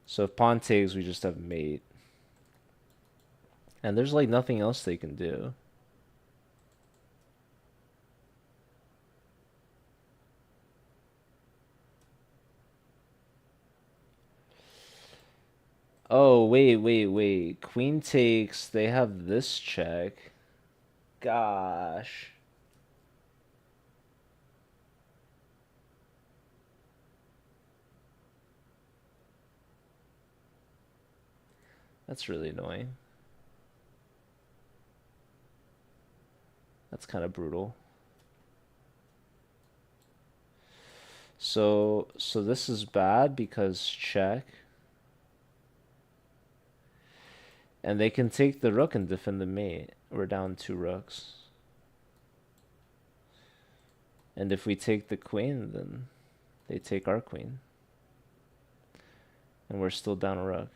So if pawn takes, we just have mate. And there's like nothing else they can do. Oh, wait. Queen takes, they have this check. Gosh. That's really annoying. That's kind of brutal. So this is bad because check. And they can take the rook and defend the mate. We're down 2 rooks. And if we take the queen, then they take our queen. And we're still down a rook.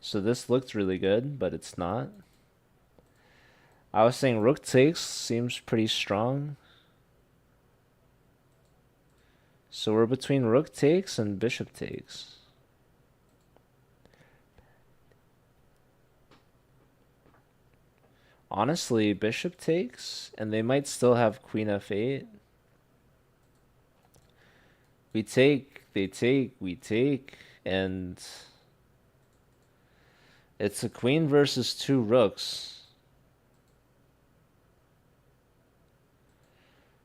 So this looked really good, but it's not. I was saying rook takes seems pretty strong. So we're between rook takes and bishop takes. Honestly, bishop takes, and they might still have queen f8. We take, they take, we take, and it's a queen versus two rooks.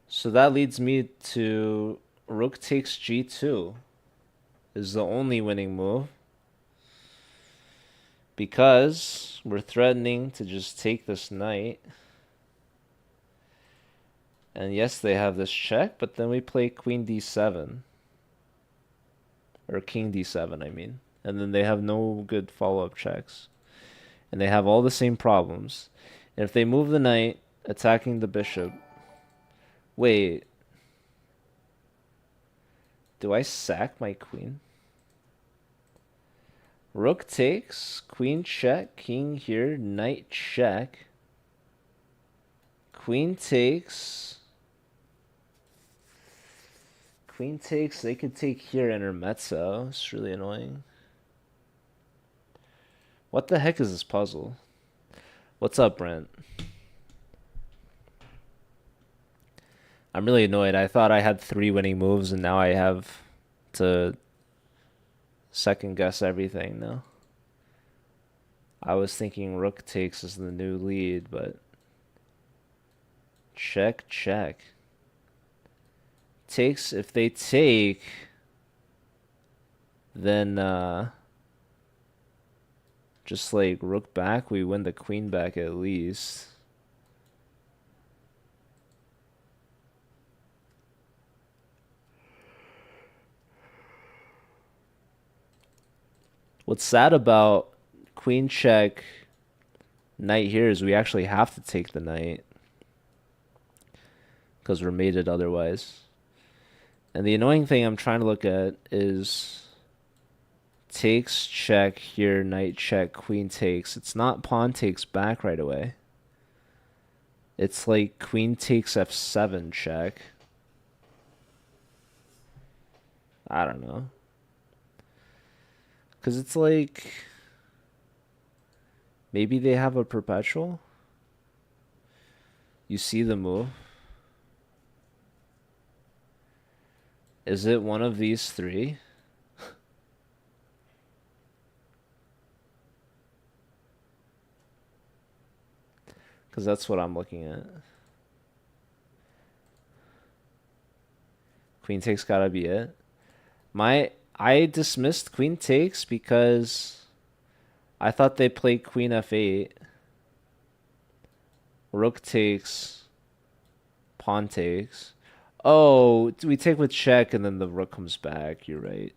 So that leads me to rook takes g2 is the only winning move. Because we're threatening to just take this knight. And yes, they have this check, but then we play queen d7. Or king d7, I mean. And then they have no good follow-up checks. And they have all the same problems. And if they move the knight, attacking the bishop... Wait. Do I sack my queen? Rook takes, queen check, king here, knight check. Queen takes. Queen takes, they could take here intermezzo. It's really annoying. What the heck is this puzzle? What's up, Brent? I'm really annoyed. I thought I had 3 winning moves and now I have to second guess everything now. I was thinking rook takes is the new lead, but check, check. Takes, if they take, then just like rook back, we win the queen back at least. What's sad about queen check knight here is we actually have to take the knight because we're mated otherwise. And the annoying thing I'm trying to look at is takes, check, here, knight check, queen takes. It's not pawn takes back right away. It's like queen takes f7 check. I don't know. Because it's like... Maybe they have a perpetual? You see the move? Is it one of these 3? Because that's what I'm looking at. Queen takes gotta be it. I dismissed queen takes because I thought they played queen f8. Rook takes. Pawn takes. Oh, we take with check and then the rook comes back. You're right.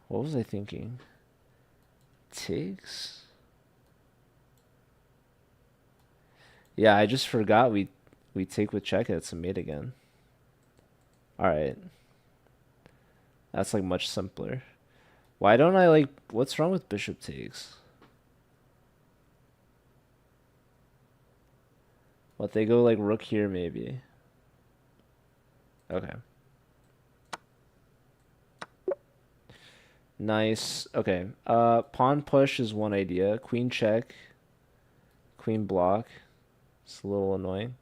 What was I thinking? Takes? Yeah, I just forgot we take with check. It's a mate again. Alright. That's like much simpler. Why don't I like... What's wrong with bishop takes? What, they go like rook here maybe? Okay. Nice. Okay. Pawn push is one idea. Queen check. Queen block. It's a little annoying.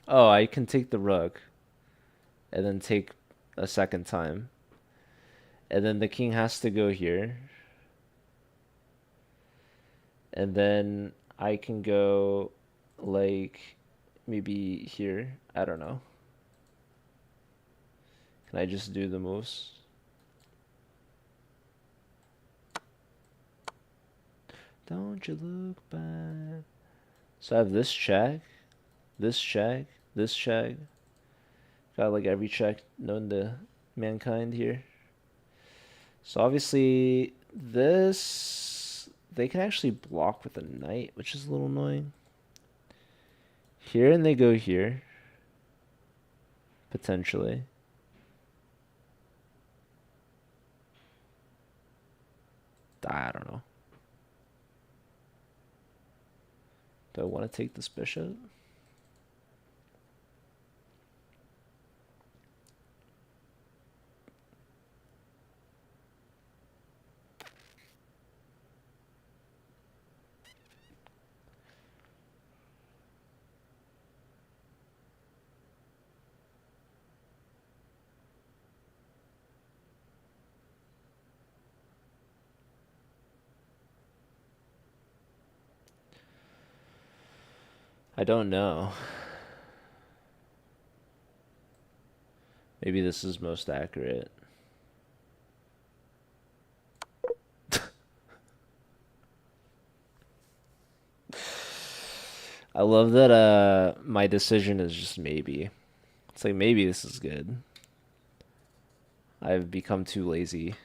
Oh, I can take the rook. And then take a second time. And then the king has to go here. And then I can go like maybe here. I don't know. Can I just do the moves? Don't you look back. So I have this check, this check, this check. Got like every check known to mankind here. So obviously This they can actually block with a knight, which is a little annoying. Here and they go here. Potentially. I don't know. Do I want to take this bishop? I don't know. Maybe this is most accurate. I love that my decision is just maybe. It's like maybe this is good. I've become too lazy.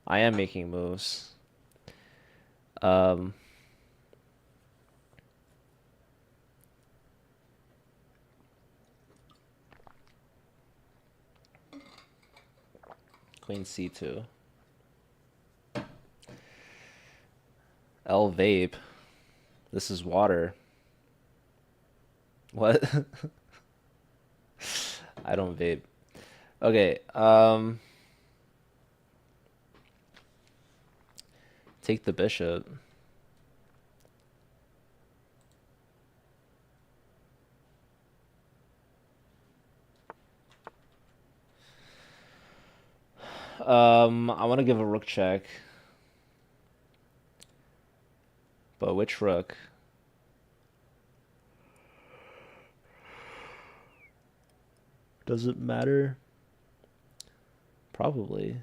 I am making moves. Um Queen C2. L vape. This is water. What? I don't vape. Okay, take the bishop. I want to give a rook check. But which rook? Does it matter? Probably.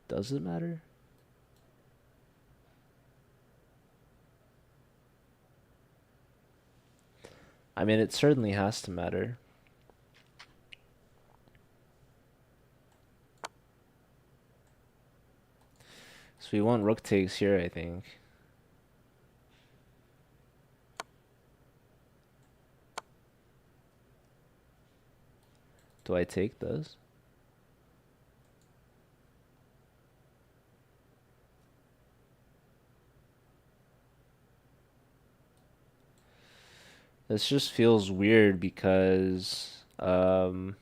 Does it matter? I mean, it certainly has to matter. So we want rook takes here, I think. Do I take this? This just feels weird because I'm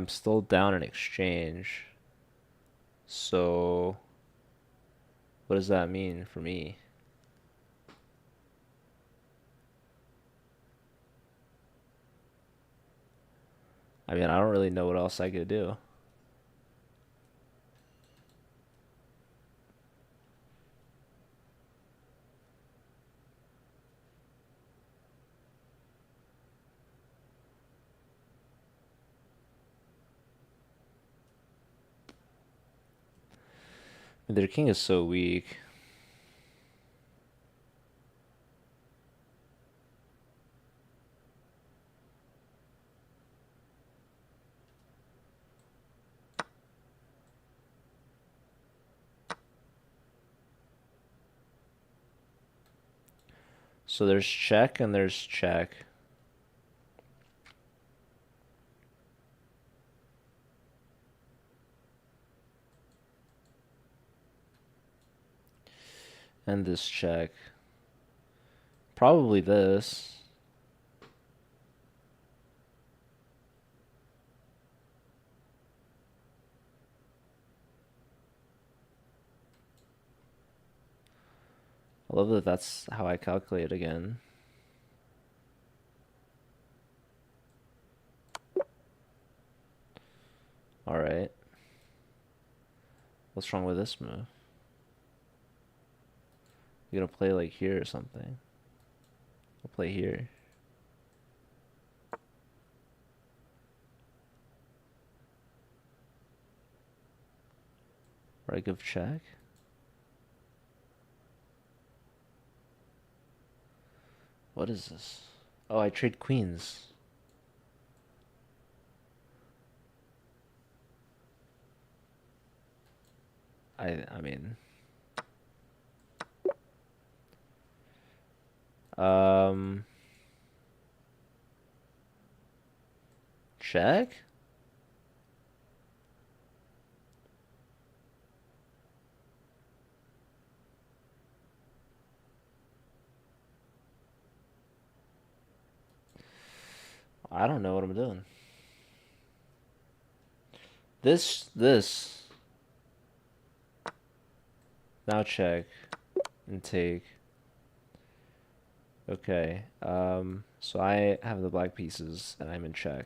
still down in exchange. So what does that mean for me? I mean, I don't really know what else I could do. I mean, their king is so weak. So there's check and there's check. And this check. Probably this. I love that that's how I calculate again. All right. What's wrong with this move? You gonna play like here or something? I'll play here. Or I give check. What is this? Oh, I trade queens. I mean, um, check. I don't know what I'm doing. This. Now check and take. Okay. So I have the black pieces and I'm in check.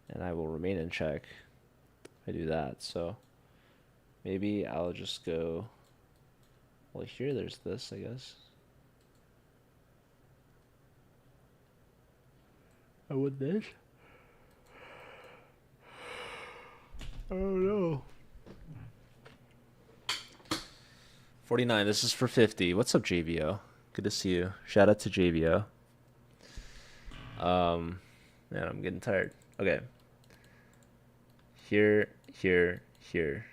And I will remain in check if I do that. So maybe I'll just go. Well, here there's this, I guess. I would this. Oh no. 49. This is for 50. What's up, JVO? Good to see you. Shout out to JVO. Man, I'm getting tired. Okay. Here, here, here.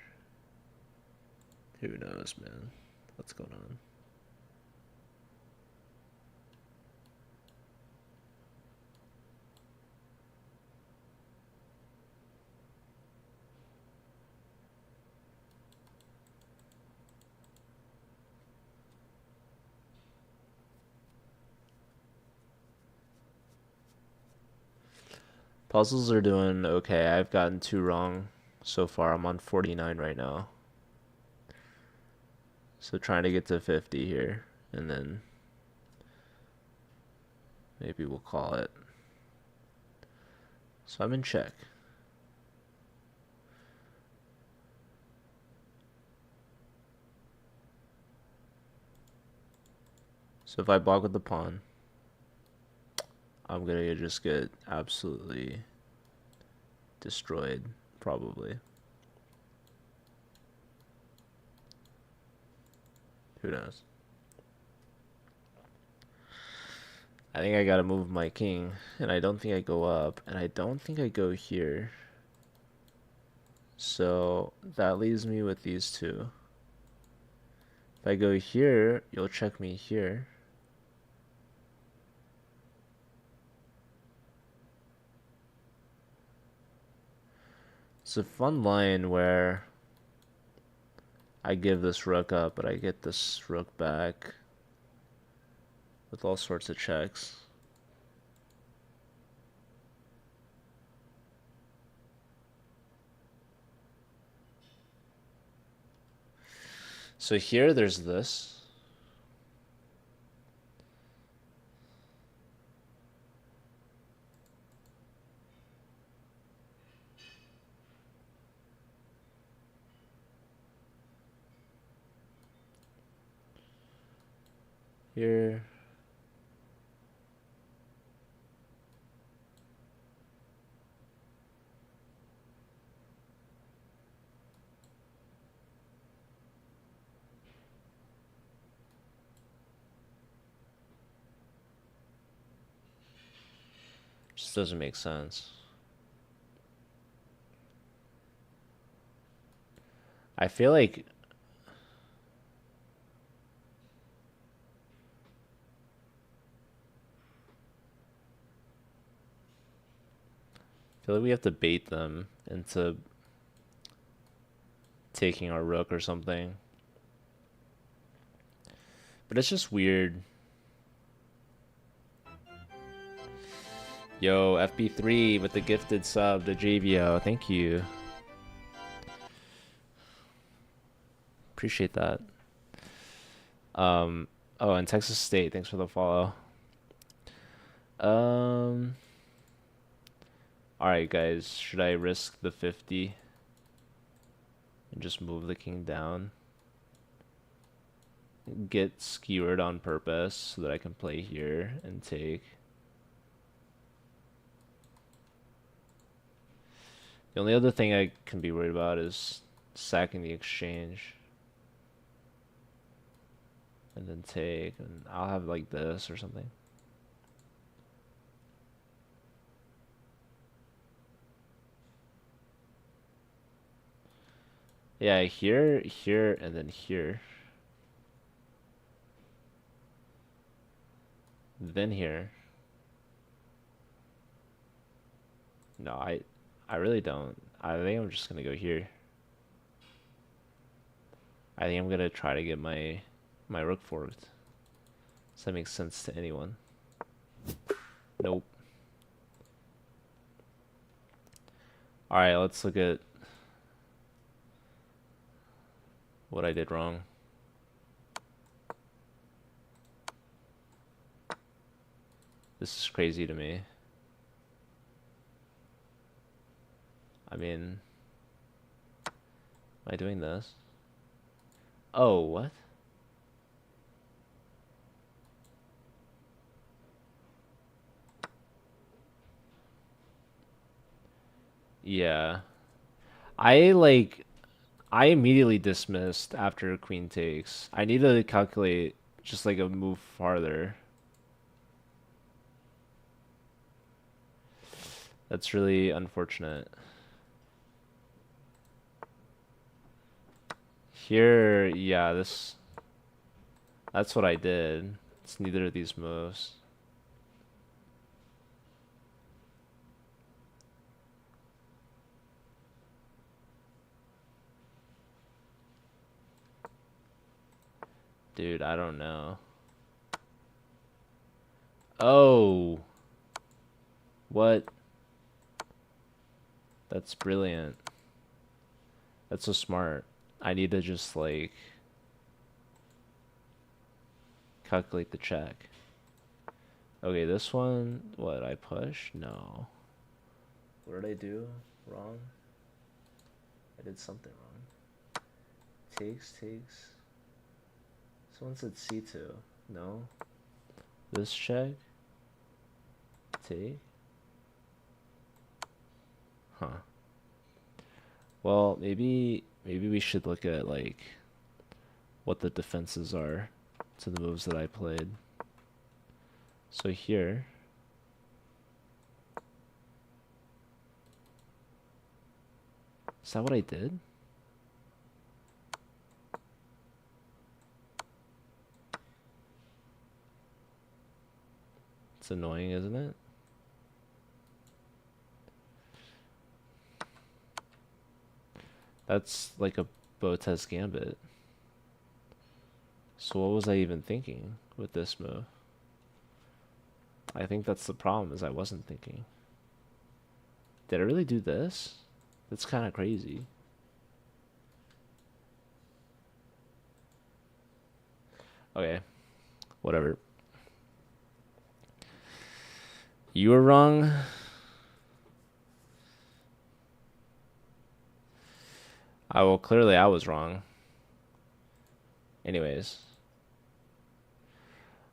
Who knows, man? What's going on? Puzzles are doing okay. I've gotten 2 wrong so far. I'm on 49 right now. So trying to get to 50 here. And then maybe we'll call it. So I'm in check. So if I block with the pawn, I'm gonna just get absolutely destroyed, probably. Who knows? I think I gotta move my king, and I don't think I go up, and I don't think I go here. So that leaves me with these two. If I go here, you'll check me here. It's a fun line where I give this rook up, but I get this rook back with all sorts of checks. So here there's this. Here. Just doesn't make sense. I feel like we have to bait them into taking our rook or something. But it's just weird. Yo, FB3 with the gifted sub to JVO. Thank you. Appreciate that. Oh, and Texas State, thanks for the follow. Alright, guys, should I risk the 50 and just move the king down? Get skewered on purpose so that I can play here and take. The only other thing I can be worried about is sacking the exchange. And then take, and I'll have like this or something. Yeah, here, here, and then here. Then here. No, I really don't. I think I'm just gonna go here. I think I'm gonna try to get my rook forked. Does that make sense to anyone? Nope. Alright, let's look at what I did wrong. This is crazy to me. I mean, am I doing this? Oh, what? Yeah. I immediately dismissed after queen takes. I need to calculate just like a move farther. That's really unfortunate. Here, yeah, that's what I did. It's neither of these moves. Dude, I don't know. Oh. What? That's brilliant. That's so smart. I need to just like calculate the check. Okay, this one, what, I push? No. What did I do wrong? I did something wrong. Takes. Someone said C2. No. This check? Take? Huh. Well, maybe we should look at like what the defenses are to the moves that I played. So here, is that what I did? It's annoying, isn't it? That's like a Botez gambit. So what was I even thinking with this move? I think that's the problem, is I wasn't thinking. Did I really do this? That's kind of crazy. Okay, whatever. You were wrong. Clearly I was wrong. Anyways.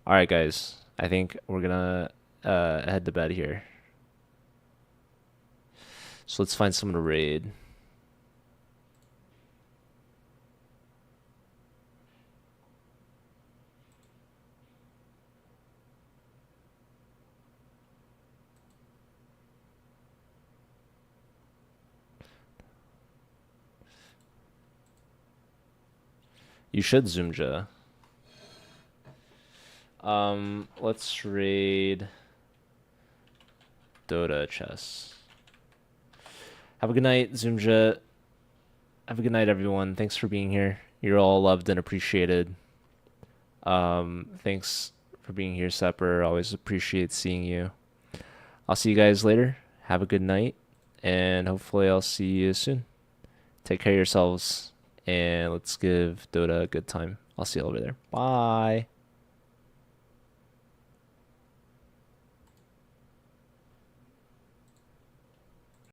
Alright, guys. I think we're gonna head to bed here. So let's find someone to raid. You should Zoomja. Let's raid Dota chess. Have a good night, Zoomja. Have a good night, everyone. Thanks for being here. You're all loved and appreciated. Thanks for being here, Sepper. Always appreciate seeing you. I'll see you guys later. Have a good night, and hopefully I'll see you soon. Take care of yourselves, and let's give Dota a good time. I'll see you over there. Bye.